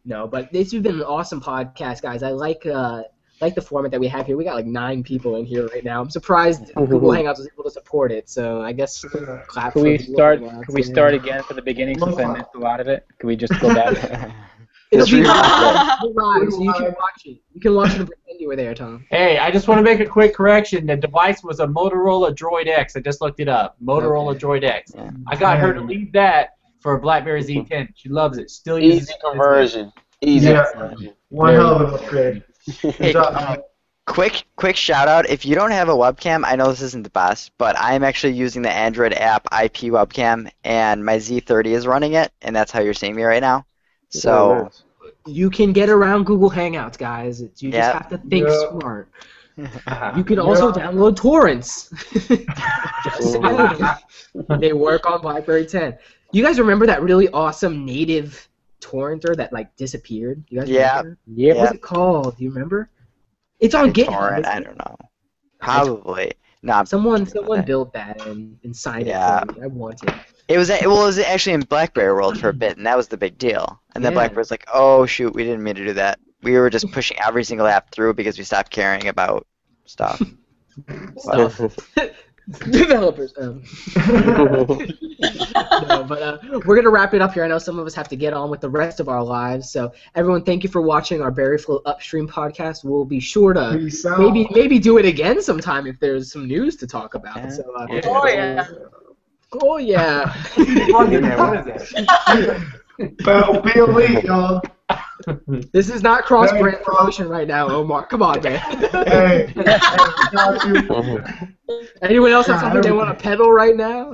No, but this has been an awesome podcast, guys. I like the format that we have here. We got like 9 people in here right now. I'm surprised Google Hangouts was able to support it. So I guess clap Can for we Google start? Hangouts. Can we start again from the beginning since I missed a lot of it? Can we just go back? It'll be live, so you can watch it. You can watch it and pretend you were there, Tom. Hey, I just want to make a quick correction. The device was a Motorola Droid X. I just looked it up. Motorola Droid X. Yeah. I got her to leave that for a BlackBerry Z10. She loves it. Still uses Easy it. conversion. Easy Yeah. conversion. One hell of an upgrade. Good Hey, job, man. quick shout out. If you don't have a webcam, I know this isn't the best, but I'm actually using the Android app IP webcam, and my Z30 is running it, and that's how you're seeing me right now. So You can get around Google Hangouts, guys. You just have to think smart. You can also download torrents. Just saying. They work on BlackBerry 10. You guys remember that really awesome native torrenter that like disappeared? You guys remember? Yeah. What was it called? Do you remember? It's on GitHub. torrent, I don't know. Probably. No, Someone okay. build that and sign Yeah. it for me. I want it. It was actually in BlackBerry world for a bit, and that was the big deal. And then Yeah. BlackBerry's like, oh shoot, we didn't mean to do that. We were just pushing every single app through because we stopped caring about stuff. Stuff. Developers. No, but we're gonna wrap it up here. I know some of us have to get on with the rest of our lives. So everyone, thank you for watching our BerryFlow Upstream podcast. We'll be sure to Peace out. maybe do it again sometime if there's some news to talk about. Yeah. So Oh yeah. oh yeah. Plug in there. What is that? Well, be elite, y'all. This is not cross-brand promotion right now, Omar. Come on, man. Hey, got you. Anyone else have something they want to peddle right now?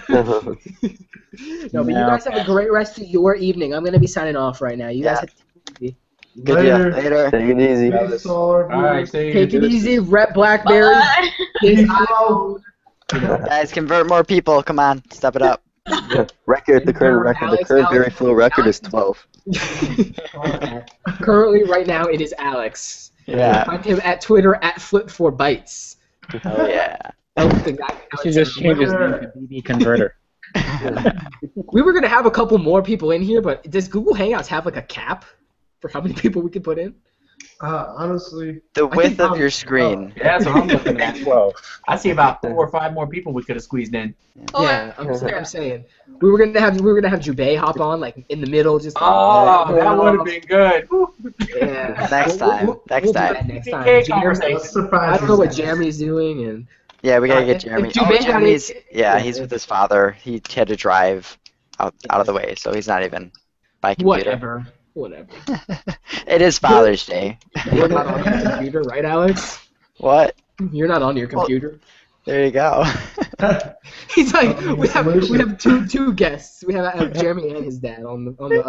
No, but you guys have a great rest of your evening. I'm gonna be signing off right now. You guys have to Good deal. Later. Take it easy. Peace, all our All right, viewers. see you. take it easy. Rep BlackBerry. Bye. His BerryFlow. iPhone. Guys, convert more people. Come on, step it up. Record, the current record, the current Alex, BerryFlow record is 12. Currently, right now, it is Alex. Yeah. Find him at Twitter at Flip4Bytes. Oh yeah. That's exactly how He it should just sounds. change his name to BB Converter. We were gonna have a couple more people in here, but does Google Hangouts have like a cap for how many people we can put in? Honestly, The width think- of your screen. Yeah, that's what I'm looking at. 12. I see about 4 or 5 more people we could have squeezed in. Oh, Yeah, I'm saying we were gonna have Jubei hop on like in the middle, just. Oh, that would have been good. Woo. Yeah. Next time. Next we'll do time. that next time. PK Jeremy- conversation. that's surprising. I don't know what Jeremy's doing, and Yeah, we gotta get if Jeremy. Jubei Oh, got Jeremy's. it- Yeah, he's with his father. He had to drive out of the way, so he's not even by computer. whatever. It is Father's Day. You're not on your computer, right, Alex? What? You're not on your computer. There you go. He's like, we have two guests. We have Jeremy and his dad on the other.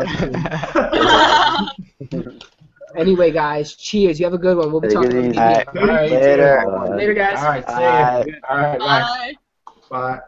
Anyway, guys, cheers. You have a good one. We'll be Take talking it about easy. the All right. Later. Later, guys. All right, see you. All right, bye. Bye.